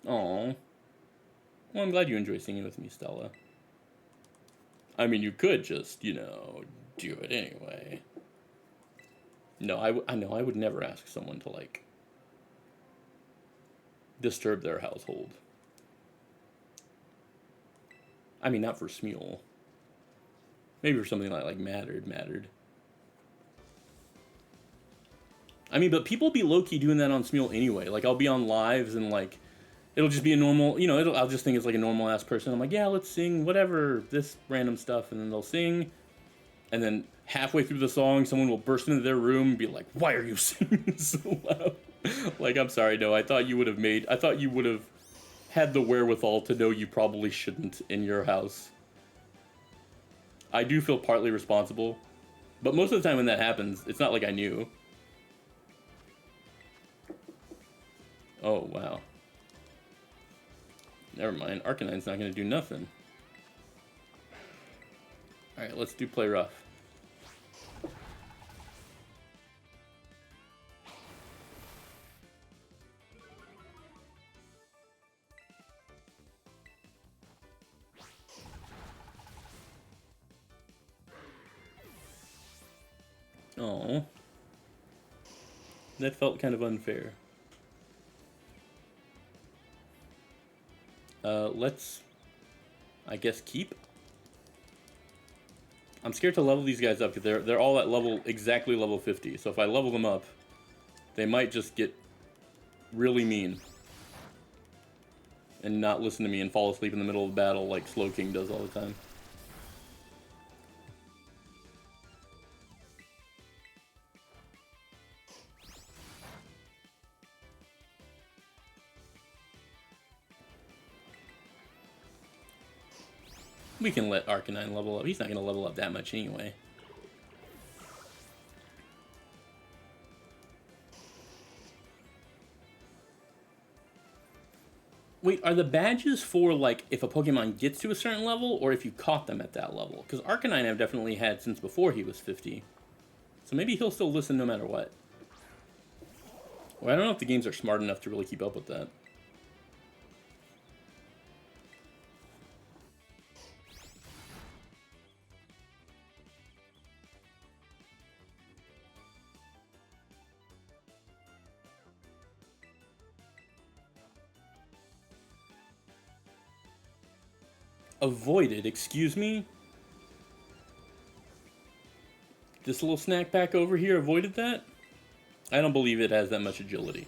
Oh. Well, I'm glad you enjoy singing with me, Stella. I mean, you could just, you know, do it anyway. No, I know I would never ask someone to, like, disturb their household. I mean, not for Smule. Maybe for something like mattered. I mean, but people be low-key doing that on Smule anyway. Like, I'll be on lives and, like, it'll just be a normal, you know, I'll just think it's like a normal-ass person. I'm like, yeah, let's sing whatever, this random stuff. And then they'll sing. And then halfway through the song, someone will burst into their room and be like, why are you singing so loud? Like, I'm sorry, no, I thought you would have had the wherewithal to know you probably shouldn't in your house. I do feel partly responsible. But most of the time when that happens, it's not like I knew. Oh, wow. Never mind. Arcanine's not going to do nothing. Alright, let's do play rough. Oh. That felt kind of unfair. Let's, I guess, keep. I'm scared to level these guys up because they're all at exactly level 50. So if I level them up, they might just get really mean and not listen to me and fall asleep in the middle of battle like Slow King does all the time. We can let Arcanine level up. He's not going to level up that much anyway. Wait, are the badges for, like, if a Pokemon gets to a certain level, or if you caught them at that level? Because Arcanine I've definitely had since before he was 50. So maybe he'll still listen no matter what. Well, I don't know if the games are smart enough to really keep up with that. Avoided, excuse me? This little snack pack over here avoided that? I don't believe it has that much agility.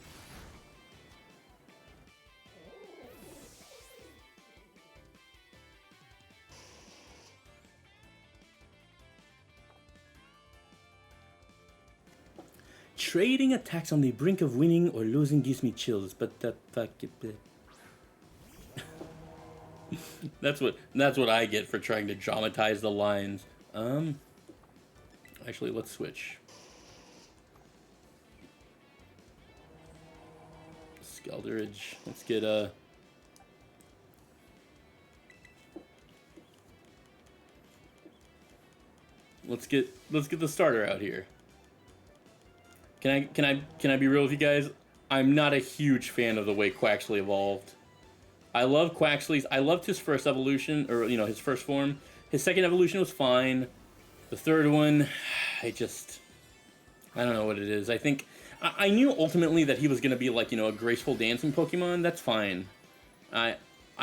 Trading attacks on the brink of winning or losing gives me chills, but that fuck it. That's what I get for trying to dramatize the lines. Actually, let's switch. Skeldridge. Let's get Let's get the starter out here. Can I be real with you guys? I'm not a huge fan of the way Quaxley evolved. I love Quaxley's. I loved his first evolution, or, you know, his first form. His second evolution was fine. The third one, I don't know what it is. I think, I knew ultimately that he was going to be, like, you know, a graceful dancing Pokemon. That's fine. I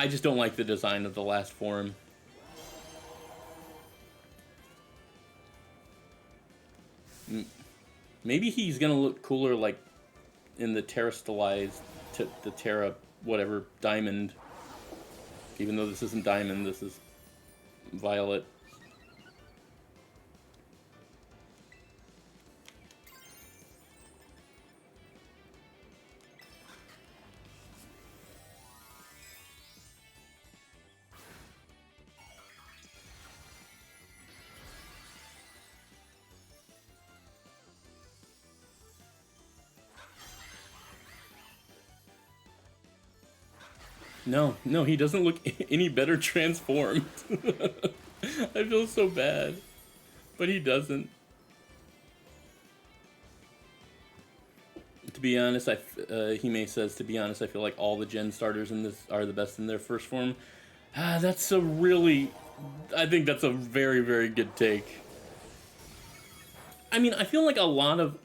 just don't like the design of the last form. Maybe he's going to look cooler, like, in the Terra Stylized, the Terra whatever, Diamond. Even though this isn't Diamond, this is Violet. No, he doesn't look any better transformed. I feel so bad. But he doesn't. To be honest, Hime says, to be honest, I feel like all the gen starters in this are the best in their first form. That's a really... I think that's a very, very good take. I mean, I feel like a lot of,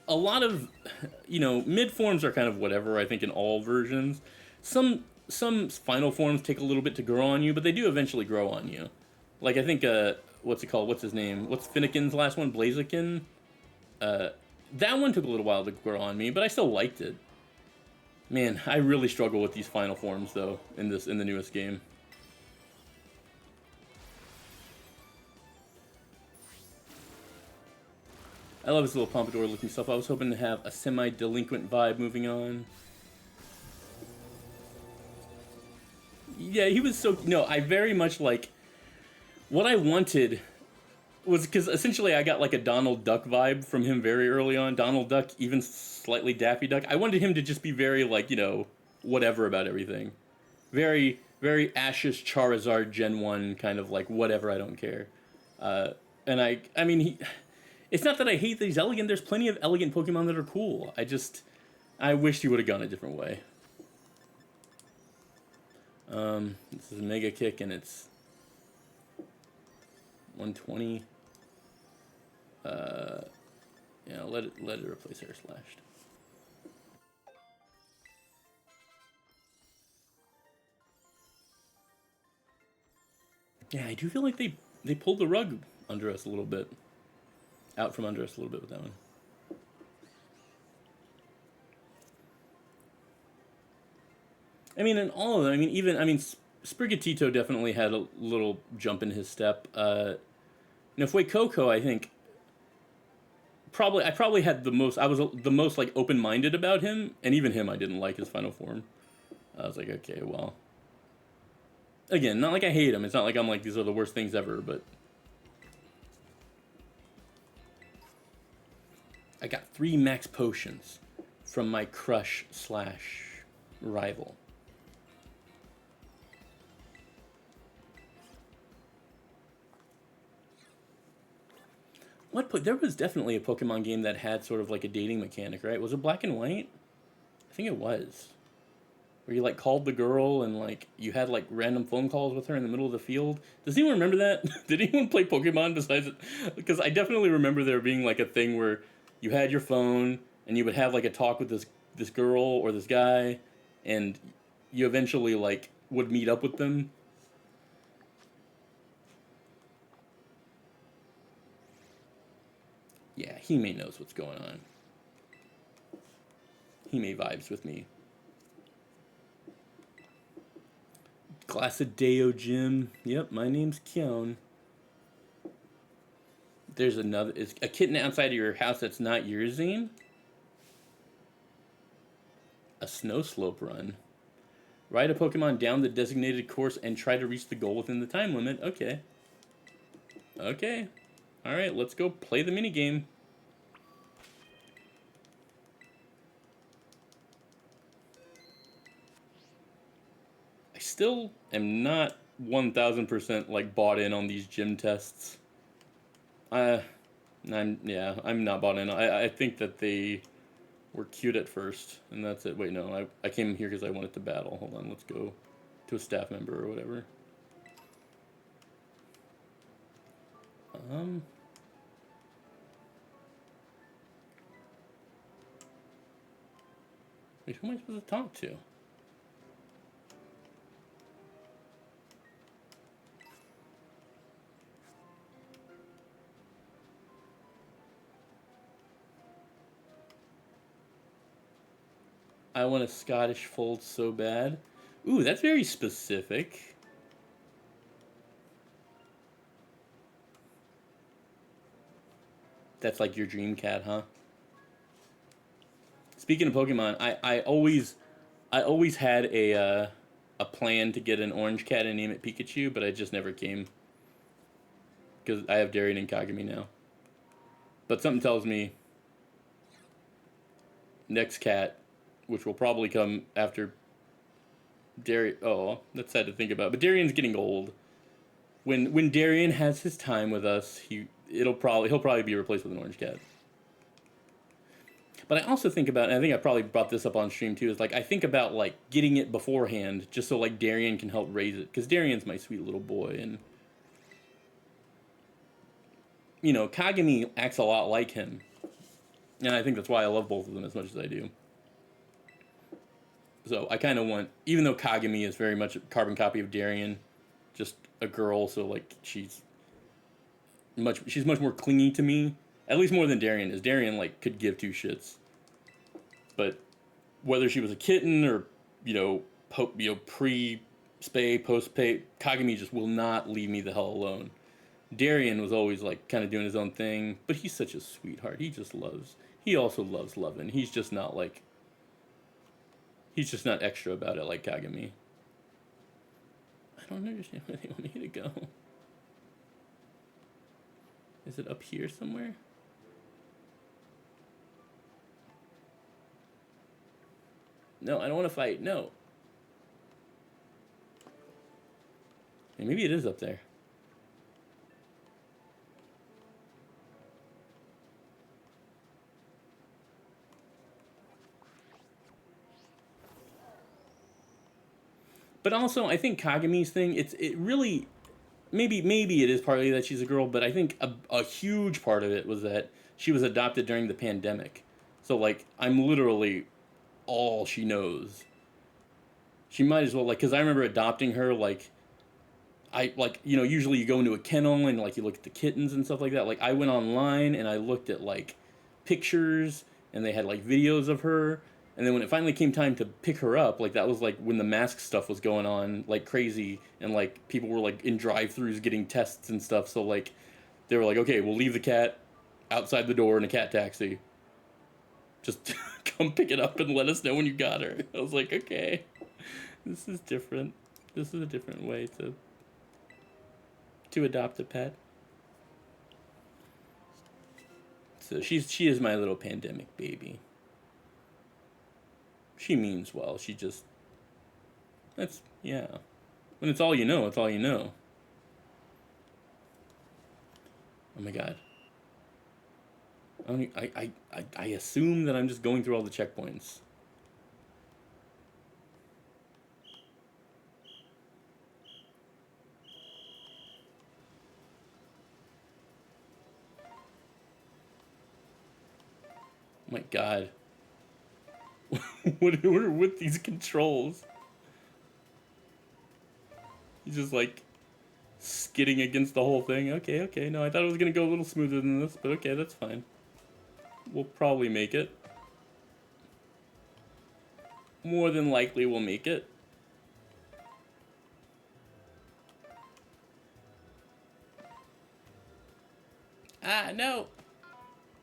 you know, mid forms are kind of whatever, I think, in all versions. Some final forms take a little bit to grow on you, but they do eventually grow on you. Like, I think, what's it called? What's his name? What's Finnegan's last one? Blaziken? That one took a little while to grow on me, but I still liked it. Man, I really struggle with these final forms, though, in the newest game. I love his little pompadour-looking stuff. I was hoping to have a semi-delinquent vibe moving on. Yeah, he was so... No, I very much, like... What I wanted was... Because essentially I got, like, a Donald Duck vibe from him very early on. Donald Duck, even slightly Daffy Duck. I wanted him to just be very, like, you know, whatever about everything. Very, very Ashes Charizard Gen 1 kind of, like, whatever, I don't care. And I mean, he... It's not that I hate that he's elegant. There's plenty of elegant Pokemon that are cool. I wished he would have gone a different way. This is a Mega Kick, and it's 120. Yeah, let it replace Air Slashed. Yeah, I do feel like they pulled the rug under us a little bit. Out from under us a little bit with that one. I mean, in all of them, Sprigatito definitely had a little jump in his step. Fuecoco, I think, I probably had the most, I was the most, like, open-minded about him, and even him I didn't like his final form. I was like, okay, well. Again, not like I hate him. It's not like I'm like, these are the worst things ever, but... I got 3 max potions from my crush / rival. There was definitely a Pokemon game that had sort of like a dating mechanic, right? Was it Black and White? I think it was. Where you, like, called the girl and, like, you had, like, random phone calls with her in the middle of the field. Does anyone remember that? Did anyone play Pokemon besides it? Because I definitely remember there being, like, a thing where you had your phone, and you would have, like, a talk with this girl or this guy, and you eventually, like, would meet up with them. Yeah, Hime knows what's going on. Hime vibes with me. Glassadeo Gym. Yep, my name's Kyon. There's another... Is a kitten outside of your house that's not yours, Zane? A snow slope run. Ride a Pokemon down the designated course and try to reach the goal within the time limit. Okay. Okay. Alright, let's go play the minigame. I still am not 1000% like bought in on these gym tests. I'm not bought in. I think that they were cute at first, and that's it. Wait, no, I came here because I wanted to battle. Hold on, let's go to a staff member or whatever. Wait, who am I supposed to talk to? I want a Scottish fold so bad. Ooh, that's very specific. That's like your dream cat, huh? Speaking of Pokemon, I always had a plan to get an orange cat and name it Pikachu, but I just never came. Because I have Darien and Kagami now. But something tells me next cat, which will probably come after Darien. Oh, that's sad to think about. But Darien's getting old. When Darien has his time with us, he'll probably be replaced with an orange cat. But I also think about, and I think I probably brought this up on stream too, is like I think about like getting it beforehand just so like Darian can help raise it. Because Darian's my sweet little boy, and you know, Kagami acts a lot like him. And I think that's why I love both of them as much as I do. So I kind of want, even though Kagami is very much a carbon copy of Darian, just a girl, so like she's much more clingy to me, at least more than Darian is. Darian like could give two shits, but whether she was a kitten or pre-spay, post-pay, Kagami just will not leave me the hell alone. Darian was always like kind of doing his own thing, but he's such a sweetheart. He also loves loving. He's just not extra about it like Kagami. I don't understand where they want me to go. Is it up here somewhere? No, I don't want to fight. No. Hey, maybe it is up there. But also, I think Kagami's thing, it really, maybe it is partly that she's a girl, but I think a huge part of it was that she was adopted during the pandemic. So, like, I'm literally all she knows. She might as well, like, because I remember adopting her, like, usually you go into a kennel and, like, you look at the kittens and stuff like that. Like, I went online and I looked at, like, pictures, and they had, like, videos of her. And then when it finally came time to pick her up, like, that was, like, when the mask stuff was going on, like, crazy. And, like, people were, like, in drive-thrus getting tests and stuff. So, like, they were like, okay, we'll leave the cat outside the door in a cat taxi. Just come pick it up and let us know when you got her. I was like, okay, this is different. This is a different way to adopt a pet. So she is my little pandemic baby. She means well. Yeah. When it's all you know, it's all you know. Oh my god. I assume that I'm just going through all the checkpoints. Oh my god. What are with these controls? He's just like skidding against the whole thing. Okay. No, I thought it was gonna go a little smoother than this, but okay, that's fine. We'll probably make it. More than likely we'll make it. Ah, no!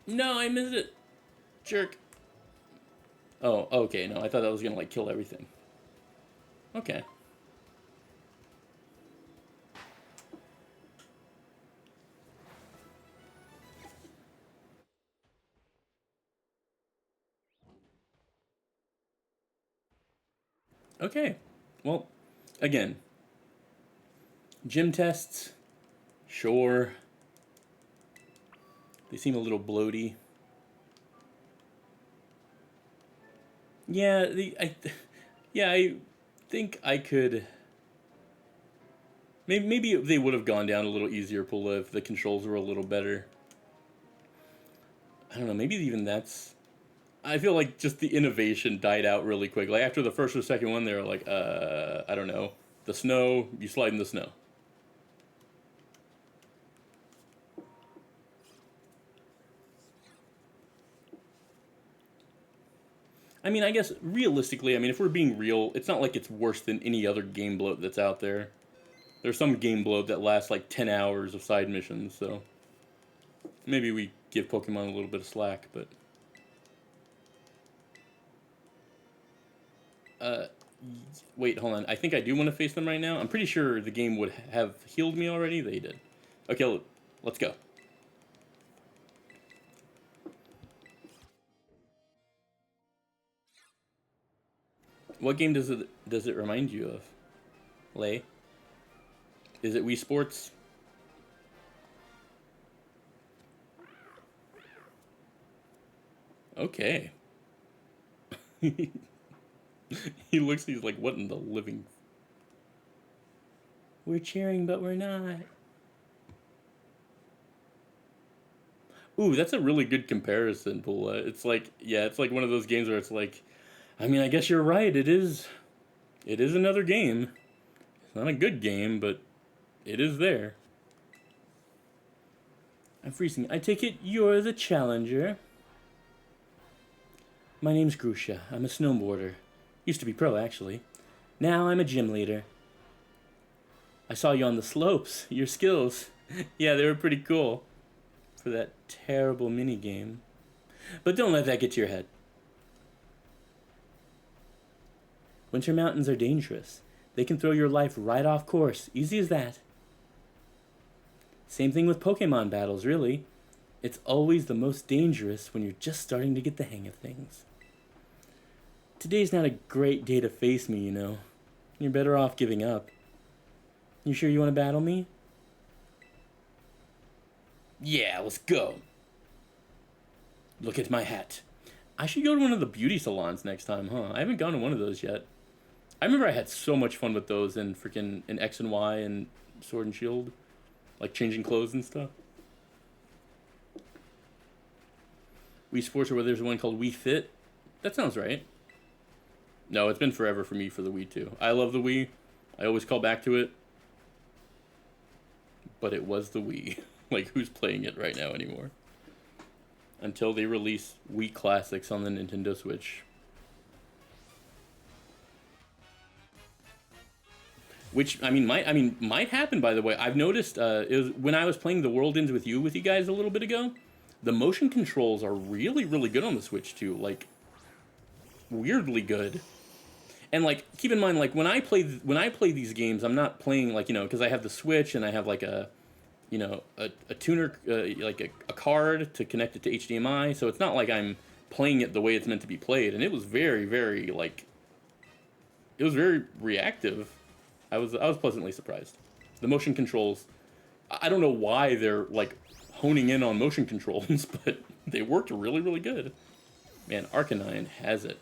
No, I missed it! Jerk. Oh, okay, no, I thought that was gonna, like, kill everything. Okay. Okay. Well, again, gym tests, sure. They seem a little bloaty. Yeah, I think I could. Maybe they would have gone down a little easier pull if the controls were a little better. I don't know. Maybe even that's. I feel like just the innovation died out really quick. Like after the first or second one, they were like, I don't know, the snow. You slide in the snow. I mean, I guess realistically, I mean, if we're being real, it's not like it's worse than any other game bloat that's out there. There's some game bloat that lasts like 10 hours of side missions, so maybe we give Pokemon a little bit of slack, but wait, hold on. I think I do want to face them right now. I'm pretty sure the game would have healed me already. They did. Okay, let's go. What game does it remind you of? Lay? Is it Wii Sports? Okay. He's like, what in the living... We're cheering, but we're not. Ooh, that's a really good comparison, Pula. It's like, yeah, it's like one of those games where it's like, I mean, I guess you're right. It is another game. It's not a good game, but it is there. I'm freezing. I take it you're the challenger. My name's Grusha. I'm a snowboarder. Used to be pro, actually. Now I'm a gym leader. I saw you on the slopes. Your skills. Yeah, they were pretty cool. For that terrible minigame. But don't let that get to your head. Winter mountains are dangerous. They can throw your life right off course. Easy as that. Same thing with Pokemon battles, really. It's always the most dangerous when you're just starting to get the hang of things. Today's not a great day to face me, you know. You're better off giving up. You sure you want to battle me? Yeah, let's go. Look at my hat. I should go to one of the beauty salons next time, huh? I haven't gone to one of those yet. I remember I had so much fun with those in freaking in X and Y and Sword and Shield. Like changing clothes and stuff. Wii Sports, or whether there's one called Wii Fit. That sounds right. No, it's been forever for me for the Wii too. I love the Wii. I always call back to it. But it was the Wii. Like, who's playing it right now anymore? Until they release Wii Classics on the Nintendo Switch. Which, might happen, by the way. I've noticed, it was when I was playing The World Ends With You guys a little bit ago, the motion controls are really, really good on the Switch, too. Like, weirdly good. And, like, keep in mind, like, when I play these games, I'm not playing, like, you know, because I have the Switch, and I have, like, a tuner, like, a card to connect it to HDMI, so it's not like I'm playing it the way it's meant to be played, and it was very, very, like, it was very reactive. I was pleasantly surprised. The motion controls, I don't know why they're like honing in on motion controls, but they worked really, really good. Man, Arcanine has it.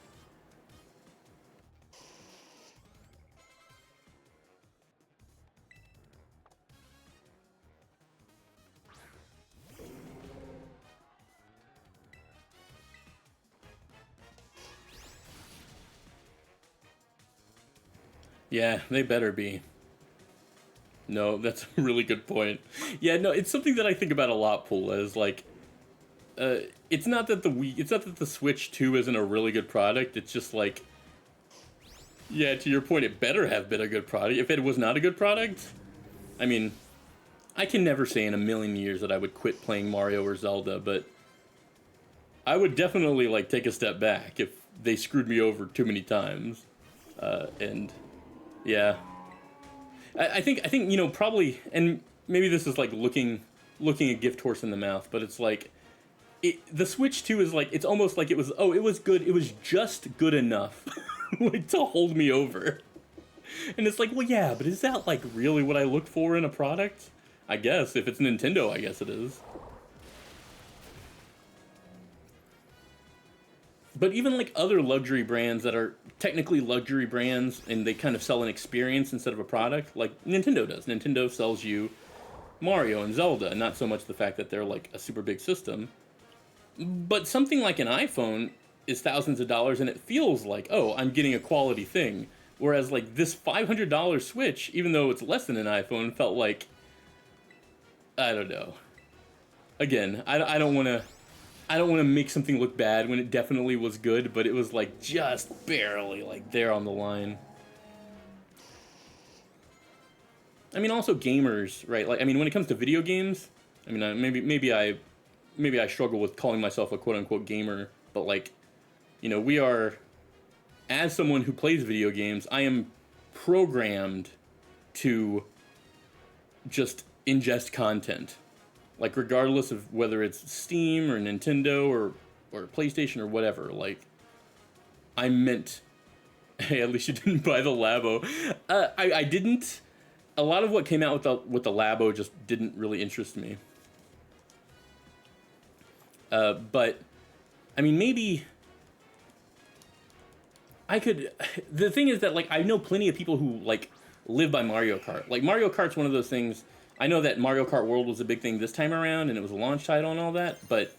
Yeah, they better be. No, that's a really good point. Yeah, no, it's something that I think about a lot, Pula, is like, it's not that the Switch 2 isn't a really good product, it's just like, yeah, to your point, it better have been a good product. If it was not a good product, I mean, I can never say in a million years that I would quit playing Mario or Zelda, but I would definitely, like, take a step back if they screwed me over too many times. And, yeah. I think you know, probably, and maybe this is like looking a gift horse in the mouth, but it's like the Switch 2 is like, it's almost like it was good, it was just good enough like to hold me over. And it's like, well, yeah, but is that like really what I look for in a product? I guess if it's Nintendo, I guess it is. But even like other luxury brands that are technically luxury brands and they kind of sell an experience instead of a product, like Nintendo does. Nintendo sells you Mario and Zelda, and not so much the fact that they're like a super big system. But something like an iPhone is thousands of dollars and it feels like, oh, I'm getting a quality thing. Whereas like this $500 Switch, even though it's less than an iPhone, felt like, I don't know. Again, I don't want to make something look bad when it definitely was good, but it was like just barely like there on the line. I mean, also gamers, right? Like, I mean, when it comes to video games, I mean, maybe I struggle with calling myself a quote unquote gamer, but like, you know, we are, as someone who plays video games, I am programmed to just ingest content. Like, regardless of whether it's Steam or Nintendo or PlayStation or whatever, like, I'm meant... Hey, at least you didn't buy the Labo. I didn't. A lot of what came out with the Labo just didn't really interest me. But I mean, maybe I could. The thing is that, like, I know plenty of people who, like, live by Mario Kart. Like, Mario Kart's one of those things. I know that Mario Kart World was a big thing this time around, and it was a launch title and all that, but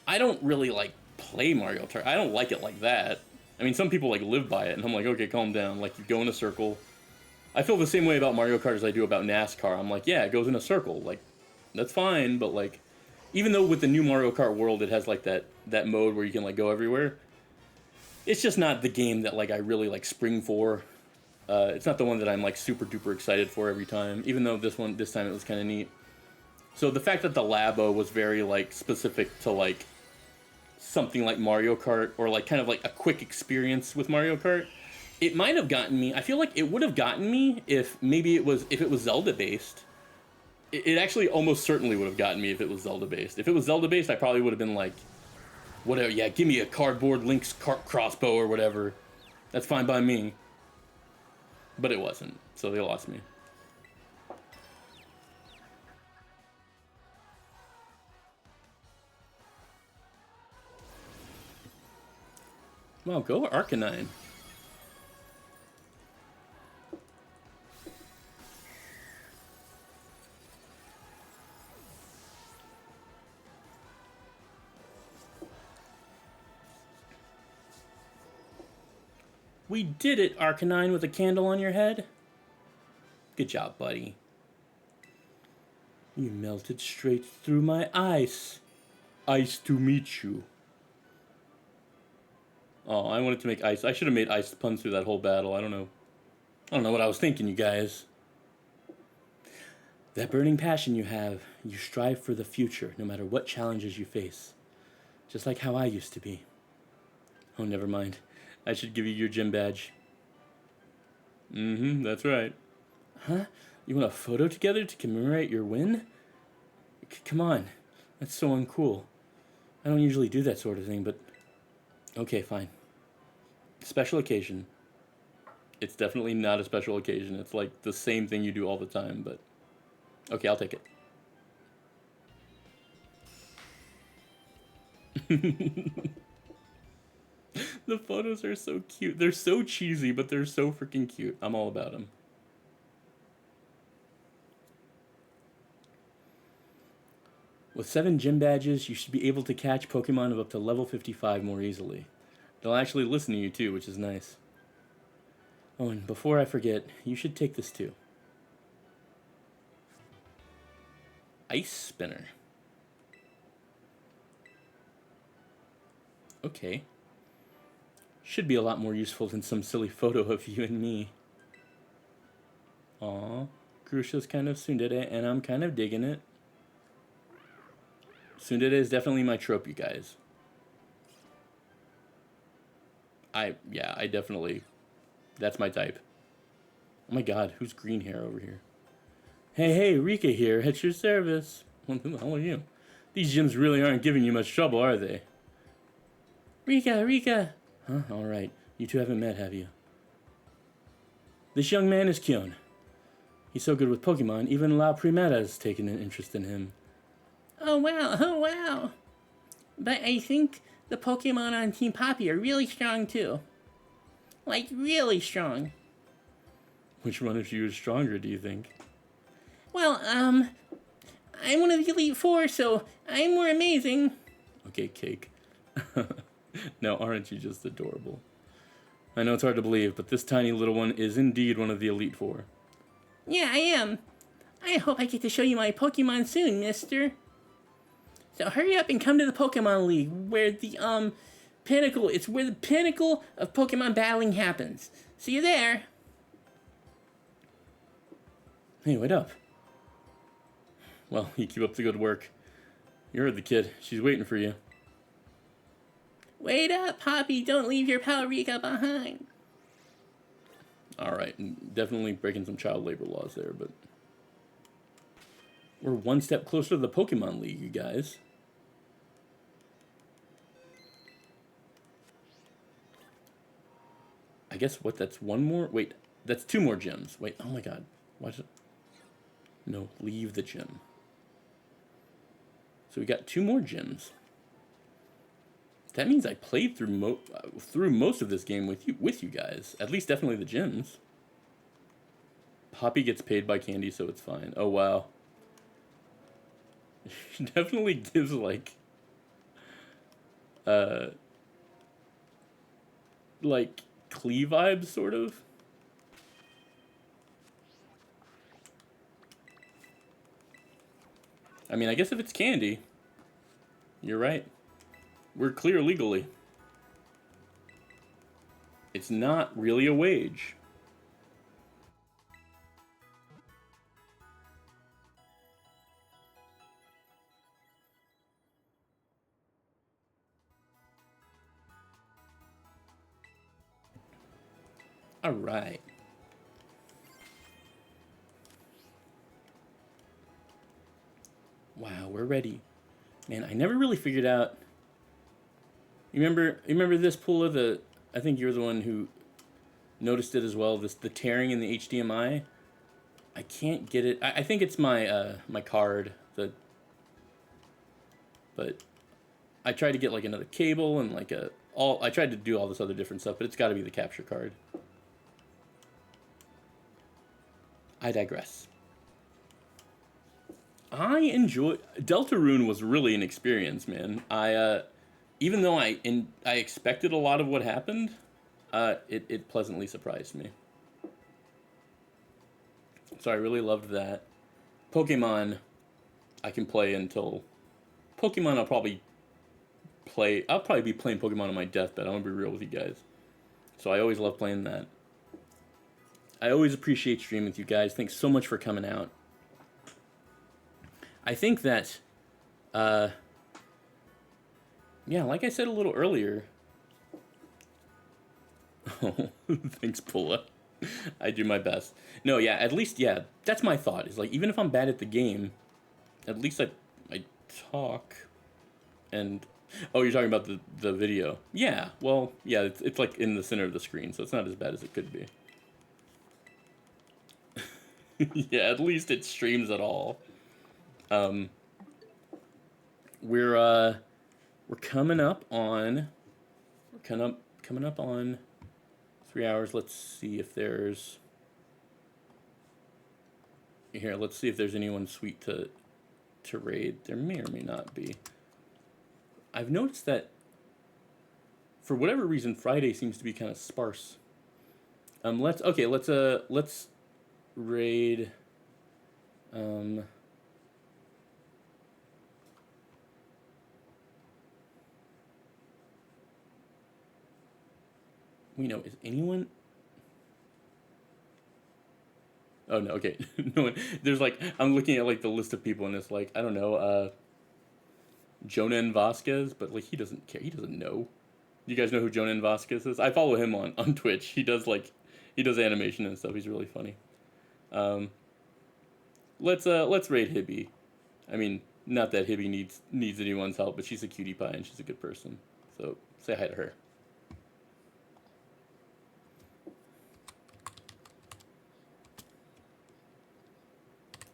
I don't really, like, play Mario Kart. I don't like it like that. I mean, some people, like, live by it, and I'm like, okay, calm down. Like, you go in a circle. I feel the same way about Mario Kart as I do about NASCAR. I'm like, yeah, it goes in a circle. Like, that's fine, but, like, even though with the new Mario Kart World, it has, like, that mode where you can, like, go everywhere, it's just not the game that, like, I really, like, spring for. It's not the one that I'm, like, super duper excited for every time, even though this time it was kind of neat. So the fact that the Labo was very, like, specific to, like, something like Mario Kart, or, like, kind of, like, a quick experience with Mario Kart, it might have gotten me. I feel like it would have gotten me if it was Zelda based. It actually almost certainly would have gotten me if it was Zelda based. If it was Zelda based, I probably would have been like, whatever, yeah, give me a cardboard Link's crossbow or whatever. That's fine by me. But it wasn't, so they lost me. Well, go Arcanine. We did it, Arcanine, with a candle on your head. Good job, buddy. You melted straight through my ice. Ice to meet you. Oh, I wanted to make ice. I should have made ice puns through that whole battle. I don't know what I was thinking, you guys. That burning passion you have, you strive for the future, no matter what challenges you face. Just like how I used to be. Oh, never mind. I should give you your gym badge. Mm-hmm, that's right. Huh? You want a photo together to commemorate your win? Come on. That's so uncool. I don't usually do that sort of thing, but... Okay, fine. Special occasion. It's definitely not a special occasion. It's like the same thing you do all the time, but... Okay, I'll take it. The photos are so cute. They're so cheesy, but they're so freaking cute. I'm all about them. With 7 gym badges, you should be able to catch Pokemon of up to level 55 more easily. They'll actually listen to you too, which is nice. Oh, and before I forget, you should take this too. Ice Spinner. Okay. Should be a lot more useful than some silly photo of you and me. Aw, Grusha's kind of tsundere, and I'm kind of digging it. Tsundere is definitely my trope, you guys. I definitely... That's my type. Oh my god, who's green hair over here? Hey, Rika here, at your service. Who the hell are you? These gyms really aren't giving you much trouble, are they? Rika! Huh, alright. You two haven't met, have you? This young man is Kyon. He's so good with Pokemon, even La Primera's taken an interest in him. Oh wow. But I think the Pokemon on Team Poppy are really strong too. Like, really strong. Which one of you is stronger, do you think? Well, I'm one of the Elite Four, so I'm more amazing. Okay, Cake. Now, aren't you just adorable? I know it's hard to believe, but this tiny little one is indeed one of the Elite Four. Yeah, I am. I hope I get to show you my Pokemon soon, mister. So hurry up and come to the Pokemon League, where the, pinnacle, it's where the pinnacle of Pokemon battling happens. See you there. Hey, wait up. Well, you keep up the good work. You heard the kid. She's waiting for you. Wait up, Poppy. Don't leave your pal Rika behind. Alright, definitely breaking some child labor laws there, but... We're one step closer to the Pokemon League, you guys. I guess what, that's one more? Wait, that's 2 more gyms. Wait, oh my god. Why is it? No, leave the gym. So we got 2 more gyms. That means I played through most of this game with you guys. At least definitely the gyms. Poppy gets paid by Candy, so it's fine. Oh wow. She definitely gives like Klee vibes, sort of. I mean, I guess if it's Candy, you're right. We're clear legally. It's not really a wage. All right. Wow, we're ready. Man, I never really figured out. You remember this, Pula? I think you're the one who noticed it as well. The tearing in the HDMI. I can't get it. I think it's my my card. But I tried to get like another cable and like I tried to do all this other different stuff, but it's got to be the capture card. I digress. I enjoy Deltarune was really an experience, man. Even though I expected a lot of what happened, it pleasantly surprised me. So I really loved that. Pokemon, I can play until Pokemon. I'll probably be playing Pokemon on my deathbed. I'm gonna be real with you guys. So I always love playing that. I always appreciate streaming with you guys. Thanks so much for coming out. I think that, yeah, like I said a little earlier. Oh, thanks, Pula. I do my best. No, yeah, at least, yeah, that's my thought. Is like, even if I'm bad at the game, at least I talk. And, oh, you're talking about the video. Yeah, well, yeah, it's like in the center of the screen, so it's not as bad as it could be. Yeah, at least it streams at all. We're coming up on 3 hours. Let's see if there's let's see if there's anyone sweet to raid. There may or may not be. I've noticed that for whatever reason Friday seems to be kind of sparse. Let's raid we know, is anyone? Oh no, okay. No one. There's like, I'm looking at like the list of people and it's like, I don't know, Jonan Vasquez, but like he doesn't care. He doesn't know. You guys know who Jonan Vasquez is? I follow him on Twitch. He does animation and stuff. He's really funny. Let's raid Hibby. I mean, not that Hibby needs anyone's help, but she's a cutie pie and she's a good person. So say hi to her.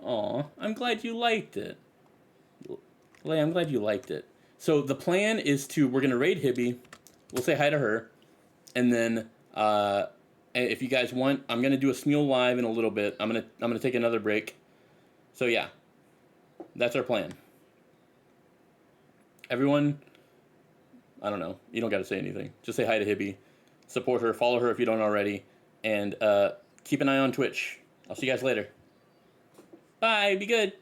Aw, I'm glad you liked it. Leia, I'm glad you liked it. So the plan is we're gonna raid Hibby. We'll say hi to her, and then if you guys want, I'm gonna do a Smule live in a little bit. I'm gonna take another break. So yeah, that's our plan. Everyone, I don't know. You don't gotta say anything. Just say hi to Hibby. Support her. Follow her if you don't already, and keep an eye on Twitch. I'll see you guys later. Bye. Be good.